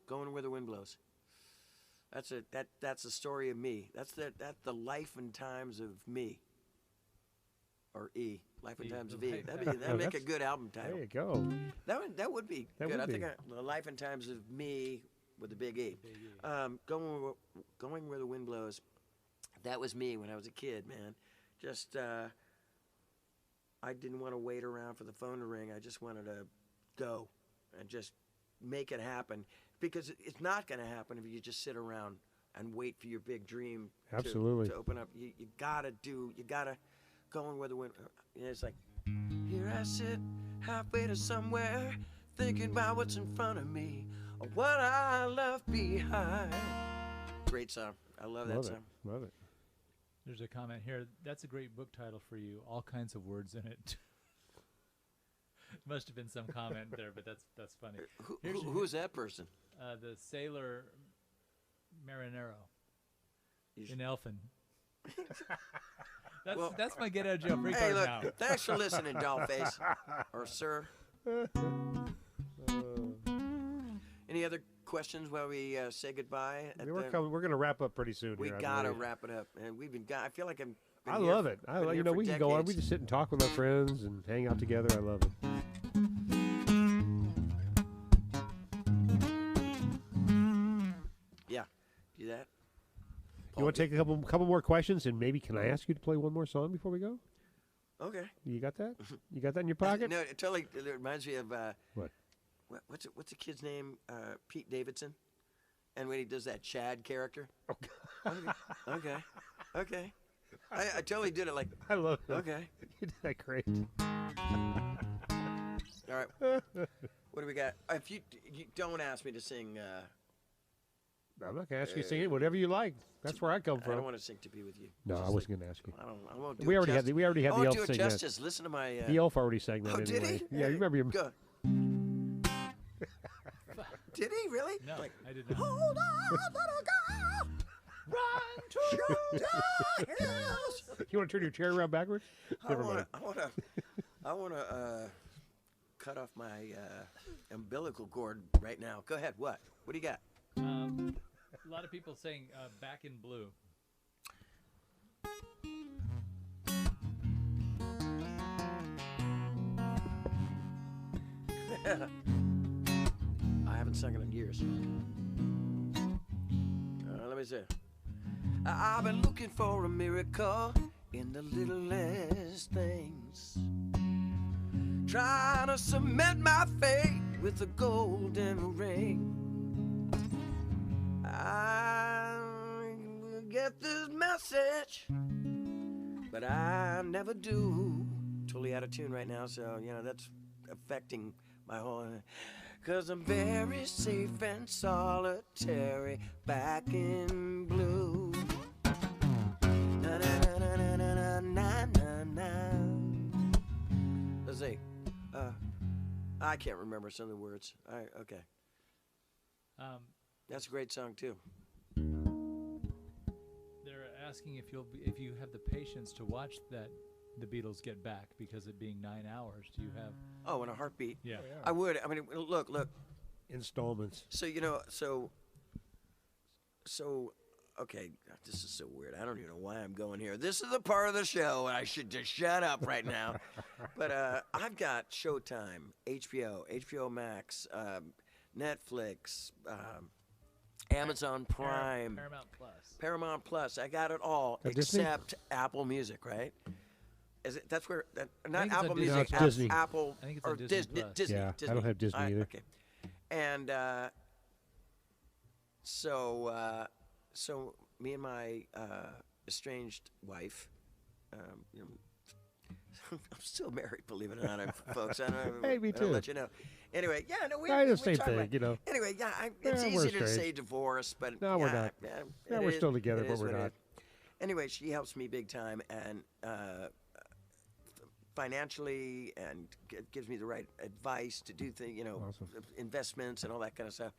Going Where the Wind Blows. That's the story of me. That's the life and times of me. Or E. Life and Times of E. That'd make a good album title. There you go. That would be good. I think the Life and Times of Me with the big E. Going Where the Wind Blows. That was me when I was a kid, man. Just I didn't want to wait around for the phone to ring. I just wanted to go and just make it happen, because it's not going to happen if you just sit around and wait for your big dream Absolutely. to open up. You gotta going where the wind. It's like, here I sit halfway to somewhere, thinking about what's in front of me, or what I left behind. Great song. I love that song. Love it. There's a comment here. That's a great book title for you. All kinds of words in it. Must have been some comment there, but that's funny. Who's that person? The sailor Marinero in Elfin. That's my get out of jail free card now. Thanks for listening, Dollface, or sir. Any other questions while we say goodbye? We're going to wrap up pretty soon. We gotta wrap it up, and I feel like I love it. We can go on. We just sit and talk with our friends and hang out together. I love it. Yeah, do that. You want to take a couple more questions, and maybe can I ask you to play one more song before we go? Okay. You got that? You got that in your pocket? No, it totally. It reminds me of what? What's the kid's name? Pete Davidson, and when he does that Chad character. Okay. I totally did it like. I love it. Okay. You did that great. All right. What do we got? If you don't ask me to sing. I'm not gonna ask you to sing it. Whatever you like. That's where I come from. I don't want to sing To Be With You. No, I wasn't gonna ask you. I won't do we it already justice. had the elf do it sing justice. that. Listen to my. The elf already sang that. Oh, anyway. did he? Yeah, you remember your. Go. Did he really? No, I did not. Hold on, little girl, run to the hills. You want to turn your chair around backwards? Never mind. I want to cut off my umbilical cord right now. Go ahead. What do you got? A lot of people saying Back in Blue. I haven't sung it in years. Let me see. I've been looking for a miracle in the littlest things, trying to cement my fate with a golden ring. I get this message, but I never do. Totally out of tune right now, so that's affecting my whole. 'Cause I'm very safe and solitary back in blue. Na na na na na na na na na. Let's see. I can't remember some of the words. All right, okay. That's a great song too. They're asking if you have the patience to watch that the Beatles get back, because it being 9 hours. Do you have? Oh, in a heartbeat. Yeah. I would. I mean, look. Installments. So okay, this is so weird. I don't even know why I'm going here. This is the part of the show, and I should just shut up right now. But I've got Showtime, HBO Max, Netflix, Amazon Prime, Paramount Plus. I got it all except Apple Music, right? Is it? That's where not Apple Music. No, it's Disney. Apple I think it's or on Disney Plus. Disney. Yeah, Disney. I don't have Disney either. Okay, and so me and my estranged wife, you know, I'm still married, believe it or not, folks. I don't, Hey, me I don't too. let you know. Anyway, yeah, no, we The we same talk thing, about- you know. Anyway, yeah, it's Yeah, we're easy to say estranged. divorce, but No, we're not. Yeah, Yeah, it we're is- still together, it but is we're what it not. is. Anyway, she helps me big time, and financially, and gives me the right advice to do things, Awesome. investments and all that kind of stuff.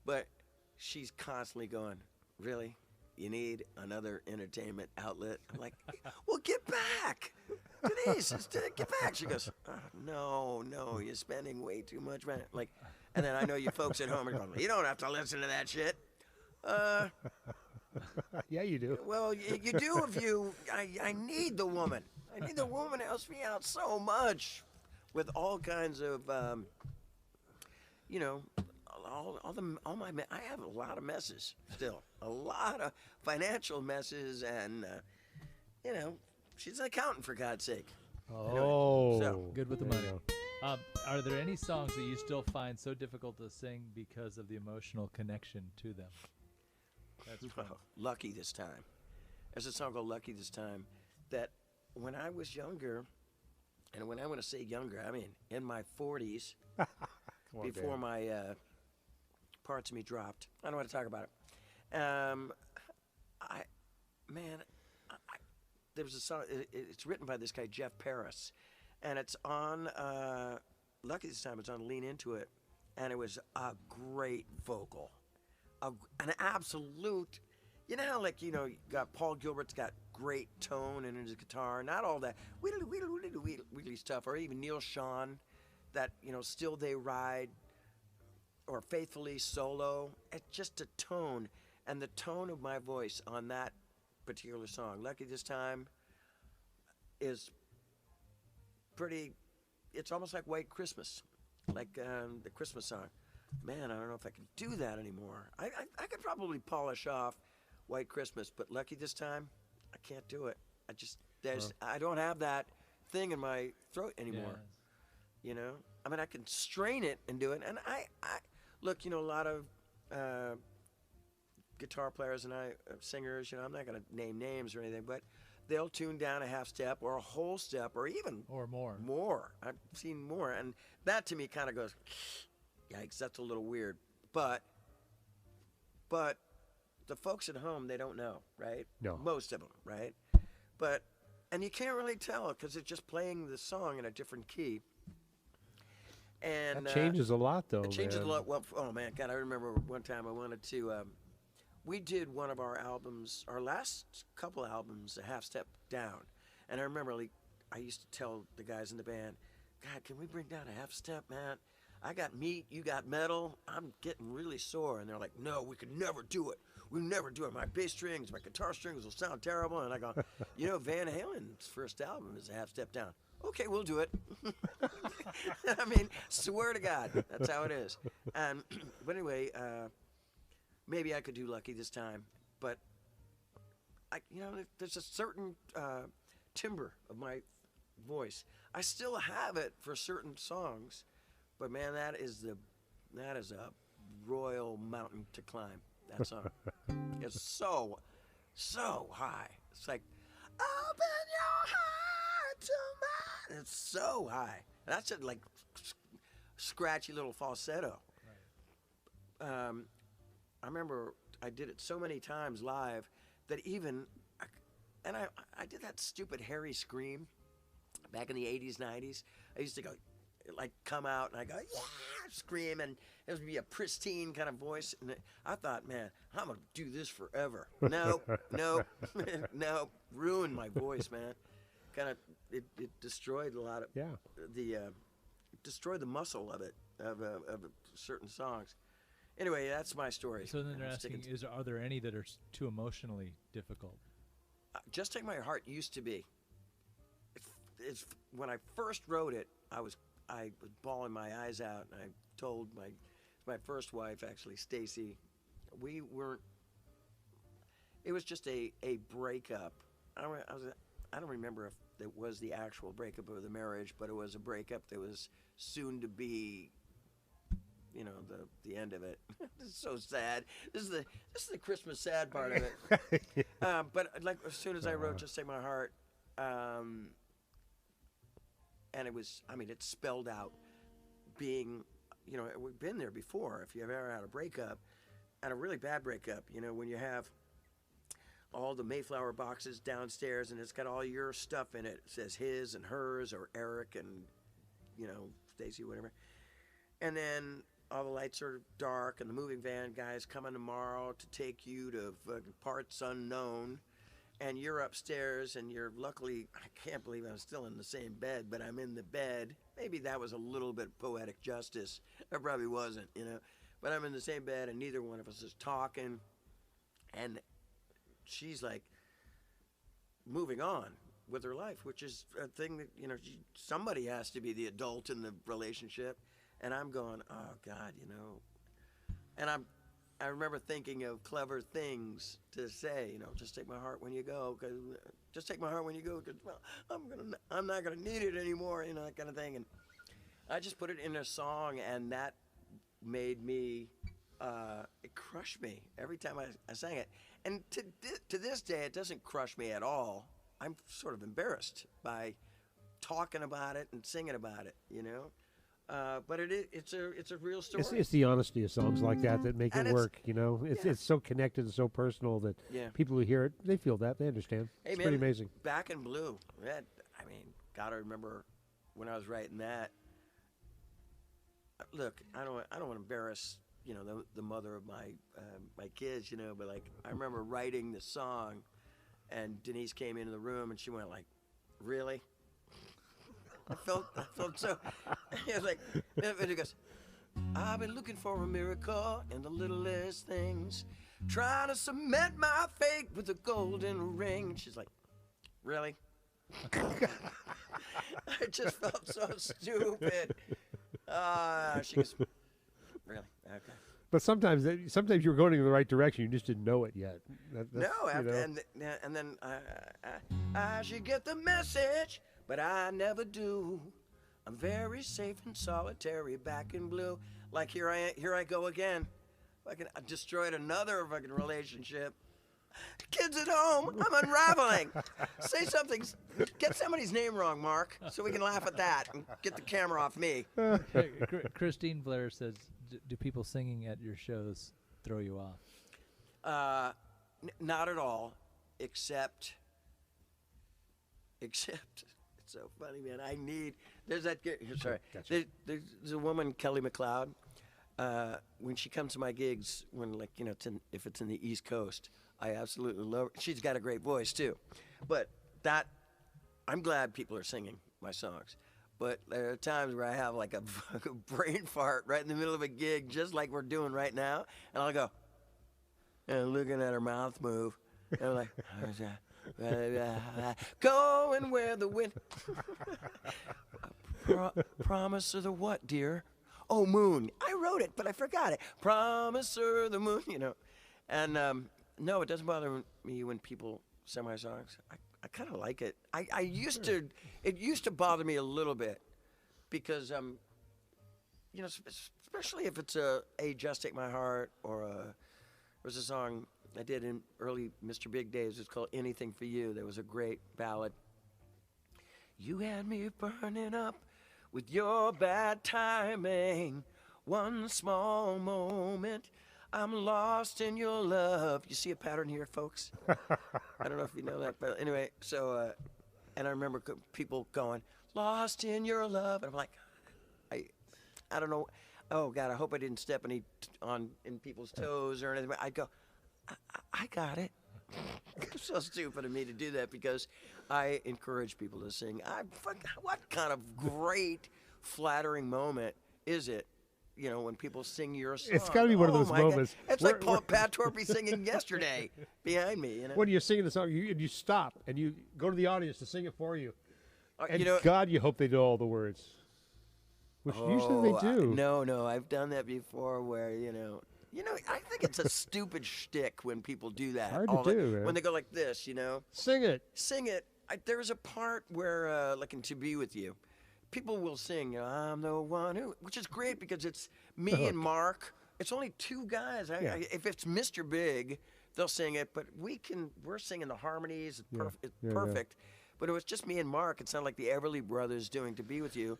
But she's constantly going, really? You need another entertainment outlet? I'm like, well, get back. Denise, get back. She goes, no, you're spending way too much money. Like, and then I know you folks at home are going, you don't have to listen to that shit. Yeah, you do. Well, you do if you. I need the woman. I need the woman that helps me out so much with all kinds of, all my. I have a lot of messes still, a lot of financial messes, and she's an accountant for God's sake. Oh, so, Good with the there money. you Are there any songs that you still find so difficult to sing because of the emotional connection to them? That's fun. Lucky This Time. There's a song called Lucky This Time that when I was younger, and when I want to say younger, I mean in my 40s, Come on, before Dan. my parts of me dropped. I don't want to talk about it. There was a song, it's written by this guy, Jeff Paris, and it's on, Lucky This Time, it's on Lean Into It, and it was a great vocal. An absolute, you know how you got Paul Gilbert's got great tone in his guitar, not all that wheedly stuff, or even Neil Schon, that Still They Ride, or Faithfully solo. It's just a tone, and the tone of my voice on that particular song, Lucky This Time, is pretty. It's almost like White Christmas, like the Christmas song. Man, I don't know if I can do that anymore. I could probably polish off White Christmas, but Lucky This Time, I can't do it. I don't have that thing in my throat anymore. Yes. I mean, I can strain it and do it. And I look, a lot of guitar players and singers, I'm not going to name names or anything, but they'll tune down a half step or a whole step or even more. I've seen more. And that to me kind of goes, yikes, that's a little weird. But the folks at home, they don't know, right? No. Most of them, right? And you can't really tell because it's just playing the song in a different key. And That changes a lot, though. it changes man. a lot. Well, oh man, God, I remember one time I wanted to. We did one of our albums, our last couple albums, a half step down, and I remember I used to tell the guys in the band, God, can we bring down a half step, man? I got meat, you got metal. I'm getting really sore, and they're like, no, we could never do it. We never do it. My bass strings, my guitar strings will sound terrible. And I go, Van Halen's first album is a half step down. Okay, we'll do it. I mean, swear to God, that's how it is. But anyway, maybe I could do Lucky This Time, but there's a certain timbre of my voice. I still have it for certain songs, but man, that is a royal mountain to climb. That song. It's so high. It's like, open your heart to mine. It's so high. That's a scratchy little falsetto. I remember I did it so many times live that even, and I did that stupid Harry scream back in the 80s, 90s. I used to go, like, come out and I go, yeah, scream, and it would be a pristine kind of voice. And I thought, man, I'm going to do this forever. No, no, no, ruined my voice, man. Kind of, it destroyed a lot of destroyed the muscle of it, of certain songs. Anyway, that's my story. So then they're asking, are there any that are too emotionally difficult? Just Take My Heart used to be. It's when I first wrote it, I was bawling my eyes out, and I told my first wife, actually, Stacy, we weren't. It was just a breakup. I don't remember if it was the actual breakup of the marriage, but it was a breakup that was soon to be, you know, the end of it. This is so sad. This is the Christmas sad part of it. But like as soon as I wrote Just Take My Heart, and it was, I mean, it spelled out being, you know, we've been there before. If you've ever had a breakup, and a really bad breakup, you know, when you have all the Mayflower boxes downstairs and it's got all your stuff in it. It says his and hers or Eric and, you know, Stacy, whatever. And then all the lights are dark and the moving van guy's coming tomorrow to take you to parts unknown. And you're upstairs and you're luckily, I can't believe I'm still in the same bed, but I'm in the bed. Maybe that was a little bit poetic justice. It probably wasn't, you know. But I'm in the same bed and neither one of us is talking. And she's like moving on with her life, which is a thing that, you know, somebody has to be the adult in the relationship. And I'm going, oh God, you know. And I remember thinking of clever things to say, you know, just take my heart when you go, cause just take my heart when you go, because well, I'm not gonna need it anymore, you know, that kind of thing. And I just put it in a song, and that made me, it crushed me every time I sang it. And to this day, it doesn't crush me at all. I'm sort of embarrassed by talking about it and singing about it, you know. But it's a real story. It's the honesty of songs like that make it work, you know. It's so connected and so personal that people who hear it, they feel that, they understand. Hey, it's man, pretty amazing. Back in Blue, that, I mean, gotta remember when I was writing that. Look, I don't want to embarrass, you know, the mother of my my kids, you know, but like I remember writing the song, and Denise came into the room and she went like, "Really?" I felt so. It was like, and he goes, "I've been looking for a miracle in the littlest things, trying to cement my fate with a golden ring." And she's like, "Really?" I just felt so stupid. She goes, "Really? Okay." But sometimes you were going in the right direction. You just didn't know it yet. No, and then I should get the message, but I never do. I'm very safe and solitary back in blue. Like here I go again. I destroyed another fucking relationship. Kids at home, I'm unraveling. Say something. Get somebody's name wrong, Mark, so we can laugh at that and get the camera off me. Christine Blair says, do people singing at your shows throw you off? Not at all, except it's so funny, man. There's that, sorry. Gotcha. There's a woman, Kelly McLeod, when she comes to my gigs, when, like, you know, if it's in the East Coast, I absolutely love her. She's got a great voice too. But I'm glad people are singing my songs. But there are times where I have like a brain fart right in the middle of a gig, just like we're doing right now, and I'll go, and looking at her mouth move, and I'm like, going where the wind. Promise her the what, dear? Oh, moon. I wrote it, but I forgot it. Promise her the moon, you know. And no, it doesn't bother me when people sing my songs. I kind of like it. I used to. It used to bother me a little bit because, you know, especially if it's a Just Take My Heart, or there's a song I did in early Mr. Big days. It's called Anything for You. There was a great ballad. You had me burning up with your bad timing. one small moment. I'm lost in your love. You see a pattern here, folks? I don't know if you know that, but anyway, so, and I remember people going, lost in your love. And I'm like, I don't know. Oh, God, I hope I didn't step in people's toes or anything. I'd go, I got it. It's so stupid of me to do that because I encourage people to sing. What kind of great, flattering moment is it? You know, when people sing your song. It's got to be one of those moments. God. It's like Pat Torpey singing yesterday behind me. You know? When you're singing the song, you stop and you go to the audience to sing it for you. And you know, God, you hope they know all the words. Which usually they do. No, I've done that before where, you know, I think it's a stupid shtick when people do that. Hard to do, man. When they go like this, you know. Sing it. Sing it. There's a part where, like in To Be With You, people will sing, I'm the one who, which is great because it's me and Mark. It's only two guys. If it's Mr. Big, they'll sing it, but we're singing the harmonies. It's perfect. But it was just me and Mark. It sounded like the Everly Brothers doing To Be With You.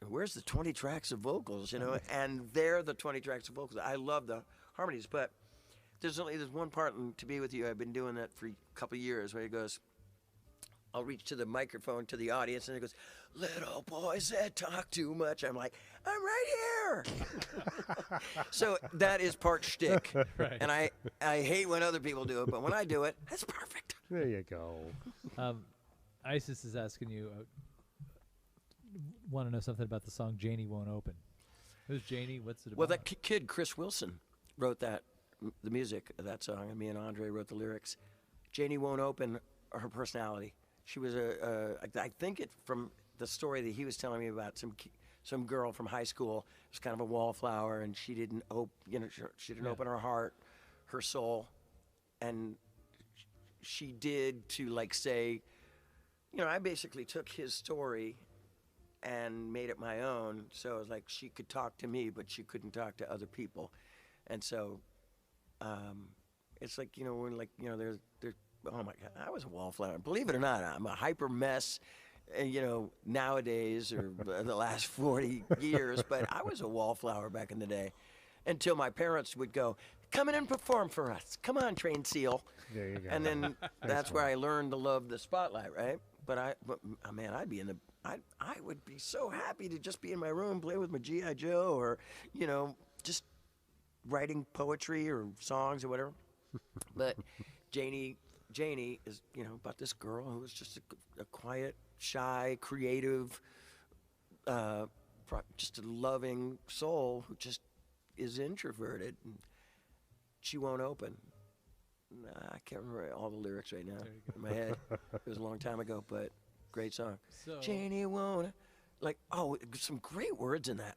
Where's the 20 tracks of vocals, you know? And they're the 20 tracks of vocals. I love the harmonies, but there's one part in To Be With You. I've been doing that for a couple of years where he goes, I'll reach to the microphone to the audience and he goes, little boys that talk too much. I'm like, I'm right here. So that is part shtick. Right. And I hate when other people do it, but when I do it, that's perfect. There you go. Isis is asking you, want to know something about the song Janie Won't Open. Who's Janie? What's it about? Well, that kid, Chris Wilson, wrote the music of that song, and me and Andre wrote the lyrics. Janie Won't Open, her personality. She was I think it from the story that he was telling me about some girl from high school. It was kind of a wallflower, and she didn't open her heart, her soul, and she did to like say, you know, I basically took his story and made it my own. So it was like she could talk to me, but she couldn't talk to other people, and so it's like, you know, when like, you know, there's oh my God, I was a wallflower. Believe it or not, I'm a hyper mess, you know, nowadays or the last 40 years, but I was a wallflower back in the day until my parents would go, come in and perform for us. Come on, trained seal. There you go. And then that's where I learned to love the spotlight, right? But man, I would be so happy to just be in my room, play with my G.I. Joe or, you know, just writing poetry or songs or whatever. But Janie is, you know, about this girl who was just a quiet, shy, creative, just a loving soul who just is introverted. And she won't open. I can't remember all the lyrics right now in my head. It was a long time ago, but great song. So, Janie won't, like, some great words in that.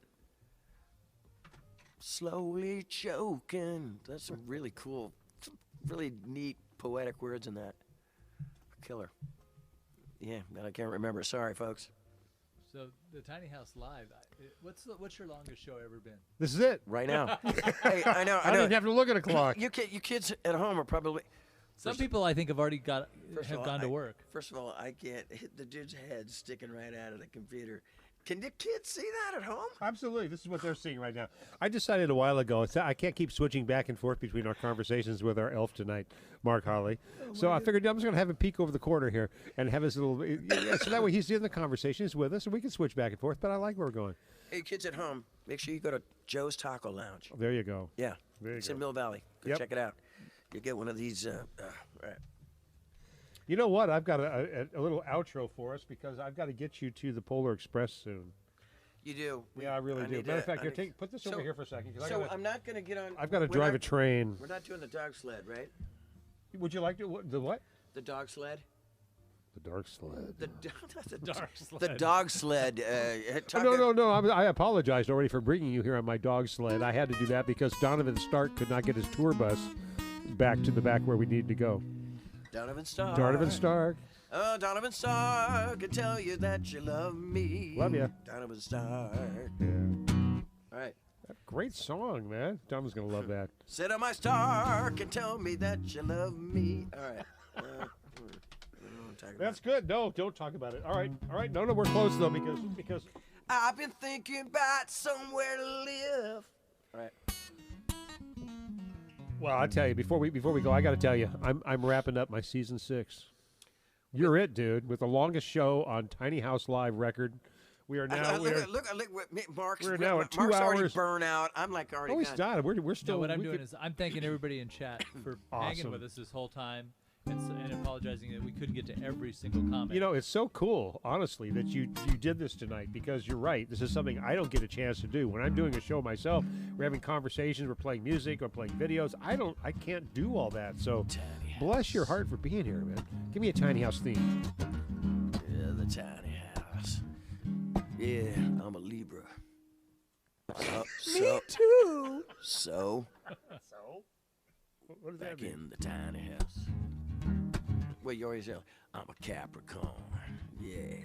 Slowly choking. That's some really cool, some really neat poetic words in that. Killer. Yeah, that I can't remember. Sorry, folks. So the Tiny House Live. What's your longest show ever been? This is it. Right now. Hey, I know. I didn't have to look at a clock. You kids at home are probably. Some people I think have already gone to work. First of all, I can't hit the dude's head sticking right out of the computer. Can the kids see that at home? Absolutely. This is what they're seeing right now. I decided a while ago, I can't keep switching back and forth between our conversations with our elf tonight, Mark Holly. So I figured I'm just going to have him peek over the corner here and have his little... so that way he's in the conversation, he's with us, and we can switch back and forth, but I like where we're going. Hey, kids at home, make sure you go to Joe's Taco Lounge. There you go. Yeah. There you It's go. in Mill Valley. Go check it out. You get one of these... right. You know what? I've got a little outro for us because I've got to get you to the Polar Express soon. You do. Yeah, I really do. Matter of fact, here, put this over here for a second. So I'm not going to get on... I've got to drive a train. We're not doing the dog sled, right? Would you like to... The what? The dog sled? The dark sled. The Dark sled. The dog sled. No. I apologized already for bringing you here on my dog sled. I had to do that because Donovan Stark could not get his tour bus back to the back where we needed to go. Donovan Stark. Donovan Stark. Oh, Donovan Stark, can tell you that you love me. Love ya. Donovan Stark. Yeah. All right. Great song, man. Donovan's going to love that. Sit on my Stark and tell me that you love me. All right. That's good. No, don't talk about it. All right. No, we're close, though, because I've been thinking about somewhere to live. All right. Well, I tell you, before we go, I got to tell you, I'm wrapping up my season 6. You're it, dude, with the longest show on Tiny House Live record. We are now. Look, Mark's. We're now at 2 Mark's already hours. burnt out. I'm like already. Oh, he's done. We're still. No, what I'm doing is I'm thanking everybody in chat for hanging Awesome. with us this whole time and apologizing that we couldn't get to every single comment. You know, it's so cool, honestly, that you did this tonight, because you're right. This is something I don't get a chance to do. When I'm doing a show myself, we're having conversations, we're playing music, we're playing videos. I can't do all that. So bless your heart for being here, man. Give me a Tiny House theme. Yeah, the tiny house. Yeah, I'm a Libra. Me too. So. What does that Back mean? in the tiny house. Well, you always yell, I'm a Capricorn. Yeah,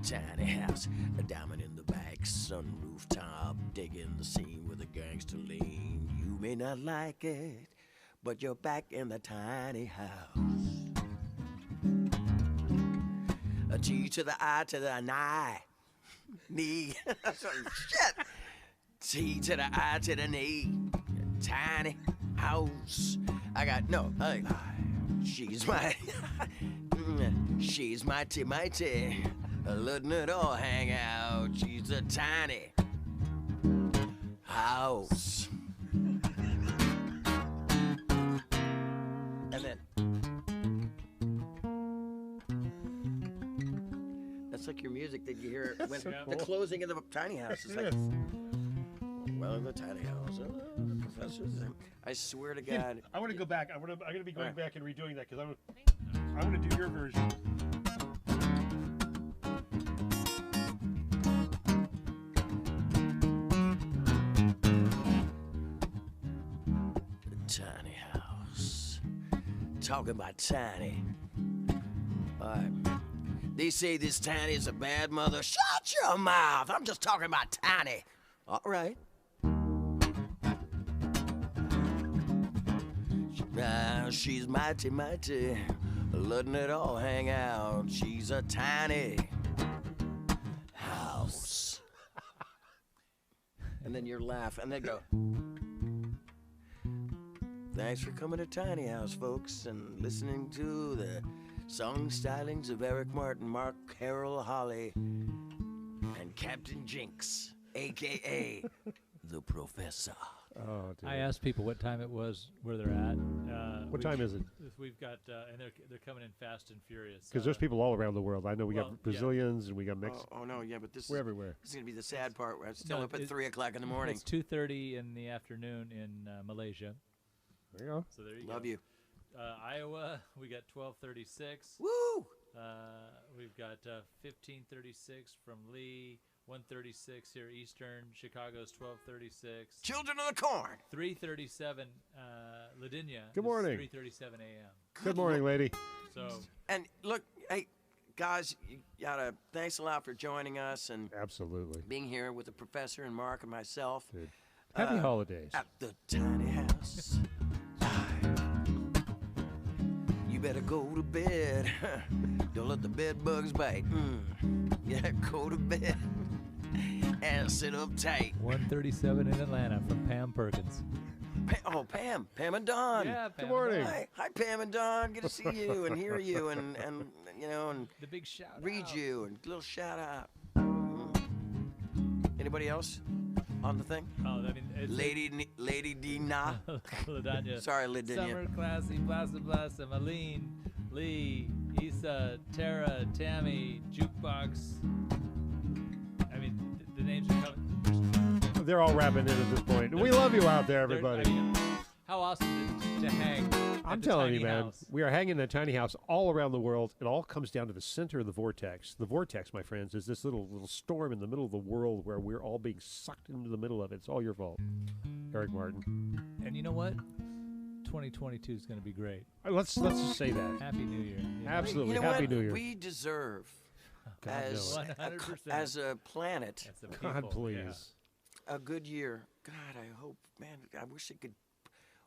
tiny house, a diamond in the back, sunroof top, digging the scene with a gangster lean. You may not like it, but you're back in the tiny house. A T to the I to the nigh. Knee. Shit. T to the I to the knee. Tiny house. She's mighty, letting it all hang out. She's a tiny house. And then that's like your music that you hear when the closing of the tiny house is like. Well, in the tiny house, professors. I swear to God. I want to go back. I'm going to be going back and redoing that, because I want to do your version. The tiny house. Talking about tiny. All right. They say this tiny is a bad mother. Shut your mouth. I'm just talking about tiny. All right. She's mighty, letting it all hang out. She's a tiny house. And then you laugh, and they go, thanks for coming to Tiny House, folks, and listening to the song stylings of Eric Martin, Mark Carroll Holly, and Captain Jinx, a.k.a. the Professor. Oh, dude. I asked people what time it was, where they're at. What time is it? We've got, and they're coming in fast and furious. Because there's people all around the world. I know we got Brazilians and we got Mexicans. Oh no, yeah, but this We're everywhere. This is gonna be the sad part. Where I'm still up at 3 o'clock in the morning. It's 2:30 in the afternoon in Malaysia. There you go. So there you go. Love you. Iowa, we got 12:36. Woo! We've got 15:36 from Lee. 1:36 here Eastern. Chicago's 12:36. Children of the Corn. 3:37 Ladynia. Good morning. 3:37 a.m. Good morning, lady. So. And look, hey, guys, you gotta thanks a lot for joining us and Absolutely. being here with the professor and Mark and myself. Dude. Happy holidays. At the tiny house. You better go to bed. Don't let the bed bugs bite. Yeah, go to bed. And sit up tight. 1:37 in Atlanta from Pam Perkins. Pam and Don. Yeah, Pam. Good morning. Hi, Pam and Don. Good to see you and hear you and you know and The big shout read out. you and little shout out. Anybody else on the thing? Oh, I mean, it's Lady Dina. Ladanya. Sorry, Ladynia. Summer Classy, Blasa, Aline, Lee, Issa, Tara, Tammy, Jukebox. I mean, the names are coming. They're all wrapping in at this point. We love you out there, everybody. I mean, how awesome to hang. I'm at the telling tiny you, man, house. we are hanging in a tiny house all around the world. It all comes down to the center of the vortex. The vortex, my friends, is this little storm in the middle of the world where we're all being sucked into the middle of it. It's all your fault, Eric Martin. And you know what? 2022 is going to be great. Let's just say that. Happy New Year. Yeah. Absolutely. You know Happy what? New Year. We deserve God, as no. 100%. as a planet That's the God, people. please. Yeah. a good year. God, I hope, man. I wish it could.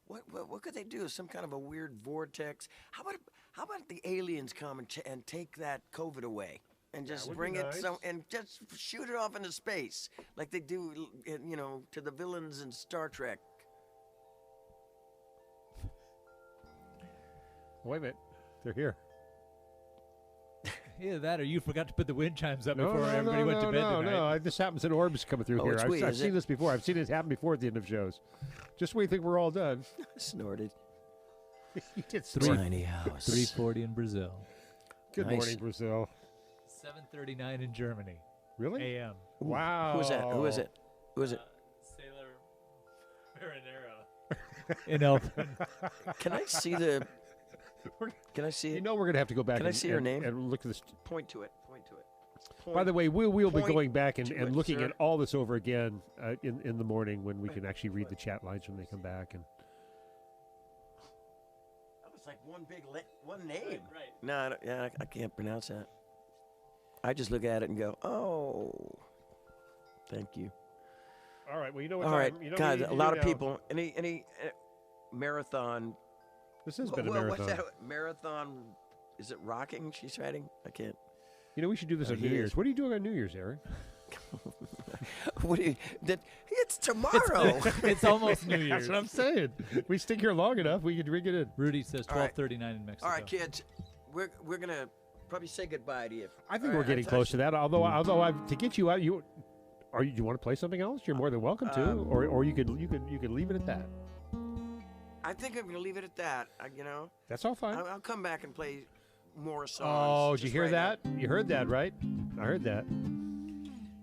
What could they do? Some kind of a weird vortex? How about the aliens come and take that COVID away? and just would be bring it nice. and just shoot it off into space like they do, you know, to the villains in Star Trek. Wait a minute. They're here. Either that or you forgot to put the wind chimes up No, before everybody went to bed tonight. no. This happens in orbs coming through Oh, here. it's we, I've is seen it? this before. I've seen it happen before at the end of shows. Just when you think we're all done. Snorted. You did snort. Tiny house. 3:40 in Brazil. Good Nice. morning, Brazil. 7:39 in Germany. Really? A.M. Wow. Who is that? Who is it? Who is it? Sailor Marinera. In Elfin. Can I see the? Can I see You it? know we're going to have to go back Can I and, see her and- name? and look at this. Point to it. Point to it. By the way, we'll be point going back and, to and it, looking sir. at all this over again in the morning when we can actually read the chat lines when they come back. And That was like one big one name. Right. No, I can't pronounce that. I just look at it and go, oh, thank you. all right, well, you know what? All right, time, you know what God, we need a to lot do of now? people. Any marathon? This has been a What's marathon. that marathon? Is it rocking? She's writing. I can't. You know, we should do this Oh, on New he Year's. is. What are you doing on New Year's, Eric? What do you? It's tomorrow. It's almost New That's Year's. what I'm saying. We stick here long enough, we can rig it in. Rudy says All right. 12:39 in Mexico. All right, kids, we're gonna probably say goodbye to you. I think All we're right, getting I close to touched- that. Although to get you out, do you want to play something else? You're more than welcome to, or you could leave it at that. I think I'm gonna leave it at that. You know, That's all fine. I'll come back and play more songs. Oh, did you just hear right that? You heard that, right? I heard that. now.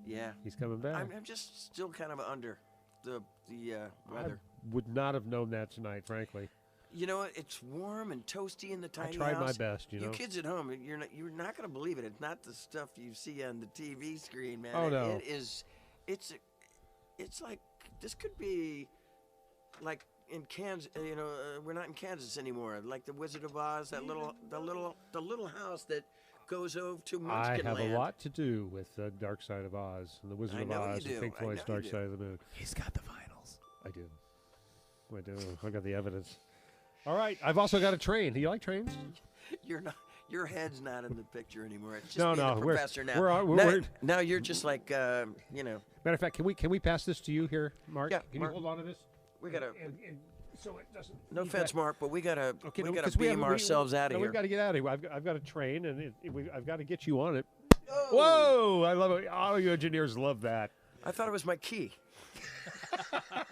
Yeah. He's coming back. I'm just still kind of under the I weather. would not have known that tonight, frankly. You know what? It's warm and toasty in the I tiny tried my house. best, you know. kids at home, you're not gonna believe it. It's not the stuff you see on the TV screen, man. Oh, no. It is. It's like this could be like in Kansas. We're not in Kansas anymore. Like the Wizard of Oz, the little house that goes over to I Munchkin have Land. a lot to do with the Dark Side of Oz and the Wizard I of know you Oz and do. Pink I Floyd's know you Dark do. Side of the Moon. He's got the vinyls. I do. I got the evidence. All right, I've also got a train. Do you like trains? You're not. Your head's not in the picture anymore. It's just No, being no, a we're- professor now. we're- now you're just like Matter of fact, can we pass this to you here, Mark? Yeah, Can Mark. you hold on to this? We gotta. And so it doesn't. No you offense, got- Mark, but we gotta. Okay, we no, gotta 'cause we beam have- ourselves out of no, here. We've got to get out of here. I've got a train, and I've got to get you on it. Whoa! I love it. Audio engineers love that. I thought it was my key.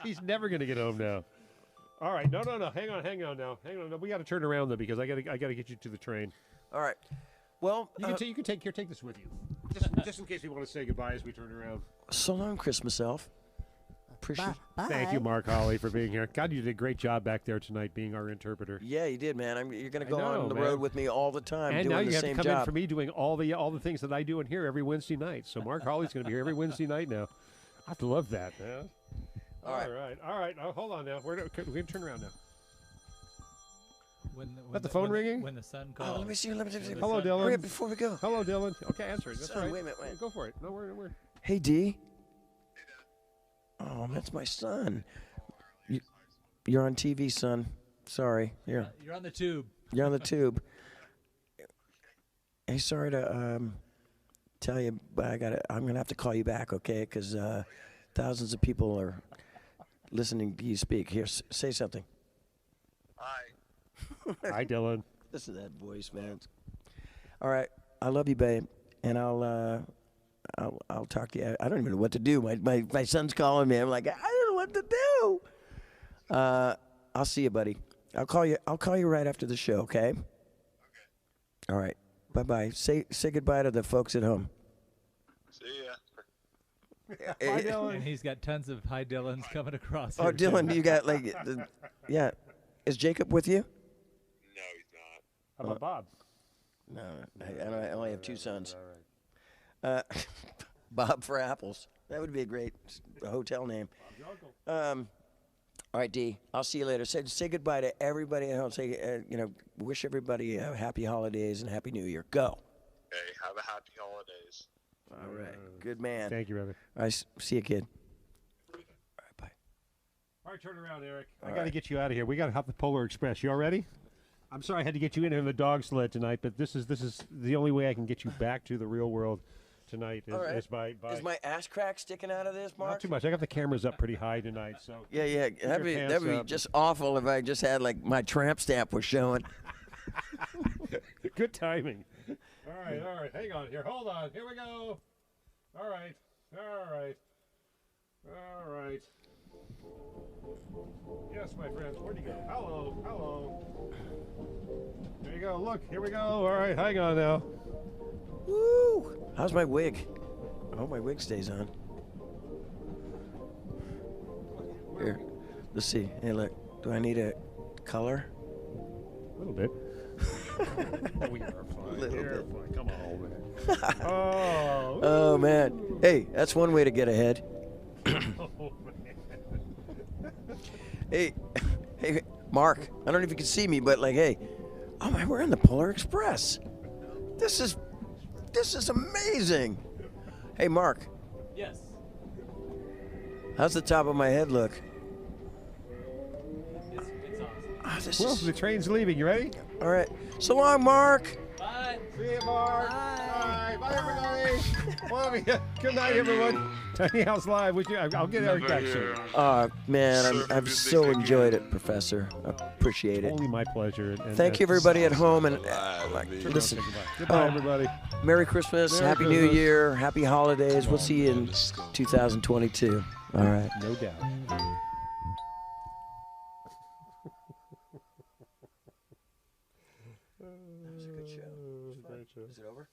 He's never going to get home now. All right, no. Hang on now. No, we got to turn around though because I got to get you to the train. All right. Well, You can take this with you, just in case we want to say goodbye as we turn around. so long, Christmas elf. Appreciate. Thank you, Mark Holly, for being here. God, you did a great job back there tonight, being our interpreter. Yeah, you did, man. You're gonna I go know, on the man. road with me all the time, And doing now you the have to same come job. in for me doing all the things that I do in here every Wednesday night. So Mark Holly's going to be here every Wednesday night now. I have to love that, man. All right. Oh, hold on now. We're going to turn around now. When That the phone ringing? When the sun calls. Oh, let me see. Hello, Dylan. Hurry up before we go. Hello, Dylan. Okay, answer it. That's Son, right. wait a minute, wait. Go for it. No, we're. Hey, D. Oh, that's my son. You're on TV, son. Sorry. You're You're on the tube. on the tube. Hey, sorry to tell you, but I'm gonna have to call you back, okay? Because thousands of people are listening to you speak. Here, say something. Hi, Dylan. Listen to that voice, man. All right, I love you, babe, and I'll talk to you. I don't even know what to do. My son's calling me. I'm like, I don't know what to do. I'll see you, buddy. I'll call you right after the show, okay? Okay. All right. Bye-bye. Say goodbye to the folks at home. See ya. Hi, Dylan. And he's got tons of hi Dylans coming across. Oh, here, too. Dylan, you got like, yeah. Is Jacob with you? No, he's not. How about Bob? No, I only have two sons. Bob for apples. That would be a great hotel name. All right, D. I'll see you later. Say goodbye to everybody at home. Say, wish everybody happy holidays and happy New Year. Go. Okay, have a happy holidays. All right. Good man. Thank you, brother. All right, see you, kid. All right, bye. All right, turn around, Eric. I All got to right. get you out of here. We got to hop the Polar Express. You all ready? I'm sorry I had to get you in the dog sled tonight, but this is the only way I can get you back to the real world tonight is by Is my ass crack sticking out of this, Mark? not too much. I got the cameras up pretty high tonight, so Yeah. That'd be up. just awful if I just had like my tramp stamp was showing. good timing. All right. Hang on here. Hold on. Here we go. All right. Yes, my friends. Where'd you go? Hello. There you go. Look. Here we go. All right. Hang on now. Woo! How's my wig? I hope my wig stays on. Here, let's see. Hey, look. Do I need a color? A little bit. We are fine. Fine. Come on, man. Oh man. Hey, that's one way to get ahead. Oh, man. Hey, Mark. I don't know if you can see me, but like, hey, oh man, we're in the Polar Express. This is amazing. Hey, Mark. Yes. How's the top of my head look? It's awesome. Oh, this Well, is the train's leaving. You ready? all right. So long, Mark. Bye. See you, Mark. Bye. Bye, everybody. Well, good night, everyone. Tiny House Live. I'll get Eric back soon. Oh man, I've so enjoyed it, Professor. I appreciate it. Only my pleasure. And Thank you, everybody at home, and listen. Goodbye, everybody. Merry Christmas, Merry Happy Christmas. New Year, Happy Holidays. We'll see you in 2022. All right. No doubt. That was a good show. Great show. Is it over?